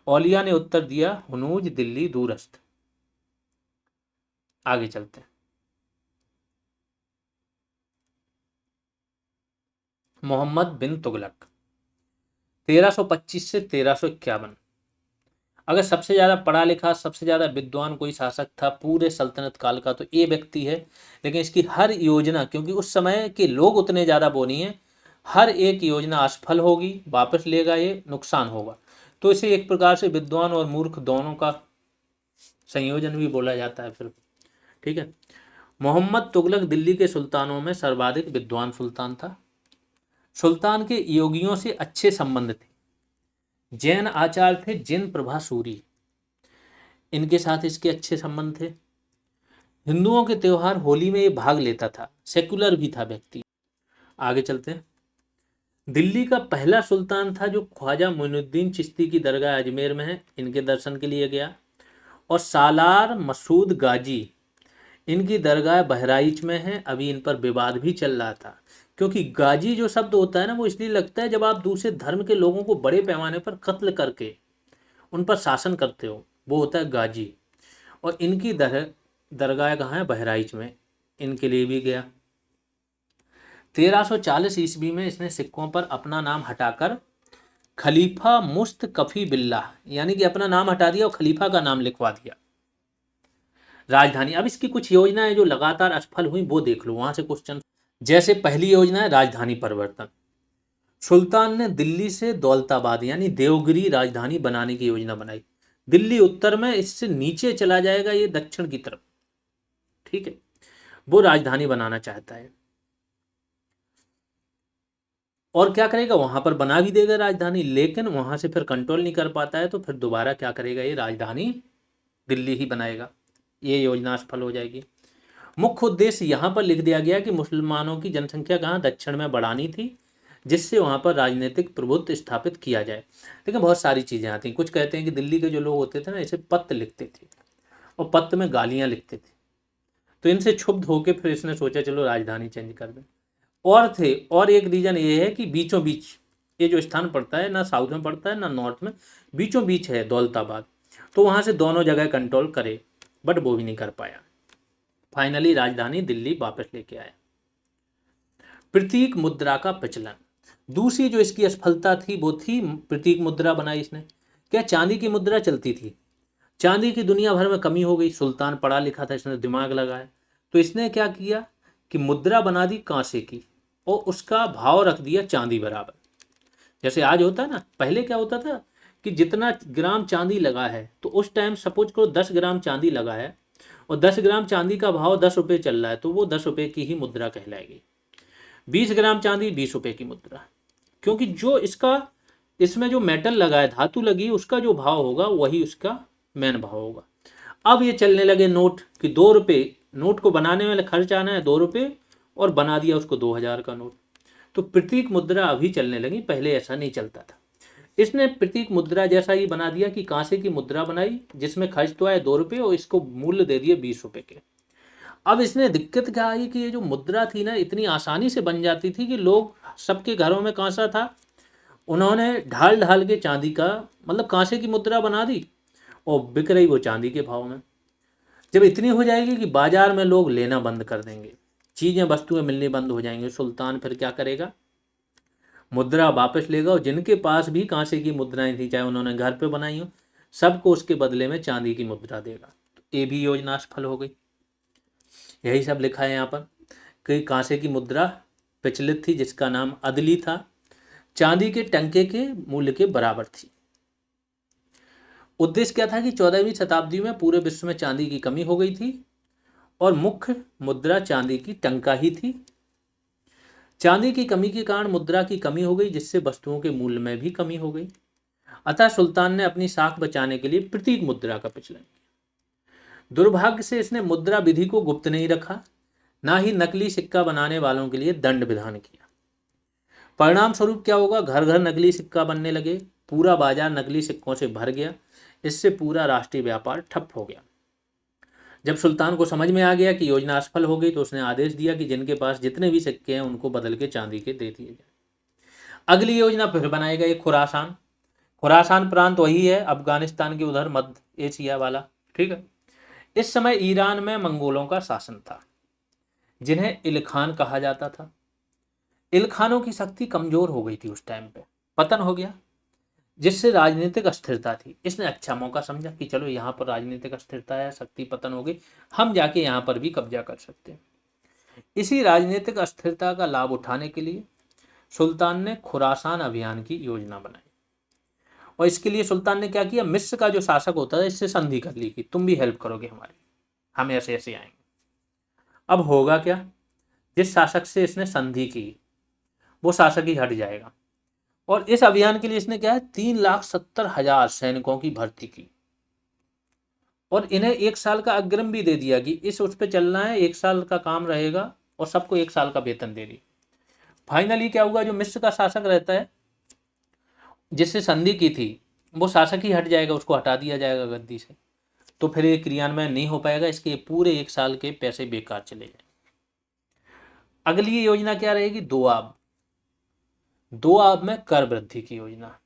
A: औलिया ने उत्तर दिया, हुनूज दिल्ली दूरस्थ। आगे चलते हैं। मोहम्मद बिन तुगलक 1325 से 1351। अगर सबसे ज्यादा पढ़ा लिखा, सबसे ज्यादा विद्वान कोई शासक था पूरे सल्तनत काल का, तो ये व्यक्ति है। लेकिन इसकी हर योजना, क्योंकि उस समय के लोग उतने ज्यादा वो नहीं है, हर एक योजना असफल होगी, वापस लेगा, ये नुकसान होगा। तो इसे एक प्रकार से विद्वान और मूर्ख दोनों का संयोजन भी बोला जाता है फिर। ठीक है, मोहम्मद तुगलक दिल्ली के सुल्तानों में सर्वाधिक विद्वान सुल्तान था। सुल्तान के योगियों से अच्छे संबंध थे। जैन आचार्य थे जिन प्रभा सूरी, इनके साथ इसके अच्छे संबंध थे। हिंदुओं के त्योहार होली में ये भाग लेता था, सेकुलर भी था व्यक्ति। आगे चलते हैं। दिल्ली का पहला सुल्तान था जो ख्वाजा मोइनुद्दीन चिश्ती की दरगाह अजमेर में है, इनके दर्शन के लिए गया। और सालार मसूद गाजी, इनकी दरगाह बहराइच में है। अभी इन पर विवाद भी चल रहा था, क्योंकि गाजी जो शब्द होता है ना, वो इसलिए लगता है जब आप दूसरे धर्म के लोगों को बड़े पैमाने पर कत्ल करके उन पर शासन करते हो, वो होता है गाजी। और इनकी दरगाह कहाँ है? बहराइच में। इनके लिए भी गया। 1340 ईस्वी में इसने सिक्कों पर अपना नाम हटाकर खलीफा मुस्तकफी बिल्लाह, यानी कि अपना नाम हटा दिया और खलीफा का नाम लिखवा दिया। राजधानी, अब इसकी कुछ योजनाएं जो लगातार असफल हुई वो देख लो, वहां से क्वेश्चन। जैसे पहली योजना है राजधानी परिवर्तन। सुल्तान ने दिल्ली से दौलताबाद यानी देवगिरी राजधानी बनाने की योजना बनाई। दिल्ली उत्तर में, इससे नीचे चला जाएगा ये दक्षिण की तरफ। ठीक है, वो राजधानी बनाना चाहता है। और क्या करेगा, वहां पर बना भी देगा राजधानी, लेकिन वहां से फिर कंट्रोल नहीं कर पाता है, तो फिर दोबारा क्या करेगा, ये राजधानी दिल्ली ही बनाएगा। ये योजना असफल हो जाएगी। मुख्य उद्देश्य यहाँ पर लिख दिया गया कि मुसलमानों की जनसंख्या कहाँ? दक्षिण में बढ़ानी थी, जिससे वहाँ पर राजनीतिक प्रभुत्व स्थापित किया जाए। लेकिन बहुत सारी चीज़ें आती हैं। कुछ कहते हैं कि दिल्ली के जो लोग होते थे ना, इसे पत्र लिखते थे और पत्र में गालियाँ लिखते थे, तो इनसे क्षुब्ध होकर फिर इसने सोचा चलो राजधानी चेंज कर दें। और एक रीज़न ये है कि बीचों बीच ये जो स्थान पड़ता है, ना साउथ में पड़ता है ना नॉर्थ में, बीचों बीच है दौलताबाद, तो वहाँ से दोनों जगह कंट्रोल करे, बट वो भी नहीं कर पाया। फाइनली राजधानी दिल्ली वापस लेके आया। प्रतीक मुद्रा का प्रचलन, दूसरी जो इसकी असफलता थी वो थी प्रतीक मुद्रा बनाई इसने। क्या चांदी की मुद्रा चलती थी? चांदी की दुनिया भर में कमी हो गई। सुल्तान पढ़ा लिखा था, इसने दिमाग लगाया, तो इसने क्या किया कि मुद्रा बना दी कांसे की और उसका भाव रख दिया चांदी बराबर। जैसे आज होता है ना, पहले क्या होता था कि जितना ग्राम चांदी लगा है, तो उस टाइम सपोज करो 10 ग्राम चांदी लगा है, और 10 ग्राम चांदी का भाव 10 रुपये चल रहा है तो वो 10 रुपये की ही मुद्रा कहलाएगी। 20 ग्राम चांदी 20 रुपये की मुद्रा, क्योंकि जो इसका इसमें जो मेटल लगा है, धातु लगी, उसका जो भाव होगा वही उसका मेन भाव होगा। अब ये चलने लगे नोट कि 2 रुपये, नोट को बनाने में खर्च आना है 2 रुपये, और बना दिया उसको 2000 का नोट। तो प्रतीक मुद्रा अभी चलने लगी, पहले ऐसा नहीं चलता था। इसने प्रतीक मुद्रा जैसा ही बना दिया कि कांसे की मुद्रा बनाई जिसमें खर्च तो आए 2 रुपये और इसको मूल्य दे दिए 20 रुपये के। अब इसने दिक्कत क्या आई कि ये जो मुद्रा थी ना, इतनी आसानी से बन जाती थी कि लोग, सबके घरों में कांसा था, उन्होंने ढाल ढाल के चांदी का, मतलब कांसे की मुद्रा बना दी और बिक रही वो चांदी के भाव में। जब इतनी हो जाएगी कि बाजार में लोग लेना बंद कर देंगे, चीजें वस्तुएं मिलनी बंद हो जाएंगी, सुल्तान फिर क्या करेगा, मुद्रा वापस लेगा और जिनके पास भी कांसे की मुद्राएं थी, चाहे उन्होंने घर पे बनाई हो, सबको उसके बदले में चांदी की मुद्रा देगा। तो ये भी योजना सफल हो गई। यही सब लिखा है यहाँ पर कि कांसे की मुद्रा प्रचलित थी जिसका नाम अदली था, चांदी के टंके के मूल्य के बराबर थी। उद्देश्य क्या था कि 14वीं शताब्दी में पूरे विश्व में चांदी की कमी हो गई थी और मुख्य मुद्रा चांदी की टंका ही थी। चांदी की कमी के कारण मुद्रा की कमी हो गई, जिससे वस्तुओं के मूल्य में भी कमी हो गई। अतः सुल्तान ने अपनी साख बचाने के लिए प्रतीक मुद्रा का प्रचलन किया। दुर्भाग्य से इसने मुद्रा विधि को गुप्त नहीं रखा, ना ही नकली सिक्का बनाने वालों के लिए दंड विधान किया। परिणाम स्वरूप क्या होगा, घर घर नकली सिक्का बनने लगे, पूरा बाजार नकली सिक्कों से भर गया। इससे पूरा राष्ट्रीय व्यापार ठप हो गया। जब सुल्तान को समझ में आ गया कि योजना असफल हो गई तो उसने आदेश दिया कि जिनके पास जितने भी सिक्के हैं उनको बदल के चांदी के दे दिए जाए। अगली योजना फिर बनाएगा एक खुरासान। खुरासान प्रांत वही है अफगानिस्तान के उधर मध्य एशिया वाला, ठीक है। इस समय ईरान में मंगोलों का शासन था, जिन्हें इलखान कहा जाता था। इलखानों की शक्ति कमजोर हो गई थी उस टाइम पे, पतन हो गया, जिससे राजनीतिक अस्थिरता थी। इसने अच्छा मौका समझा कि चलो यहाँ पर राजनीतिक अस्थिरता है, शक्ति पतन हो गई, हम जाके यहाँ पर भी कब्जा कर सकते हैं। इसी राजनीतिक अस्थिरता का लाभ उठाने के लिए सुल्तान ने खुरासान अभियान की योजना बनाई। और इसके लिए सुल्तान ने क्या किया, मिस्र का जो शासक होता है इससे संधि कर ली कि तुम भी हेल्प करोगे हमारी, हम ऐसे ऐसे आएंगे। अब होगा क्या, जिस शासक से इसने संधि की वो शासक ही हट जाएगा। और इस अभियान के लिए इसने क्या है, 3,70,000 सैनिकों की भर्ती की और इन्हें 1 साल का अग्रिम भी दे दिया कि इस उस पे चलना है, 1 साल का काम रहेगा और सबको 1 साल का वेतन दे दी। फाइनली क्या हुआ, जो मिस्र का शासक रहता है जिससे संधि की थी वो शासक ही हट जाएगा, उसको हटा दिया जाएगा गद्दी से। तो फिर ये क्रियान्वयन नहीं हो पाएगा, इसके पूरे 1 साल के पैसे बेकार चले जाए। अगली योजना क्या रहेगी, दोआब। दोआब में कर वृद्धि की योजना।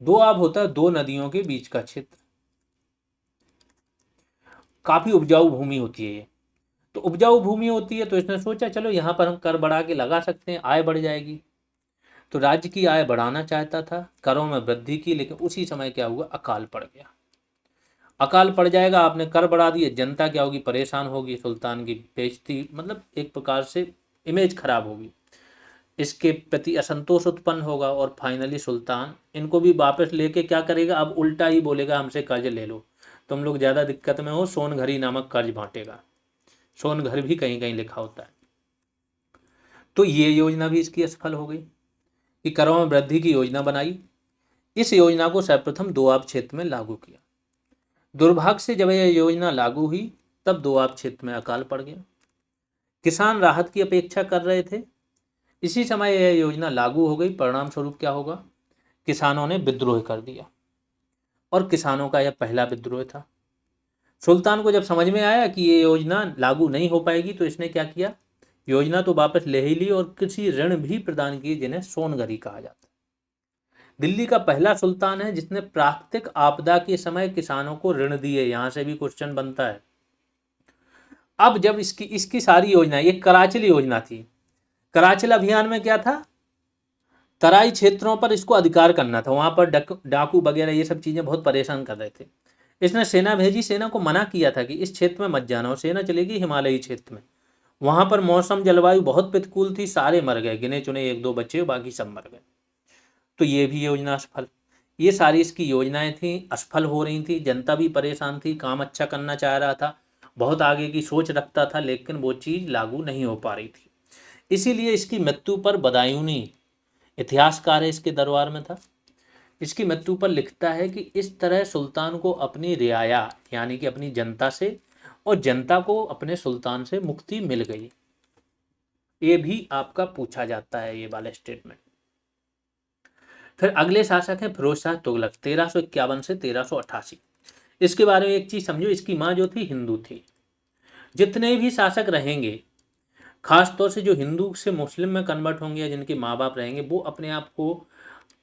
A: दोआब होता है 2 नदियों के बीच का क्षेत्र, काफी उपजाऊ भूमि होती है ये। तो उपजाऊ भूमि होती है तो इसने सोचा चलो यहाँ पर हम कर बढ़ा के लगा सकते हैं, आय बढ़ जाएगी। तो राज्य की आय बढ़ाना चाहता था, करों में वृद्धि की, लेकिन उसी समय क्या हुआ, अकाल पड़ गया। अकाल पड़ जाएगा, आपने कर बढ़ा दिए, जनता क्या होगी, परेशान होगी, सुल्तान की बेइज्जती, मतलब एक प्रकार से इमेज खराब होगी, इसके प्रति असंतोष उत्पन्न होगा और फाइनली सुल्तान इनको भी वापस लेके क्या करेगा, अब उल्टा ही बोलेगा हमसे कर्ज ले लो, तुम लोग ज़्यादा दिक्कत में हो, सोनघरी नामक कर्ज बांटेगा। सोनघर भी कहीं कहीं लिखा होता है। तो ये योजना भी इसकी असफल हो गई कि करों में वृद्धि की योजना बनाई। इस योजना को सर्वप्रथम दोआब क्षेत्र में लागू किया। दुर्भाग्य से जब यह योजना लागू हुई तब दोआब क्षेत्र में अकाल पड़ गया। किसान राहत की अपेक्षा कर रहे थे। इसी समय यह योजना लागू हो गई। परिणाम स्वरूप क्या होगा, किसानों ने विद्रोह कर दिया और किसानों का यह पहला विद्रोह था। सुल्तान को जब समझ में आया कि ये योजना लागू नहीं हो पाएगी तो इसने क्या किया, योजना तो वापस ले ही ली और किसी ऋण भी प्रदान किए जिन्हें सोनगरी कहा जाता है। दिल्ली का पहला सुल्तान है जिसने प्राकृतिक आपदा के समय किसानों को ऋण दिए। यहां से भी क्वेश्चन बनता है। अब जब इसकी सारी योजना, ये कराचल योजना थी। कराचल अभियान में क्या था, तराई क्षेत्रों पर इसको अधिकार करना था, वहां पर डाकू वगैरह ये सब चीजें बहुत परेशान कर रहे थे। इसने सेना भेजी, सेना को मना किया था कि इस क्षेत्र में मत जाना, और सेना चलेगी हिमालयी क्षेत्र में। वहां पर मौसम जलवायु बहुत प्रतिकूल थी, सारे मर गए, गिने चुने 1-2 बच्चे, बाकी सब मर गए। तो ये भी योजना असफल। ये सारी इसकी योजनाएं थी, असफल हो रही थी, जनता भी परेशान थी, काम अच्छा करना चाह रहा था बहुत आगे की सोच रखता था, लेकिन वो चीज़ लागू नहीं हो पा रही थी। इसीलिए इसकी मृत्यु पर बदायूनी इतिहासकार है इसके दरबार में था, इसकी मृत्यु पर लिखता है कि इस तरह सुल्तान को अपनी रियाया यानी कि अपनी जनता से और जनता को अपने सुल्तान से मुक्ति मिल गई। ये भी आपका पूछा जाता है ये वाला स्टेटमेंट। फिर अगले शासक हैं फिरोज शाह तुगलक 1351 से 1388। इसके बारे में एक चीज समझो, इसकी माँ जो थी हिंदू थी। जितने भी शासक रहेंगे, खास तौर से जो हिंदू से मुस्लिम में कन्वर्ट होंगे या जिनके माँ बाप रहेंगे, वो अपने आप को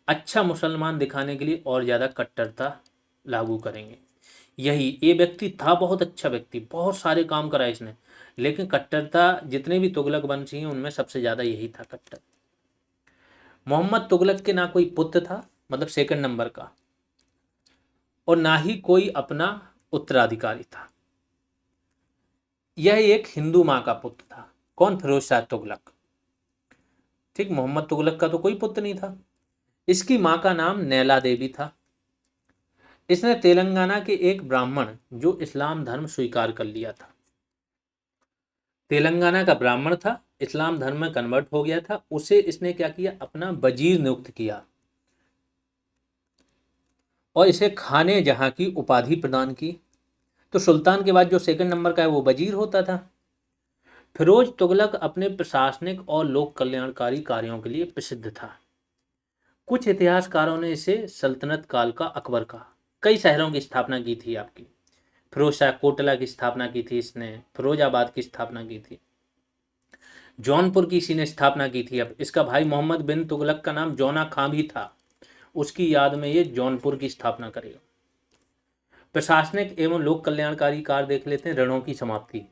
A: अच्छा मुसलमान दिखाने के लिए और ज़्यादा कट्टरता लागू करेंगे। यही ये व्यक्ति था, बहुत अच्छा व्यक्ति, बहुत सारे काम करा इसने, लेकिन कट्टरता जितने भी तुगलक वंशी हैं उनमें सबसे ज़्यादा यही था, कट्टर। मोहम्मद तुगलक के ना कोई पुत्र था, मतलब सेकंड नंबर का, और ना ही कोई अपना उत्तराधिकारी था। यह एक हिंदू माँ का पुत्र था। कौन? फिरोज शाह तुगलक। ठीक, मोहम्मद तुगलक का तो कोई पुत्र नहीं था। इसकी माँ का नाम नैला देवी था। इसने तेलंगाना के एक ब्राह्मण जो इस्लाम धर्म स्वीकार कर लिया था, तेलंगाना का ब्राह्मण था, इस्लाम धर्म में कन्वर्ट हो गया था, उसे इसने क्या किया, अपना वजीर नियुक्त किया और इसे खाने जहां की उपाधि प्रदान की। तो सुल्तान के बाद जो सेकंड नंबर का है वो वजीर होता था। फिरोज तुगलक अपने प्रशासनिक और लोक कल्याणकारी कार्यों के लिए प्रसिद्ध था। कुछ इतिहासकारों ने इसे सल्तनत काल का अकबर कहा। कई शहरों की स्थापना की थी आपकी। फिरोज शाह कोटला की स्थापना की थी इसने, फिरोजाबाद की स्थापना की थी, जौनपुर की इसी ने स्थापना की थी। अब इसका भाई मोहम्मद बिन तुगलक का नाम जौना खां भी था, उसकी याद में ये जौनपुर की स्थापना करेगा। प्रशासनिक एवं लोक कल्याणकारी कार्य देख लेते हैं। ऋणों की समाप्ति।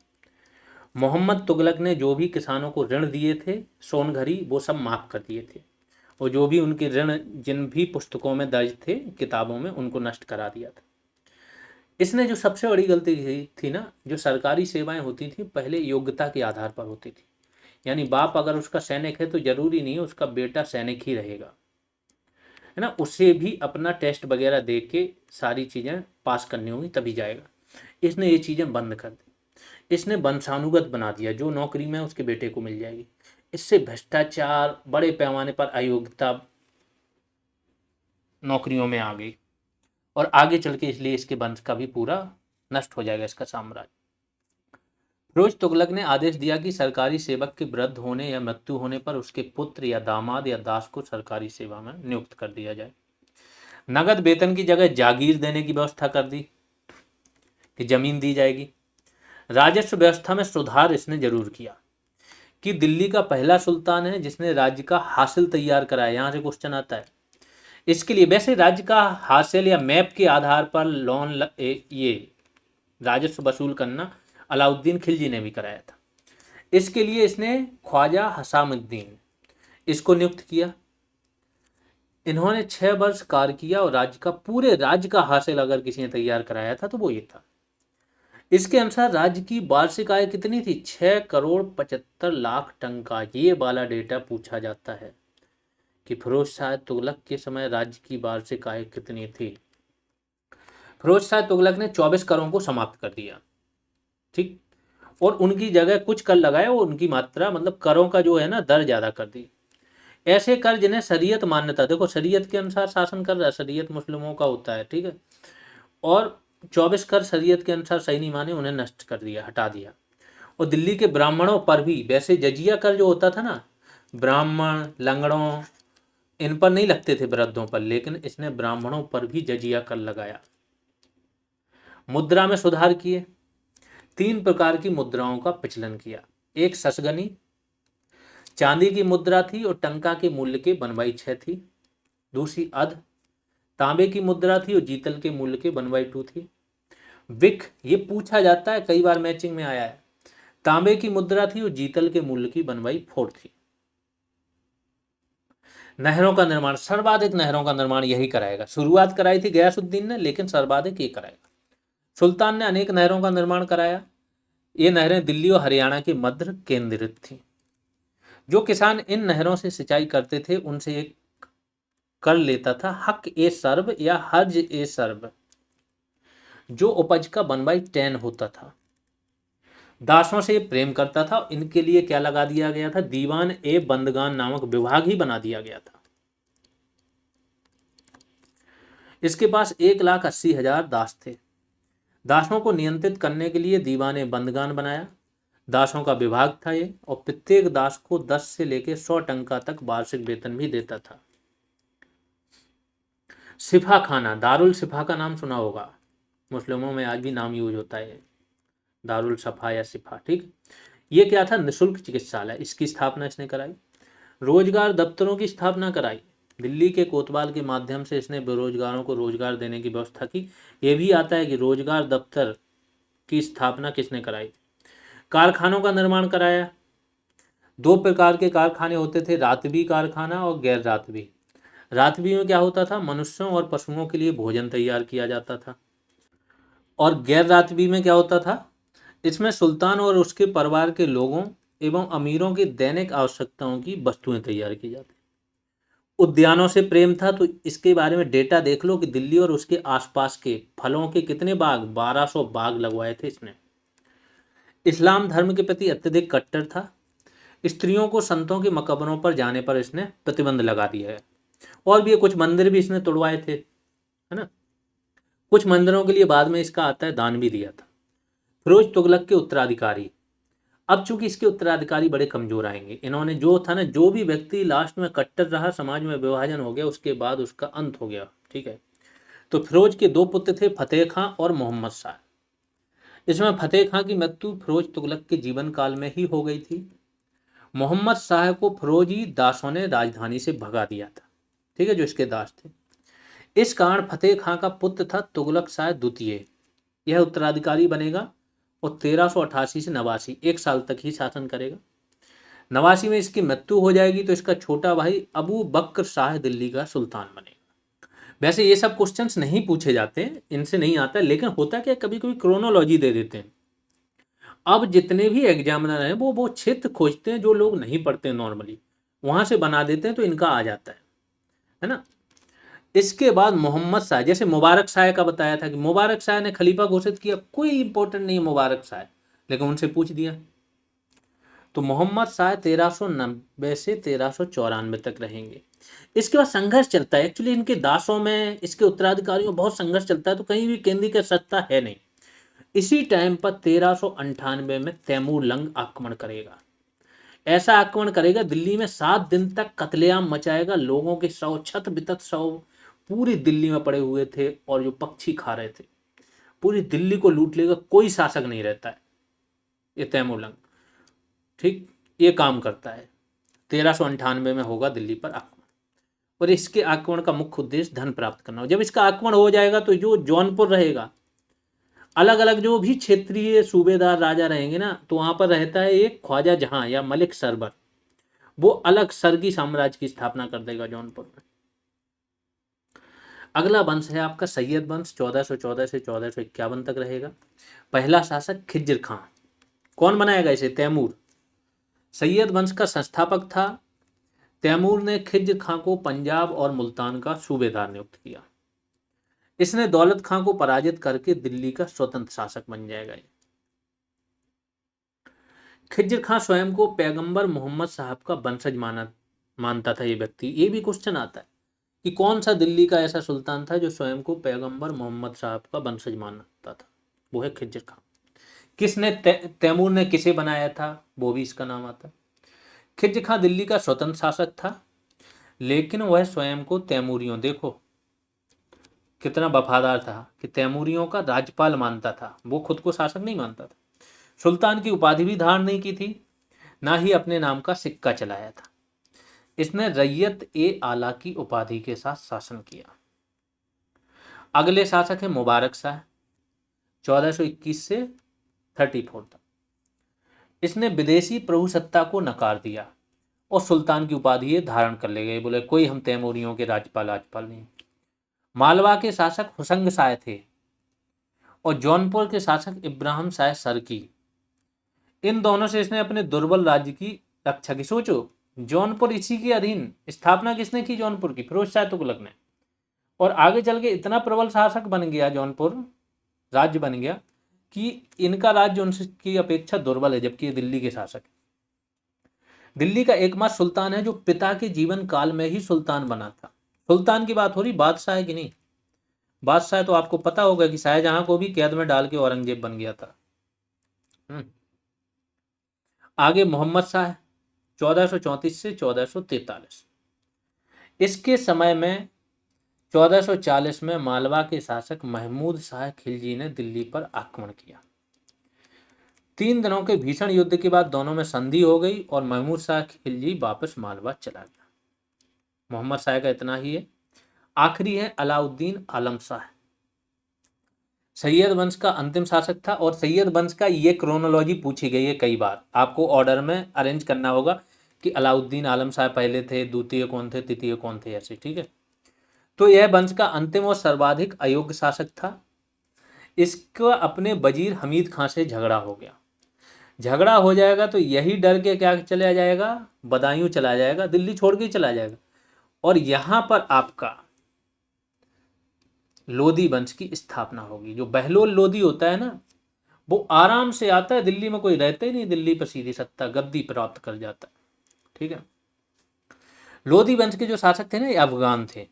A: मोहम्मद तुगलक ने जो भी किसानों को ऋण दिए थे सोनघरी, वो सब माफ कर दिए थे, और जो भी उनके ऋण जिन भी पुस्तकों में दर्ज थे, किताबों में, उनको नष्ट करा दिया था। इसने जो सबसे बड़ी गलती की थी ना, जो सरकारी सेवाएं होती थी पहले योग्यता के आधार पर होती थी, यानी बाप अगर उसका सैनिक है तो जरूरी नहीं है उसका बेटा सैनिक ही रहेगा, है ना, उसे भी अपना टेस्ट वगैरह दे के सारी चीज़ें पास करनी होगी तभी जाएगा। इसने ये चीज़ें बंद कर दी। इसने वंशानुगत बना दिया, जो नौकरी में उसके बेटे को मिल जाएगी। इससे भ्रष्टाचार बड़े पैमाने पर, अयोग्यता नौकरियों में आ गई, और आगे चल के इसलिए इसके वंश का भी पूरा नष्ट हो जाएगा, इसका साम्राज्य। फिरोज तुगलक ने आदेश दिया कि सरकारी सेवक के वृद्ध होने या मृत्यु होने पर उसके पुत्र या दामाद या दास को सरकारी सेवा में नियुक्त कर दिया जाए। नगद वेतन की जगह जागीर देने की व्यवस्था कर दी कि जमीन दी जाएगी। राजस्व व्यवस्था में सुधार इसने जरूर किया, कि दिल्ली का पहला सुल्तान है जिसने राज्य का हासिल तैयार कराया। यहाँ से क्वेश्चन आता है इसके लिए। वैसे राज्य का हासिल या मैप के आधार पर ये राजस्व वसूल करना अलाउद्दीन खिलजी ने भी कराया था। इसके लिए इसने ख्वाजा हसामुद्दीन इसको नियुक्त किया। इन्होंने 6 वर्ष कार्य किया और राज्य का, पूरे राज्य का हासिल अगर किसी ने तैयार कराया था तो वो ये था। इसके अनुसार राज्य की वार्षिक आय कितनी थी? 6,75,00,000 टन का ये वाला डेटा पूछा जाता है कि फिरोज शाह तुगलक के समय राज्य की वार्षिक आय कितनी थी। फिरोज शाह तुगलक ने 24 करों को समाप्त कर दिया, ठीक, और उनकी जगह कुछ कर लगाए और उनकी मात्रा, मतलब करों का जो है ना दर ज्यादा कर दी। ऐसे कर जिन्हें शरीयत मान्यता, देखो शरीयत के अनुसार शासन कर रहा है, शरीयत मुस्लिमों का होता है, ठीक है, और 24 कर शरीयत के अनुसार सही नहीं माने, उन्हें नष्ट कर दिया, हटा दिया। और दिल्ली के ब्राह्मणों पर भी, वैसे जजिया कर जो होता था ना, ब्राह्मण लंगड़ों इन पर नहीं लगते थे, वृद्धों पर, लेकिन इसने ब्राह्मणों पर भी जजिया कर लगाया। मुद्रा में सुधार किए। 3 प्रकार की मुद्राओं का प्रचलन किया। एक ससगनी चांदी की मुद्रा थी और टंका के मूल्य के 1/6 थी। दूसरी अध तांबे की मुद्रा थी और जीतल के मूल्य के 1/2 थी। विक, ये पूछा जाता है, कई बार मैचिंग में आया है। तांबे की मुद्रा थी और जीतल के मूल्य की 1/4 थी। नहरों का निर्माण, सर्वाधिक नहरों का निर्माण यही कराएगा। शुरुआत कराई थी गयासुद्दीन ने, लेकिन सर्वाधिक ये कराएगा। सुल्तान ने अनेक नहरों का निर्माण कराया। ये नहरें दिल्ली और हरियाणा के मध्य केंद्रित थीं। जो किसान इन नहरों से सिंचाई करते थे उनसे एक कर लेता था हक ए सर्व या हर्ज ए सर्व, जो उपज का 1/10 होता था। दासों से प्रेम करता था। इनके लिए क्या लगा दिया गया था, दीवान ए बंदगान नामक विभाग ही बना दिया गया था। इसके पास 1,80,000 दास थे। दासों को नियंत्रित करने के लिए दीवान ए बंदगान बनाया। दासों का विभाग था ये, और प्रत्येक दास को 10 से लेकर 100 टंका तक वार्षिक वेतन भी देता था। सिफा खाना, दारुल सिफा का नाम सुना होगा, मुस्लिमों में आज भी नाम यूज होता है दारुल सफा या सिफा। ठीक, ये क्या था, निःशुल्क चिकित्सालय, इसकी स्थापना इसने कराई। रोजगार दफ्तरों की स्थापना कराई। दिल्ली के कोतवाल के माध्यम से इसने बेरोजगारों को रोजगार देने की व्यवस्था की। ये भी आता है कि रोजगार दफ्तर की स्थापना किसने कराई। कारखानों का निर्माण कराया। 2 प्रकार के कारखाने होते थे, रातवी कारखाना और गैर रातवी। रातवी में क्या होता था, मनुष्यों और पशुओं के लिए भोजन तैयार किया जाता था। और गैर रातवी में क्या होता था, इसमें सुल्तान और उसके परिवार के लोगों एवं अमीरों की दैनिक आवश्यकताओं की वस्तुएं तैयार की जाती। उद्यानों से प्रेम था, तो इसके बारे में डेटा देख लो कि दिल्ली और उसके आसपास के फलों के कितने बाग, 1200 बाग लगवाए थे इसने। इस्लाम धर्म के प्रति अत्यधिक कट्टर था। स्त्रियों को संतों के मकबरों पर जाने पर इसने प्रतिबंध लगा दिया है। और भी ये कुछ मंदिर भी इसने तोड़वाए थे, है ना। कुछ मंदिरों के लिए बाद में इसका आता है दान भी दिया था। फिरोज तुगलक के उत्तराधिकारी। अब चूंकि इसके उत्तराधिकारी बड़े कमजोर आएंगे, इन्होंने जो था ना, जो भी व्यक्ति लास्ट में कट्टर रहा, समाज में विभाजन हो गया, उसके बाद उसका अंत हो गया। ठीक है, तो फिरोज के 2 पुत्र थे, फतेह खां और मोहम्मद शाह। इसमें फतेह खां की मृत्यु फिरोज तुगलक के जीवन काल में ही हो गई थी। मोहम्मद शाह को फिरोजी दासों ने राजधानी से भगा दिया था। ठीक है, जो इसके दास थे। इस कारण फतेह खां का पुत्र था तुगलक शाह द्वितीय, यह उत्तराधिकारी बनेगा और 1388 से 89 1 साल तक ही शासन करेगा। 89 में इसकी मृत्यु हो जाएगी, तो इसका छोटा भाई अबू बकर शाह दिल्ली का सुल्तान बनेगा। वैसे ये सब क्वेश्चंस नहीं पूछे जाते, इनसे नहीं आता, लेकिन होता क्या, कभी कभी क्रोनोलॉजी दे देते हैं। अब जितने भी एग्जामिनर हैं वो क्षेत्र खोजते हैं जो लोग नहीं पढ़ते नॉर्मली, वहां से बना देते हैं, तो इनका आ जाता है ना। इसके बाद मोहम्मद शाह, जैसे मुबारक शाह का बताया था कि मुबारक शाह ने खलीफा घोषित किया, कोई इंपॉर्टेंट नहीं है मुबारक शाह, लेकिन उनसे पूछ दिया। तो मोहम्मद शाह 1390 से 1394 तक रहेंगे। इसके बाद संघर्ष चलता है, एक्चुअली इनके दासों में, इसके उत्तराधिकारियों में बहुत संघर्ष चलता है, तो कहीं भी केंद्रीय सत्ता है नहीं। इसी टाइम पर 1398 में तैमूर लंग आक्रमण करेगा। ऐसा आक्रमण करेगा, दिल्ली में 7 दिन तक कत्लेआम मचाएगा, लोगों के शव, छत बितत शव पूरी दिल्ली में पड़े हुए थे, और जो पक्षी खा रहे थे, पूरी दिल्ली को लूट लेगा, कोई शासक नहीं रहता है ये तैमूर लंग। ठीक, ये काम करता है। 1398 में होगा दिल्ली पर आक्रमण, और इसके आक्रमण का मुख्य उद्देश्य धन प्राप्त करना हो। जब इसका आक्रमण हो जाएगा, तो जो जौनपुर रहेगा, अलग अलग जो भी क्षेत्रीय सूबेदार राजा रहेंगे ना, तो वहां पर रहता है एक ख्वाजा जहां या मलिक सरबर, वो अलग सरगी साम्राज्य की स्थापना कर देगा जौनपुर में। अगला वंश है आपका सैयद वंश, 1414 से 1451 तक रहेगा। पहला शासक खिज्र खां। कौन बनाएगा इसे, तैमूर। सैयद वंश का संस्थापक था। तैमूर ने खिज्र खां को पंजाब और मुल्तान का सूबेदार नियुक्त किया। इसने दौलत खां को पराजित करके दिल्ली का स्वतंत्र शासक बन जाएगा। खिज्र खां स्वयं को पैगंबर मोहम्मद साहब का वंशज मानता था ये व्यक्ति। ये भी क्वेश्चन आता है कि कौन सा दिल्ली का ऐसा सुल्तान था जो स्वयं को पैगंबर मोहम्मद साहब का वंशज मानता था, वो है खिज्र खां। किसने तैमूर ने किसे बनाया था, वो भी इसका नाम आता है। खिज्र खां दिल्ली का स्वतंत्र शासक था, लेकिन वह स्वयं को तैमूरियों, देखो कितना वफादार था, कि तैमूरियों का राज्यपाल मानता था, वो खुद को शासक नहीं मानता था। सुल्तान की उपाधि भी धारण नहीं की थी, ना ही अपने नाम का सिक्का चलाया था। इसने रैयत ए आला की उपाधि के साथ शासन किया। अगले शासक है मुबारक शाह, 1421 से 34 तक। इसने विदेशी प्रभुसत्ता को नकार दिया और सुल्तान की उपाधि धारण कर ले गए, बोले कोई हम तैमूरियों के राज्यपाल नहीं। मालवा के शासक हुसंग शाह थे, और जौनपुर के शासक इब्राहिम शाह सरकी। इन दोनों से इसने अपने दुर्बल राज्य की रक्षा की। सोचो, जौनपुर इसी के अधीन, स्थापना किसने की जौनपुर की, फिरोज शाह तुगलक ने, और आगे चल के इतना प्रबल शासक बन गया, जौनपुर राज्य बन गया कि इनका राज्य उनकी अपेक्षा दुर्बल है, जबकि ये दिल्ली के शासक है। दिल्ली का एकमात्र सुल्तान है जो पिता के जीवन काल में ही सुल्तान बना था। सुल्तान की बात हो रही, बादशाह है कि नहीं। बादशाह तो आपको पता होगा कि शाहजहां को भी कैद में डाल के औरंगजेब बन गया था। आगे मोहम्मद शाह 1434 से 1443। इसके समय में 1440 में मालवा के शासक महमूद शाह खिलजी ने दिल्ली पर आक्रमण किया। 3 दिनों के भीषण युद्ध के बाद दोनों में संधि हो गई और महमूद शाह खिलजी वापस मालवा चला गया। मोहम्मद शाह का इतना ही है। आखिरी है अलाउद्दीन आलम शाह। सैयद वंश का अंतिम शासक था, और सैयद वंश का ये क्रोनोलॉजी पूछी गई है कई बार, आपको ऑर्डर में अरेंज करना होगा कि अलाउद्दीन आलम शाह पहले थे, द्वितीय कौन थे, तृतीय कौन थे, ऐसे, ठीक है। तो यह वंश का अंतिम और सर्वाधिक अयोग्य शासक था। इसका अपने वजीर हमीद खां से झगड़ा हो गया। झगड़ा हो जाएगा तो यही डर के क्या चला जाएगा, बदायूं चला जाएगा, दिल्ली छोड़ के चला जाएगा। और यहां पर आपका लोधी वंश की स्थापना होगी। जो बहलोल लोधी होता है ना, वो आराम से आता है, दिल्ली में कोई रहता ही नहीं, दिल्ली पर सीधी सत्ता गद्दी प्राप्त कर जाता है, ठीक है। लोधी वंश के जो शासक थे ना, ये अफगान थे।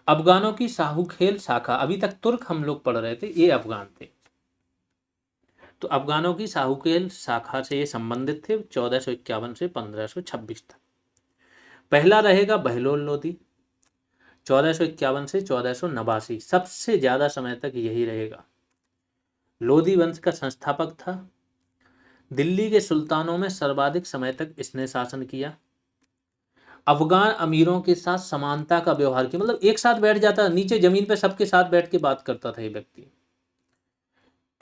A: अफगानों की साहूखेल शाखा, अभी तक तुर्क हम लोग पढ़ रहे थे, ये अफगान थे। तो अफगानों की साहूखेल शाखा से ये संबंधित थे। 1451 से 1526 तक। पहला रहेगा बहलोल लोधी, 1451 से 1489, सबसे ज्यादा समय तक यही रहेगा। लोधी वंश का संस्थापक था। दिल्ली के सुल्तानों में सर्वाधिक समय तक इसने शासन किया। अफगान अमीरों के साथ समानता का व्यवहार किया, मतलब एक साथ बैठ जाता, नीचे जमीन पे सबके साथ बैठ के बात करता था ये व्यक्ति।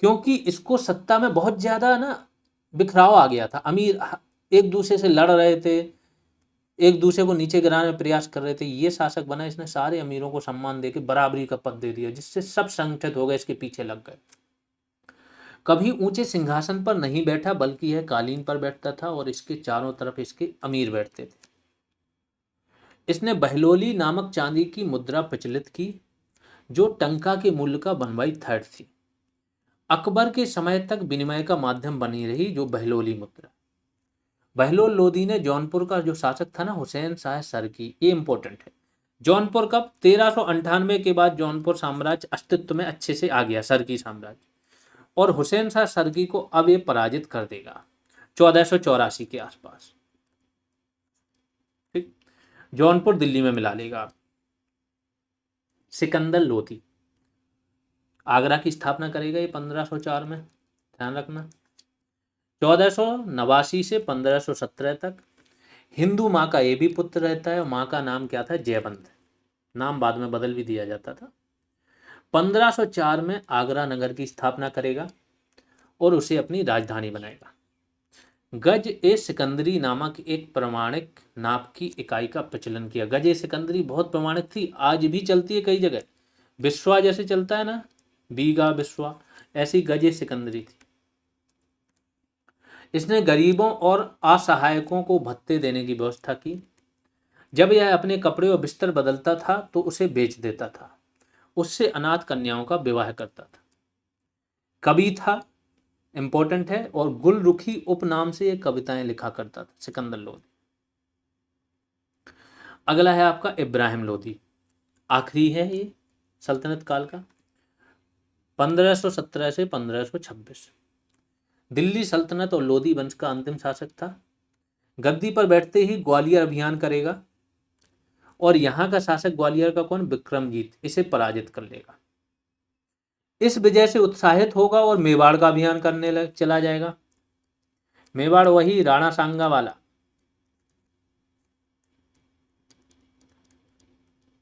A: क्योंकि इसको सत्ता में बहुत ज्यादा ना बिखराव आ गया था, अमीर एक दूसरे से लड़ रहे थे, एक दूसरे को नीचे गिराने में प्रयास कर रहे थे। ये शासक बना, इसने सारे अमीरों को सम्मान देके बराबरी का पद दे दिया, जिससे सब संगठित हो गए, इसके पीछे लग गए। कभी ऊंचे सिंहासन पर नहीं बैठा, बल्कि यह कालीन पर बैठता था और इसके चारों तरफ इसके अमीर बैठते थे। इसने बहलोली नामक चांदी की मुद्रा प्रचलित की, जो टंका के मूल्य का 1/3 थी। अकबर के समय तक विनिमय का माध्यम बनी रही जो बहलोली मुद्रा। बहलोल लोधी ने जौनपुर का जो शासक था ना, हुसैन शाह सरकी, ये इंपॉर्टेंट है। जौनपुर कब, 1398 के बाद जौनपुर साम्राज्य अस्तित्व में अच्छे से आ गया, सरकी साम्राज्य। और हुसैन शाह सरकी को अब ये पराजित कर देगा 1484 के आसपास, ठीक। जौनपुर दिल्ली में मिला लेगा। सिकंदर लोधी आगरा की स्थापना करेगा, ये 1504 में, ध्यान रखना। 1489 से 1517 तक। हिंदू माँ का ये भी पुत्र रहता है, और माँ का नाम क्या था, जयवंत। नाम बाद में बदल भी दिया जाता था। 1504 में आगरा नगर की स्थापना करेगा और उसे अपनी राजधानी बनाएगा। गज ए सिकंदरी नामक एक प्रमाणिक नाप की इकाई का प्रचलन किया। गज ए सिकंदरी बहुत प्रमाणिक थी, आज भी चलती है कई जगह। बिस्वा जैसे चलता है ना, बीघा बिस्वा, ऐसी गज ए सिकंदरी थी। इसने गरीबों और असहायकों को भत्ते देने की व्यवस्था की। जब यह अपने कपड़े और बिस्तर बदलता था तो उसे बेच देता था, उससे अनाथ कन्याओं का विवाह करता था। कवि था, इंपॉर्टेंट है, और गुलरुखी उपनाम से ये कविताएं लिखा करता था सिकंदर लोधी। अगला है आपका इब्राहिम लोधी, आखिरी है ये सल्तनत काल का, 1517 से 1526। दिल्ली सल्तनत और लोधी वंश का अंतिम शासक था। गद्दी पर बैठते ही ग्वालियर अभियान करेगा, और यहां का शासक ग्वालियर का कौन, विक्रमजीत, इसे पराजित कर लेगा। इस विजय से उत्साहित होगा और मेवाड़ का अभियान करने चला जाएगा। मेवाड़ वही राणा सांगा वाला,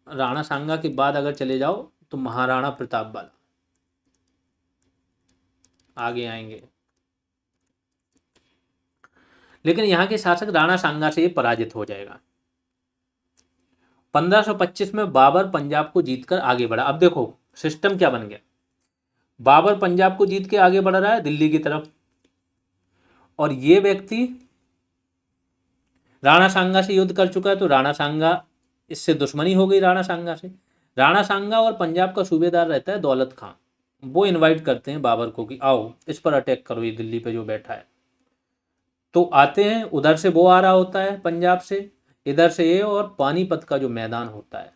A: राणा सांगा के बाद अगर चले जाओ तो महाराणा प्रताप वाला, आगे आएंगे। लेकिन यहाँ के शासक राणा सांगा से ये पराजित हो जाएगा। 1525 में बाबर पंजाब को जीतकर आगे बढ़ा। अब देखो सिस्टम क्या बन गया, बाबर पंजाब को जीत के आगे बढ़ रहा है दिल्ली की तरफ, और ये व्यक्ति राणा सांगा से युद्ध कर चुका है, तो राणा सांगा, इससे दुश्मनी हो गई राणा सांगा से। राणा सांगा और पंजाब का सूबेदार रहता है दौलत खां। वो इनवाइट करते हैं बाबर को कि आओ इस पर अटैक करो, ये दिल्ली पे जो बैठा है। तो आते हैं, उधर से वो आ रहा होता है पंजाब से, इधर से ये, और पानीपत का जो मैदान होता है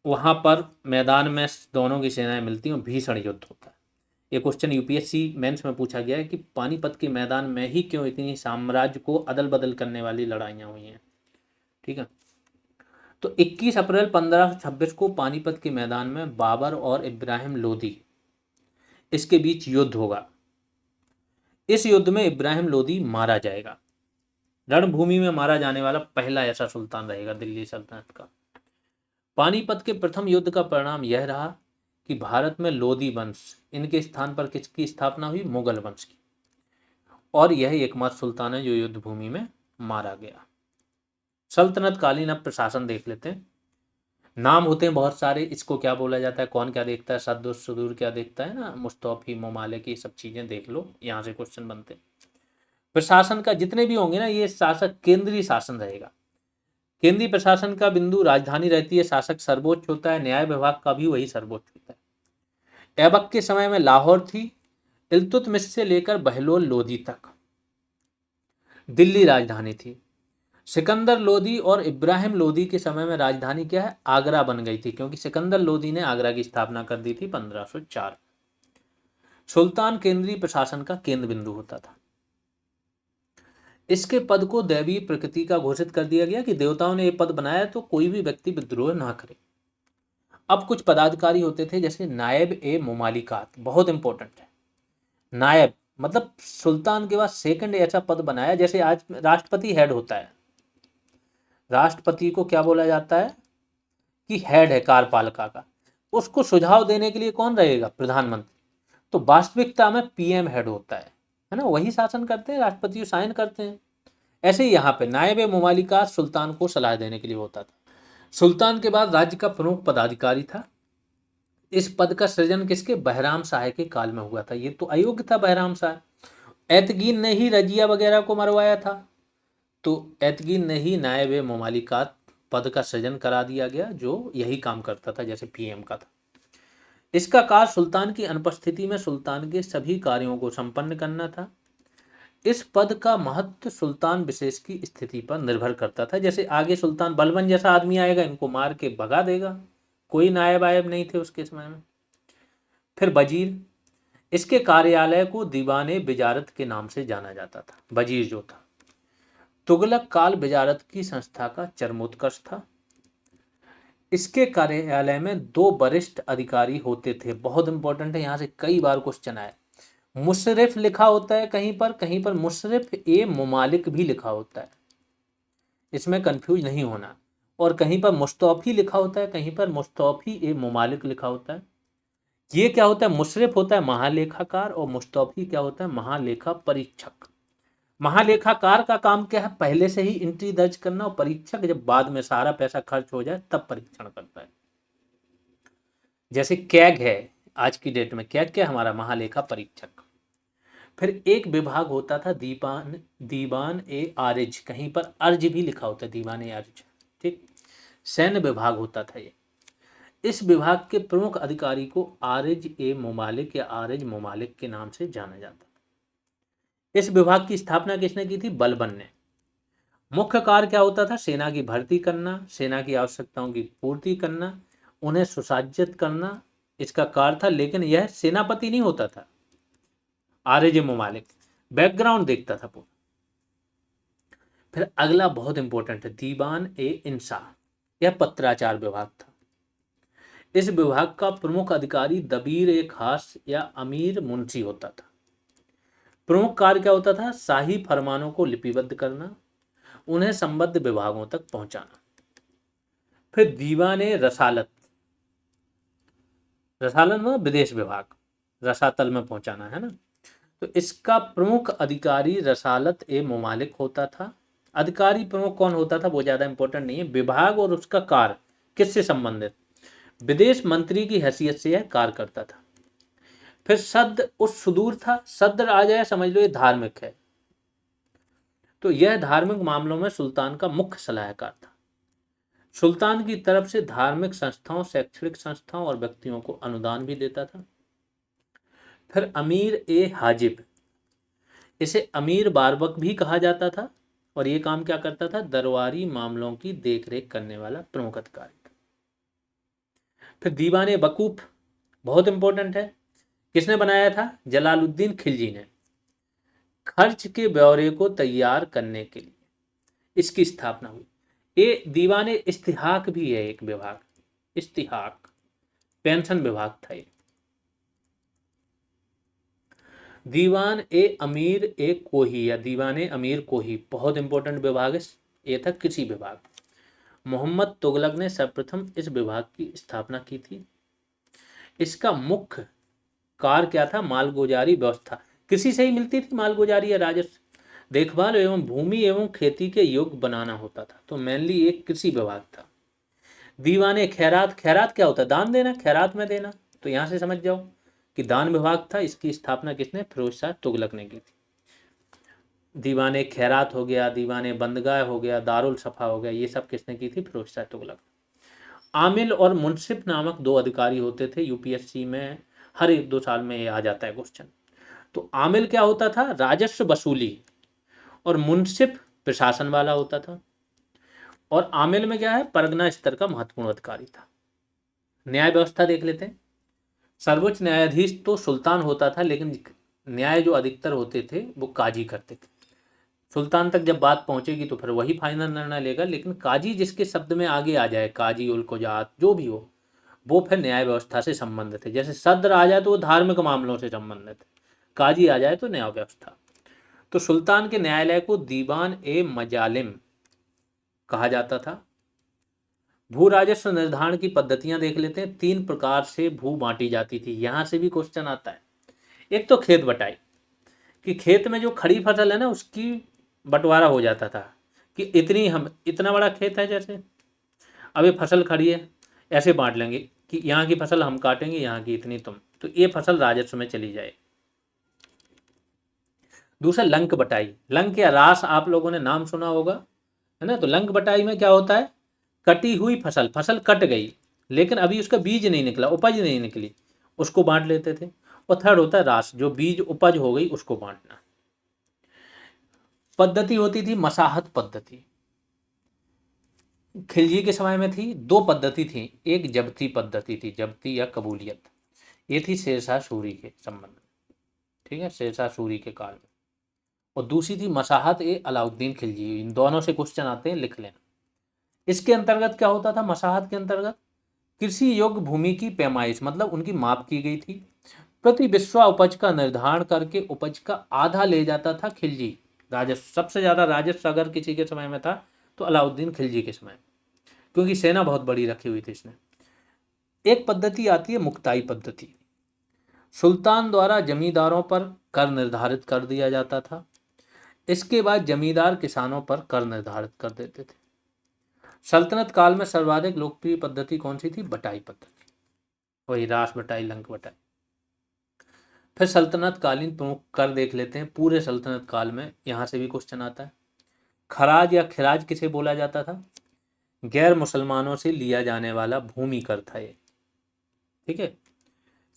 A: वहां पर मैदान में दोनों की सेनाएं मिलती हैं और भीषण युद्ध होता है। ये क्वेश्चन यूपीएससी मेंस में पूछा गया है कि पानीपत के मैदान में ही क्यों इतनी साम्राज्य को अदल बदल करने वाली लड़ाइयाँ हुई हैं। ठीक है, तो 21 अप्रैल 1526 को पानीपत के मैदान में बाबर और इब्राहिम लोदी इसके बीच युद्ध होगा। इस युद्ध में इब्राहिम लोदी मारा जाएगा। रणभूमि में मारा जाने वाला पहला ऐसा सुल्तान रहेगा दिल्ली सल्तनत का। पानीपत के प्रथम युद्ध का परिणाम यह रहा कि भारत में लोदी वंश, इनके स्थान पर किसकी स्थापना हुई? मुगल वंश की। और यह एकमात्र सुल्तान है जो युद्ध भूमि में मारा गया। सल्तनत कालीन अब प्रशासन देख लेते हैं। नाम होते हैं बहुत सारे, इसको क्या बोला जाता है, कौन क्या देखता है, सद्दुर सुदूर क्या देखता है ना, मुस्तौफी ममालिक, ये सब चीजें देख लो, यहाँ से क्वेश्चन बनते हैं। प्रशासन का जितने भी होंगे ना, ये शासक केंद्रीय शासन रहेगा। केंद्रीय प्रशासन का बिंदु राजधानी रहती है, शासक सर्वोच्च होता है, न्याय विभाग का भी वही सर्वोच्च होता है। ऐबक के समय में लाहौर थी, इल्तुतमिश से लेकर बहलोल लोदी तक दिल्ली राजधानी थी। सिकंदर लोदी और इब्राहिम लोदी के समय में राजधानी क्या है? आगरा बन गई थी, क्योंकि सिकंदर लोदी ने आगरा की स्थापना कर दी थी 1504। सुल्तान केंद्रीय प्रशासन का केंद्र बिंदु होता था। इसके पद को दैवीय प्रकृति का घोषित कर दिया गया कि देवताओं ने यह पद बनाया तो कोई भी व्यक्ति विद्रोह ना करे। अब कुछ पदाधिकारी होते थे जैसे नायब ए मुमालिकात, बहुत इंपॉर्टेंट है। नायब मतलब सुल्तान के बाद सेकंड ऐसा पद बनाया, जैसे आज राष्ट्रपति हेड होता है, राष्ट्रपति को क्या बोला जाता है कि हेड है कार्यपालिका का, उसको सुझाव देने के लिए कौन रहेगा? प्रधानमंत्री। तो वास्तविकता में पीएम हेड होता है ना, वही शासन करते हैं, राष्ट्रपति साइन करते हैं। ऐसे ही यहाँ पे नायब मुमालिका सुल्तान को सलाह देने के लिए होता था। सुल्तान के बाद राज्य का प्रमुख पदाधिकारी था। इस पद का सृजन किसके? बहराम शाह के काल में हुआ था। ये तो अयोग्य था बहराम शाह, एतगीन ने ही रजिया वगैरह को मरवाया था, तो एतगीन ने ही नायब मुमालिकात पद का सृजन करा दिया गया, जो यही काम करता था जैसे पीएम का था। इसका कार्य सुल्तान की अनुपस्थिति में सुल्तान के सभी कार्यों को संपन्न करना था। इस पद का महत्व सुल्तान विशेष की स्थिति पर निर्भर करता था। जैसे आगे सुल्तान बलबन जैसा आदमी आएगा, इनको मार के भगा देगा, कोई नायब आयब नहीं थे उसके समय में। फिर वजीर, इसके कार्यालय को दीवाने बिजारत के नाम से जाना जाता था। वजीर जो था, तुगलक काल बिजारत की संस्था का चरमोत्कर्ष था। इसके कार्यालय में 2 वरिष्ठ अधिकारी होते थे, बहुत इंपॉर्टेंट है, यहाँ से कई बार क्वेश्चन आया। मुशर्रिफ लिखा होता है कहीं पर मुशर्रिफ ए मुमालिक भी लिखा होता है, इसमें कंफ्यूज नहीं होना। और कहीं पर मुस्तौफी लिखा होता है, कहीं पर मुस्तौफी ए मुमालिक लिखा होता है। ये क्या होता है? मुशर्रिफ होता है महालेखाकार और मुस्तौफी क्या होता है? महालेखा परीक्षक। महालेखाकार का काम क्या है? पहले से ही एंट्री दर्ज करना, और परीक्षक जब बाद में सारा पैसा खर्च हो जाए तब परीक्षण करता है। जैसे कैग है आज की डेट में, कैग क्या? हमारा महालेखा परीक्षक। फिर एक विभाग होता था दीवान ए आरिज, कहीं पर अर्ज भी लिखा होता है, दीवान ए अर्ज। ठीक, सैन्य विभाग होता था ये। इस विभाग के प्रमुख अधिकारी को आरिज ए मुमालिक या आरिज मुमालिक के नाम से जाना जाता था। इस विभाग की स्थापना किसने की थी? बलबन ने। मुख्य कार्य क्या होता था? सेना की भर्ती करना, सेना की आवश्यकताओं की पूर्ति करना, उन्हें सुसज्जित करना, इसका कार्य था। लेकिन यह सेनापति नहीं होता था आरिज मुमालिक, बैकग्राउंड देखता था पूरा। फिर अगला बहुत इंपॉर्टेंट है दीवान ए इंसा, यह पत्राचार विभाग था। इस विभाग का प्रमुख अधिकारी दबीर ए खास या अमीर मुंशी होता था। प्रमुख कार्य क्या होता था? शाही फरमानों को लिपिबद्ध करना, उन्हें संबद्ध विभागों तक पहुंचाना। फिर दीवान ए रसालत, रसालत में विदेश विभाग, रसातल में पहुंचाना है ना, तो इसका प्रमुख अधिकारी रसालत ए मुमालिक होता था। अधिकारी प्रमुख कौन होता था वो ज्यादा इंपॉर्टेंट नहीं है, विभाग और उसका कार्य किससे संबंधित? विदेश मंत्री की हैसियत से यह कार्य करता था। फिर सद्र उस सुदूर था, सद्र आ जाए समझ लो ये धार्मिक है, तो यह धार्मिक मामलों में सुल्तान का मुख्य सलाहकार था। सुल्तान की तरफ से धार्मिक संस्थाओं, शैक्षणिक संस्थाओं और व्यक्तियों को अनुदान भी देता था। फिर अमीर ए हाजिब, इसे अमीर बारबक भी कहा जाता था, और ये काम क्या करता था? दरबारी मामलों की देखरेख करने वाला प्रमुख अधिकारी था। फिर दीवाने वकूफ बहुत इंपॉर्टेंट है, किसने बनाया था? जलालुद्दीन खिलजी ने। खर्च के ब्यौरे को तैयार करने के लिए इसकी स्थापना हुई। ये दीवाने इस्तिहाक भी है एक विभाग, इस्तिहाक पेंशन विभाग था ये। दीवान ए अमीर ए कोही या दीवाने अमीर कोही बहुत इंपॉर्टेंट विभाग है, ये था कृषि विभाग। मोहम्मद तुगलक ने सर्वप्रथम इस विभाग की स्थापना की थी। इसका मुख्य कार्य क्या था? मालगुजारी व्यवस्था, कृषि से ही मिलती थी मालगुजारी या राजस्व, देखभाल एवं भूमि एवं खेती के योग्य बनाना होता था। तो मेनली एक कृषि विभाग था। दीवाने खैरात, खैरात क्या होता है? दान देना, खैरात में देना। तो यहां से समझ जाओ कि दान विभाग था, इसकी स्थापना किसने? फिरोज शाह तुगलक ने की थी। दीवाने खैरात हो गया, दीवाने बंदगाह हो गया, दारुल सफा हो गया, ये सब किसने की थी? फिरोज शाह तुगलक। आमिल और मुंसिफ नामक दो अधिकारी होते थे, यूपीएससी में हर 1-2 साल में ये आ जाता है क्वेश्चन। तो आमिल क्या होता था? राजस्व वसूली, और मुंसिफ प्रशासन वाला होता था। और आमिल में क्या है? परगना स्तर का महत्वपूर्ण अधिकारी था। न्याय व्यवस्था देख लेते हैं। सर्वोच्च न्यायाधीश तो सुल्तान होता था, लेकिन न्याय जो अधिकतर होते थे वो काजी करते थे। सुल्तान तक जब बात पहुंचेगी तो फिर वही फाइनल निर्णय लेगा, लेकिन काजी जिसके शब्द में आगे आ जाए, काजी उल कुजात जो भी हो, वो फिर न्याय व्यवस्था से संबंधित है। जैसे सद्र आ जाए तो वो धार्मिक मामलों से संबंधित है, काजी आ जाए तो न्याय व्यवस्था। तो सुल्तान के न्यायालय को दीवान ए मजालिम कहा जाता था। भू राजस्व निर्धारण की पद्धतियां देख लेते हैं। 3 प्रकार से भू बांटी जाती थी, यहां से भी क्वेश्चन आता है। एक तो खेत बटाई, कि खेत में जो खड़ी फसल है ना उसकी बंटवारा हो जाता था, कि इतनी हम इतना बड़ा खेत है, जैसे अब ये फसल खड़ी है, ऐसे बांट लेंगे कि यहाँ की फसल हम काटेंगे, यहाँ की इतनी तुम, तो ये फसल राजस्व में चली जाए। दूसरा लंक बटाई, लंक या रास आप लोगों ने नाम सुना होगा, है ना। तो लंक बटाई में क्या होता है? कटी हुई फसल, फसल कट गई लेकिन अभी उसका बीज नहीं निकला, उपज नहीं निकली, उसको बांट लेते थे। और थर्ड होता है रास, जो बीज उपज हो गई उसको बांटना। पद्धति होती थी मसाहत पद्धति, खिलजी के समय में थी। 2 पद्धति थी, एक जब्ती पद्धति थी, जब्ती या कबूलियत, ये थी शेरशाह सूरी के संबंध में, ठीक है, शेरशाह सूरी के काल में। और दूसरी थी मसाहत ए अलाउद्दीन खिलजी। इन दोनों से क्वेश्चन आते हैं, लिख लेना। इसके अंतर्गत क्या होता था? मसाहत के अंतर्गत कृषि योग्य भूमि की पैमाइश, मतलब उनकी माप की गई थी। प्रति बिस्वा उपज का निर्धारण करके उपज का आधा ले जाता था खिलजी। राजस्व, सबसे ज्यादा राजस्व अगर किसी के समय में था तो अलाउद्दीन खिलजी के समय, क्योंकि सेना बहुत बड़ी रखी हुई थी इसने। एक पद्धति आती है मुक्ताई पद्धति, सुल्तान द्वारा जमींदारों पर कर निर्धारित कर दिया जाता था। इसके बाद जमींदार किसानों पर कर निर्धारित कर देते थे। सल्तनत काल में सर्वाधिक लोकप्रिय पद्धति कौन सी थी? बटाई पद्धति, वही रास बटाई, लंक बटाई। फिर सल्तनत कालीन प्रमुख कर देख लेते हैं पूरे सल्तनत काल में, यहां से भी क्वेश्चन आता है। खराज या खिराज किसे बोला जाता था? गैर मुसलमानों से लिया जाने वाला भूमि कर था ये, ठीक है।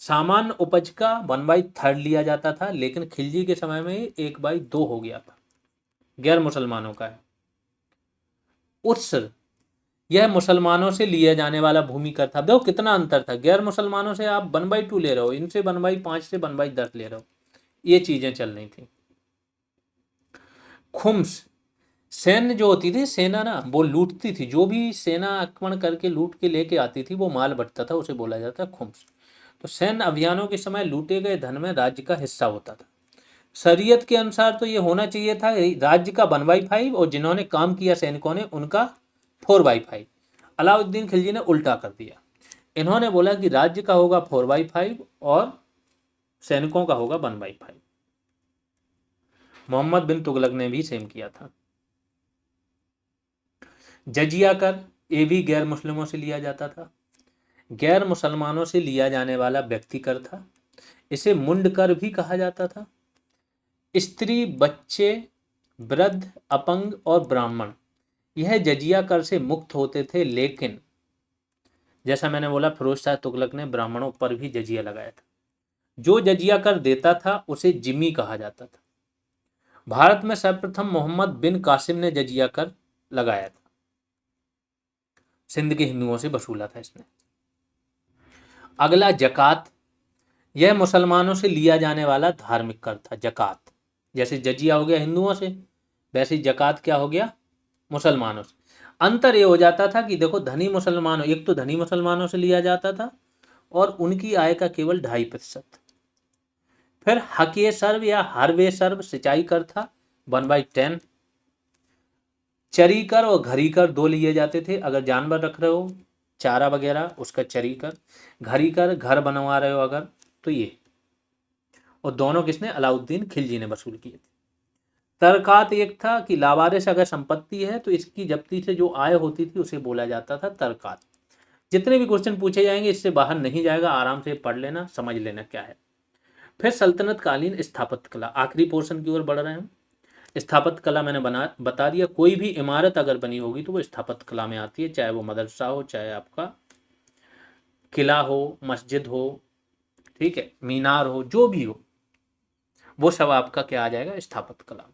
A: सामान्य उपज का 1/3 लिया जाता था, लेकिन खिलजी के समय में 1/2 हो गया था, गैर मुसलमानों का है। उत्सर, यह मुसलमानों से लिया जाने वाला भूमि कर था। देखो कितना अंतर था, गैर मुसलमानों से आप 1/2 ले रहे हो, इनसे 1/5 से 1/10 ले रहे हो, ये चीजें चल रही थी। खुम्स, सैन्य जो होती थी, सेना ना वो लूटती थी, जो भी सेना आक्रमण करके लूट के लेके आती थी वो माल बटता था, उसे बोला जाता है खुम्स। तो सैन्य अभियानों के समय लूटे गए धन में राज्य का हिस्सा होता था। शरीयत के अनुसार तो ये होना चाहिए था राज्य का 1/5, और जिन्होंने काम किया सैनिकों ने उनका 4/5। अलाउद्दीन खिलजी ने उल्टा कर दिया, इन्होंने बोला कि राज्य का होगा 4/5 और सैनिकों का होगा 1/5। मोहम्मद बिन तुगलक ने भी सेम किया था। जजिया कर, ये भी गैर मुस्लिमों से लिया जाता था, गैर मुसलमानों से लिया जाने वाला व्यक्ति कर था। इसे मुंड कर भी कहा जाता था। स्त्री, बच्चे, वृद्ध, अपंग और ब्राह्मण, यह जजिया कर से मुक्त होते थे, लेकिन जैसा मैंने बोला फिरोज शाह तुगलक ने ब्राह्मणों पर भी जजिया लगाया था। जो जजिया कर देता था उसे जिम्मी कहा जाता था। भारत में सर्वप्रथम मोहम्मद बिन कासिम ने जजिया कर लगाया था। सिंध के हिंदुओं से वसूला था इसने। अगला जकात। यह मुसलमानों से लिया जाने वाला धार्मिक कर था। जकात, जैसे जजिया हो गया हिंदुओं से, वैसे ही जकात क्या हो गया, मुसलमानों से। अंतर ये हो जाता था कि देखो, धनी मुसलमानों, एक तो धनी मुसलमानों से लिया जाता था और उनकी आय का केवल 2.5%। फिर हके सर्व या हरवे सर्व सिंचाई कर था 1/10। चरी कर और घरी कर दो लिए जाते थे। अगर जानवर रख रहे हो, चारा वगैरह, उसका चरी कर। घरी कर, घर बनवा रहे हो अगर, तो ये। और दोनों किसने, अलाउद्दीन खिलजी ने वसूल किए थे। तरकात एक था कि लावारिस अगर संपत्ति है तो इसकी जब्ती से जो आय होती थी उसे बोला जाता था तरकात। जितने भी क्वेश्चन पूछे जाएंगे इससे बाहर नहीं जाएगा, आराम से पढ़ लेना, समझ लेना क्या है। फिर सल्तनत कालीन स्थापत्य कला, आखिरी पोर्शन की ओर बढ़ रहे हैं। स्थापत्य कला मैंने बता दिया। कोई भी इमारत अगर बनी होगी तो वो स्थापत्य कला में आती है, चाहे वो मदरसा हो, चाहे आपका किला हो, मस्जिद हो, ठीक है, मीनार हो, जो भी हो, वो सब आपका क्या आ जाएगा, स्थापत्य कला।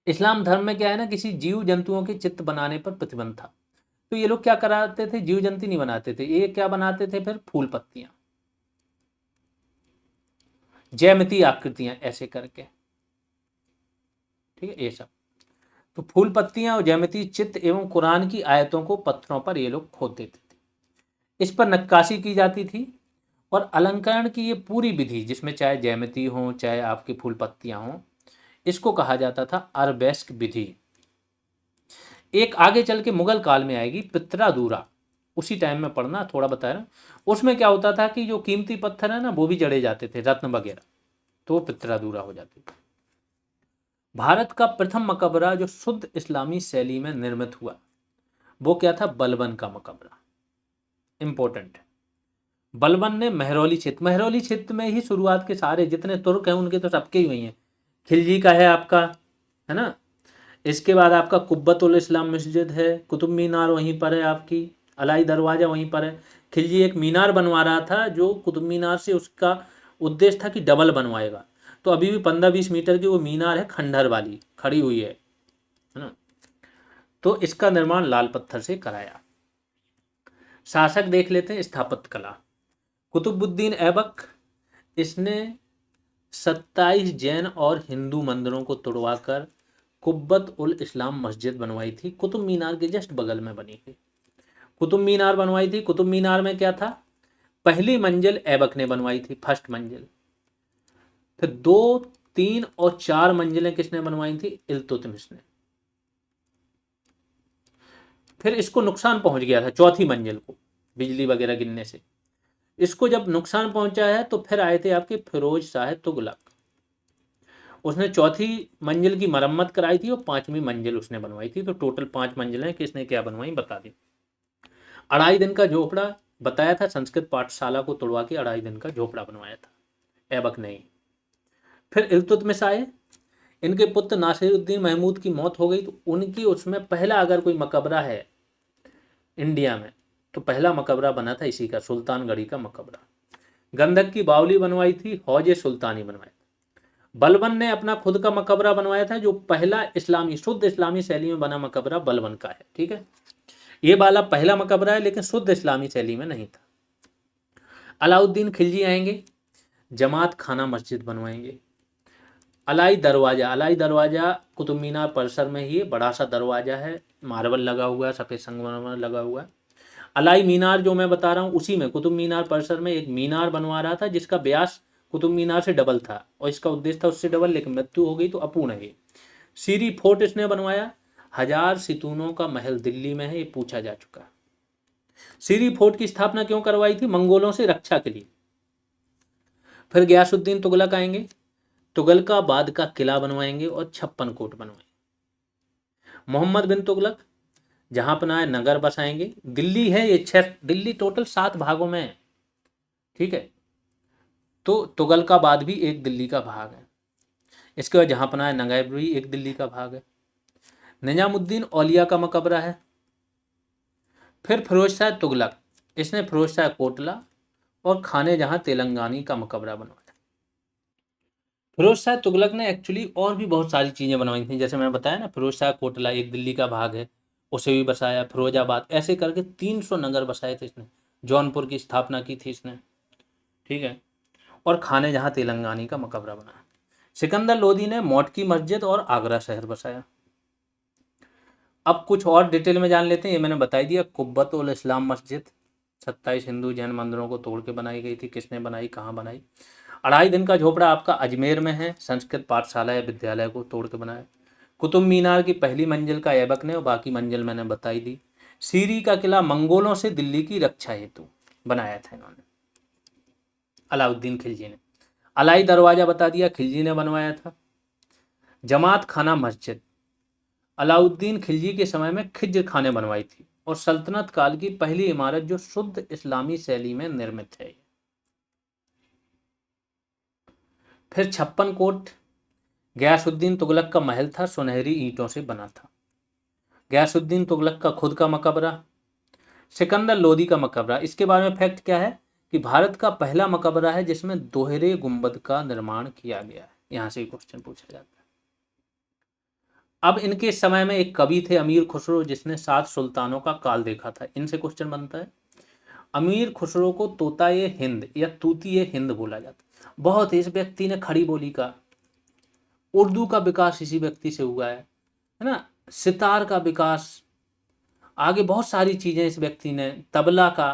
A: इस्लाम धर्म में क्या है ना, किसी जीव जंतुओं के चित्र बनाने पर प्रतिबंध था। तो ये लोग क्या कराते थे, जीव जंतु नहीं बनाते थे, ये क्या बनाते थे, फिर फूल पत्तियां, ज्यामितीय आकृतियां ऐसे करके, ठीक है, ये सब। तो फूल पत्तियां और ज्यामितीय चित्र एवं कुरान की आयतों को पत्थरों पर ये लोग खोद देते थे। इस पर नक्काशी की जाती थी। और अलंकरण की ये पूरी विधि, जिसमें चाहे ज्यामिति हो, चाहे आपकी फूल पत्तियां हो, इसको कहा जाता था अरबेस्क विधि। एक आगे चल के मुगल काल में आएगी पित्रादूरा, उसी टाइम में पढ़ना, थोड़ा बता रहा। उसमें क्या होता था कि जो कीमती पत्थर है ना वो भी जड़े जाते थे, रत्न वगैरह, तो वो पित्रादूरा हो जाती थी। भारत का प्रथम मकबरा जो शुद्ध इस्लामी शैली में निर्मित हुआ, वो क्या था, बलबन का मकबरा। इंपॉर्टेंट है। बलबन ने महरौली क्षेत्र में ही शुरुआत के सारे जितने तुर्क हैं उनके तो सबके ही हुई हैं। खिलजी का है आपका, है ना। इसके बाद आपका कुब्बतुल इस्लाम मस्जिद है, कुतुब मीनार वहीं पर है आपकी, अलाई दरवाज़ा वहीं पर है। खिलजी एक मीनार बनवा रहा था जो कुतुब मीनार से, उसका उद्देश्य था कि डबल बनवाएगा। तो अभी भी 15-20 मीटर की वो मीनार है, खंडहर वाली खड़ी हुई है ना। तो इसका निर्माण लाल पत्थर से कराया। शासक देख लेते हैं, स्थापत्य कला। कुतुबुद्दीन ऐबक, इसने 27 जैन और हिंदू मंदिरों को तुड़वाकर कुब्बत उल इस्लाम मस्जिद बनवाई थी, कुतुब मीनार के जस्ट बगल में बनी थी। कुतुब मीनार बनवाई थी। कुतुब मीनार में क्या था, पहली मंजिल ऐबक ने बनवाई थी, फर्स्ट मंजिल। फिर 2, 3 और 4 मंजिलें किसने बनवाई थी, इल्तुतमिश ने। फिर इसको नुकसान पहुंच गया था चौथी मंजिल को, बिजली वगैरह गिरने से। इसको जब नुकसान पहुंचा है तो फिर आए थे आपके फिरोज शाह तुगलक। उसने चौथी मंजिल की मरम्मत कराई थी और 5वीं मंजिल उसने बनवाई थी। तो टोटल 5 मंजिलें किसने क्या बनवाई बता दी। 2.5 दिन का झोपड़ा बताया था, संस्कृत पाठशाला को तोड़वा के 2.5 दिन का झोपड़ा बनवाया था ऐबक ने ही। फिर इल्तुतमिश आए, इनके पुत्र नासिरुद्दीन महमूद की मौत हो गई, तो उनकी उसमें पहला अगर कोई मकबरा है इंडिया में तो पहला मकबरा बना था इसी का, सुल्तानगढ़ी का मकबरा। गंधक की बावली बनवाई थी, हौज सुल्तानी बनवाई। बलबन ने अपना खुद का मकबरा बनवाया था, जो पहला इस्लामी, शुद्ध इस्लामी शैली में बना मकबरा बलबन का है, ठीक है। ये वाला पहला मकबरा है लेकिन शुद्ध इस्लामी शैली में नहीं था। अलाउद्दीन खिलजी आएंगे, जमात खाना मस्जिद बनवाएंगे। अलाई दरवाजा कुतुब मीनार परिसर में ही बड़ा सा दरवाजा है, मार्बल लगा हुआ है, सफेद संगमरमर लगा हुआ है। अलाई मीनार जो मैं बता रहा हूँ उसी में कुतुब मीनार परिसर में एक मीनार बनवा रहा था जिसका व्यास कुतुब मीनार से डबल था और इसका उद्देश्य था उससे डबल, लेकिन मृत्यु हो गई तो अपूर्ण है। सीरी फोर्ट इसने बनवाया। 1000 सितूनों का महल दिल्ली में है, ये पूछा जा चुका है। सीरी फोर्ट की स्थापना क्यों करवाई थी, मंगोलों से रक्षा के लिए। फिर गयासुद्दीन तुगलक आएंगे, तुगलकाबाद का किला बनवाएंगे और 56 कोट बनवाएंगे। मोहम्मद बिन तुगलक जहां अपना नगर बसाएंगे, दिल्ली है ये 6, दिल्ली टोटल 7 भागों में है, ठीक है। तो तुगलकाबाद भी एक दिल्ली का भाग है। इसके बाद जहां अपना नगैब भी एक दिल्ली का भाग है। निजामुद्दीन औलिया का मकबरा है। फिर फिरोज शाह तुगलक, इसने फिरोज शाह कोटला और खाने जहां तेलंगानी का मकबरा बनवाया। फिरोज शाह तुगलक ने एक्चुअली और भी बहुत सारी चीज़ें बनवाई थी, जैसे मैंने बताया ना, फिरोज शाह कोटला एक दिल्ली का भाग है, उसे भी बसाया, फिरोजाबाद, ऐसे करके 300 नगर बसाए थे इसने। जौनपुर की स्थापना की थी इसने, ठीक है। और खाने जहां तेलंगानी का मकबरा बनाया। सिकंदर लोदी ने मौट की मस्जिद और आगरा शहर बसाया। अब कुछ और डिटेल में जान लेते हैं। ये मैंने बता दिया, कुब्बत उल इस्लाम मस्जिद 27 हिंदू जैन मंदिरों को तोड़ के बनाई गई थी। किसने बनाई, कहाँ बनाई? 2.5 दिन का झोपड़ा आपका अजमेर में है, संस्कृत पाठशाला या विद्यालय को तोड़ के बनाया। कुतुब मीनार की पहली मंजिल का ऐबक ने, और बाकी मंजिल मैंने बताई दी। सीरी का किला मंगोलों से दिल्ली की रक्षा हेतु बनाया था इन्होंने, अलाउद्दीन खिलजी ने। अलाई दरवाजा बता दिया, खिलजी ने बनवाया था। जमात खाना मस्जिद अलाउद्दीन खिलजी के समय में खिज्र खाने बनवाई थी, और सल्तनत काल की पहली इमारत जो शुद्ध इस्लामी शैली में निर्मित है। फिर 56 कोट गयासुद्दीन तुगलक का महल था, सुनहरी ईंटों से बना था। गयासुद्दीन तुगलक का खुद का मकबरा। सिकंदर लोदी का मकबरा, इसके बारे में फैक्ट क्या है कि भारत का पहला मकबरा है जिसमें दोहरे गुंबद का निर्माण किया गया है। यहां से क्वेश्चन पूछा जाता है। अब इनके समय में एक कवि थे अमीर खुसरो, जिसने 7 सुल्तानों का काल देखा था। इनसे क्वेश्चन बनता है। अमीर खुसरो को तोताए हिंद या तूतीए हिंद बोला जाता है। बहुत इस व्यक्ति ने खड़ी बोली का, उर्दू का विकास इसी व्यक्ति से हुआ है ना, सितार का विकास, आगे बहुत सारी चीजें इस व्यक्ति ने, तबला का,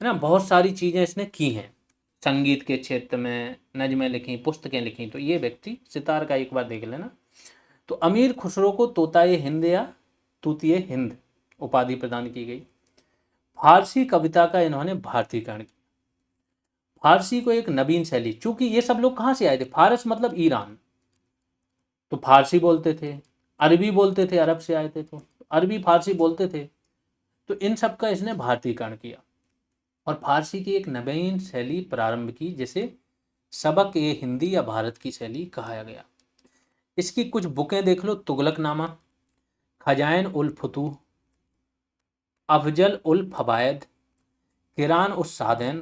A: है ना, बहुत सारी चीजें इसने की हैं संगीत के क्षेत्र में, नज़में लिखी, पुस्तकें लिखी। तो ये व्यक्ति सितार का एक बार देख लेना। तो अमीर खुसरो को तोताए हिंद या तूतीए हिंद उपाधि प्रदान की गई। फारसी कविता का इन्होंने भारतीकरण किया। फारसी को एक नवीन शैली, चूंकि ये सब लोग कहाँ से आए थे, फारस मतलब ईरान, तो फारसी बोलते थे, अरबी बोलते थे, अरब से आए थे तो अरबी फारसी बोलते थे। तो इन सब का इसने भारतीकरण किया और फारसी की एक नवीन शैली प्रारंभ की, जिसे सबक ए हिंदी या भारत की शैली कहा गया। इसकी कुछ बुकें देख लो, तुगलकनामा, खजाइन उल फुतूह, अफजल उल फवायद, किरान उस सादैन,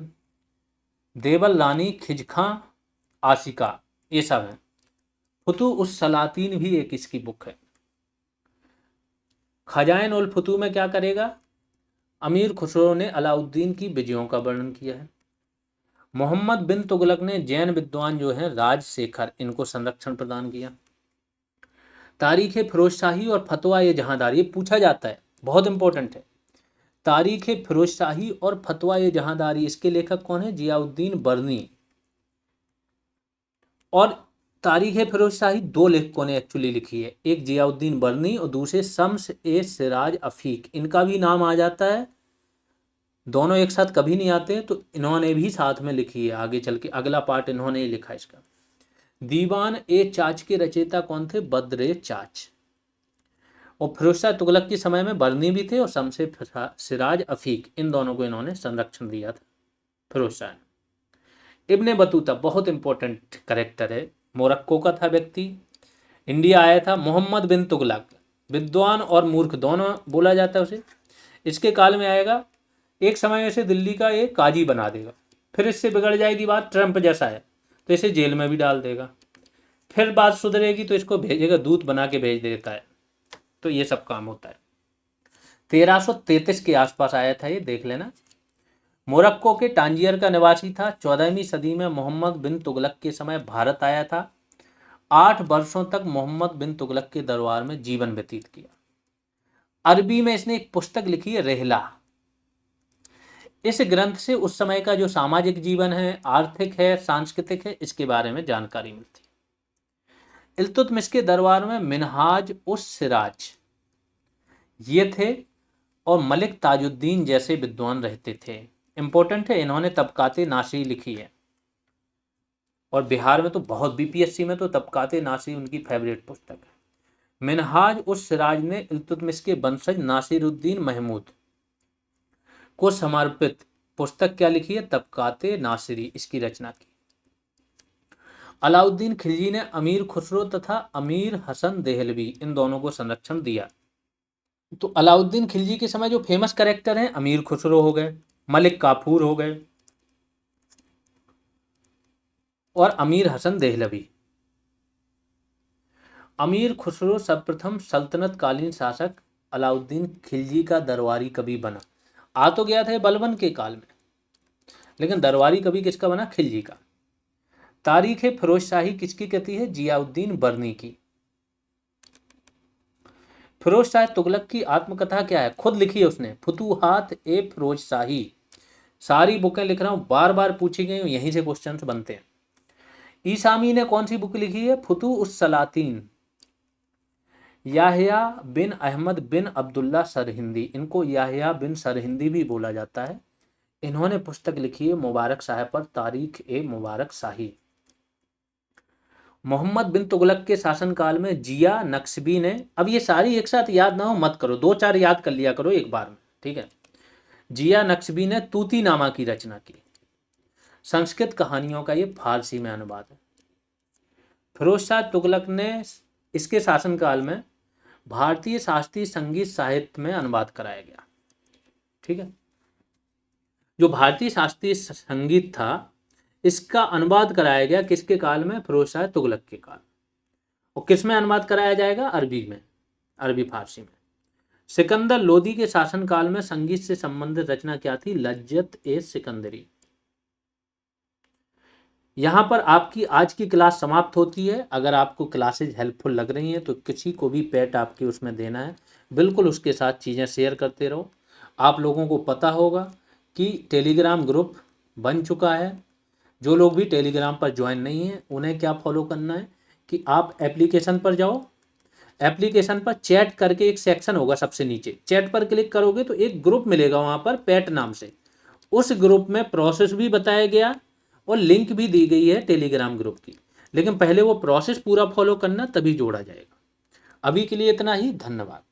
A: देवल लानी खिजखां आशिका, ये सब है। फुतू उस सलातीन भी एक इसकी बुक है। खजाइन उल फुतू में क्या करेगा, अमीर खुसरो ने अलाउद्दीन की विजयों का वर्णन किया है। मोहम्मद बिन तुगलक ने जैन विद्वान जो हैं राजशेखर, इनको संरक्षण प्रदान किया। तारीख फिरोजशाही और फतवा ये जहांदारी, ये पूछा जाता है, बहुत इंपॉर्टेंट है। तारीख फिरोजशाही और फतवा ये जहांदारी, इसके लेखक कौन है, जियाउद्दीन बर्नी। और तारीख फिरोजशाही 2 लेखकों ने एक्चुअली लिखी है, एक जियाउद्दीन बर्नी और दूसरे शम्स ए सिराज अफीक। इनका भी नाम आ जाता है, दोनों एक साथ कभी नहीं आते, तो इन्होंने भी साथ में लिखी है। आगे चल के अगला पार्ट इन्होंने ही लिखा इसका। दीवान ए चाच के रचयिता कौन थे, बद्र चाच। और फिरोज शाह तुगलक के समय में बर्नी भी थे और शम्स ए सिराज अफीक, इन दोनों को इन्होंने संरक्षण दिया था फिरोज शाह ने। इब्ने बतूता बहुत इंपॉर्टेंट करेक्टर है, मोरक्को का था व्यक्ति, इंडिया आया था। मोहम्मद बिन तुगलक, विद्वान और मूर्ख दोनों बोला जाता है उसे। इसके काल में आएगा, एक समय इसे दिल्ली का एक काजी बना देगा, फिर इससे बिगड़ जाएगी बात, ट्रंप जैसा है तो इसे जेल में भी डाल देगा, फिर बात सुधरेगी तो इसको भेजेगा, दूत बना के भेज देता है। तो ये सब काम होता है। 1333 के आसपास आया था ये, देख लेना। मोरक्को के टांजियर का निवासी था। 14वीं सदी में मोहम्मद बिन तुगलक के समय भारत आया था। 8 वर्षों तक मोहम्मद बिन तुगलक के दरबार में जीवन व्यतीत किया। अरबी में इसने एक पुस्तक लिखी है, रेहला। इस ग्रंथ से उस समय का जो सामाजिक जीवन है, आर्थिक है, सांस्कृतिक है, इसके बारे में जानकारी मिलती है। इल्तुतमिश के दरबार में मिनहाज उस सिराज ये थे और मलिक ताजुद्दीन जैसे विद्वान रहते थे। इंपॉर्टेंट है, इन्होंने तबकाते नाशी लिखी है और बिहार में तो बहुत, बीपीएससी में तो तबकाते नाशी उनकी फेवरेट पुस्तक है। मिनहाज उस सिराज ने इल्तुतमिश के वंशज नासिरुद्दीन महमूद को समर्पित पुस्तक क्या लिखी है, तबकाते नासिरी, इसकी रचना की। अलाउद्दीन खिलजी ने अमीर खुसरो तथा अमीर हसन देहलवी इन दोनों को संरक्षण दिया। तो अलाउद्दीन खिलजी के समय जो फेमस कैरेक्टर हैं, अमीर खुसरो हो गए, मलिक काफूर हो गए और अमीर हसन देहलवी। अमीर खुसरो सर्वप्रथम सल्तनत कालीन शासक अलाउद्दीन खिलजी का दरबारी कवि बना। आ तो गया था बलबन के काल में, लेकिन दरबारी कवि किसका बना? खिलजी का। तारीख फिरोज शाही किसकी कृति है? जियाउद्दीन बर्नी की। फिरोज शाह तुगलक की आत्मकथा क्या है? खुद लिखी है उसने, फुतूहात ए फिरोज शाही। सारी बुकें लिख रहा हूं, बार बार पूछी गई, यहीं से क्वेश्चन बनते हैं। ईसामी ने कौन सी बुक लिखी है? फुतू उस सलातीन। याह्या बिन अहमद बिन अब्दुल्ला सरहिंदी, इनको याह्या बिन सरहिंदी भी बोला जाता है, इन्होंने पुस्तक लिखी है मुबारक शाह पर, तारीख ए मुबारक शाही। मोहम्मद बिन तुगलक के शासनकाल में जिया नक्शबी ने, अब ये सारी एक साथ याद ना हो मत करो, 2-4 याद कर लिया करो एक बार में, ठीक है। जिया नक्शबी ने तूतीनामा की रचना की। संस्कृत कहानियों का ये फारसी में अनुवाद है। फिरोज शाह तुगलक ने इसके शासनकाल में भारतीय शास्त्रीय संगीत साहित्य में अनुवाद कराया गया, ठीक है। जो भारतीय शास्त्रीय संगीत था इसका अनुवाद कराया गया किसके काल में? फिरोज शाह तुगलक के काल। और किस में अनुवाद कराया जाएगा? अरबी में, अरबी फारसी में। सिकंदर लोदी के शासनकाल में संगीत से संबंधित रचना क्या थी? लज्जत ए सिकंदरी। यहाँ पर आपकी आज की क्लास समाप्त होती है। अगर आपको क्लासेज हेल्पफुल लग रही हैं तो किसी को भी पेट आपके उसमें देना है, बिल्कुल उसके साथ चीज़ें शेयर करते रहो। आप लोगों को पता होगा कि टेलीग्राम ग्रुप बन चुका है। जो लोग भी टेलीग्राम पर ज्वाइन नहीं है उन्हें क्या फॉलो करना है कि आप एप्लीकेशन पर जाओ, एप्लीकेशन पर चैट करके एक सेक्शन होगा सबसे नीचे, चैट पर क्लिक करोगे तो एक ग्रुप मिलेगा वहाँ पर पेट नाम से। उस ग्रुप में प्रोसेस भी बताया गया और लिंक भी दी गई है टेलीग्राम ग्रुप की, लेकिन पहले वो प्रोसेस पूरा फॉलो करना तभी जोड़ा जाएगा। अभी के लिए इतना ही, धन्यवाद।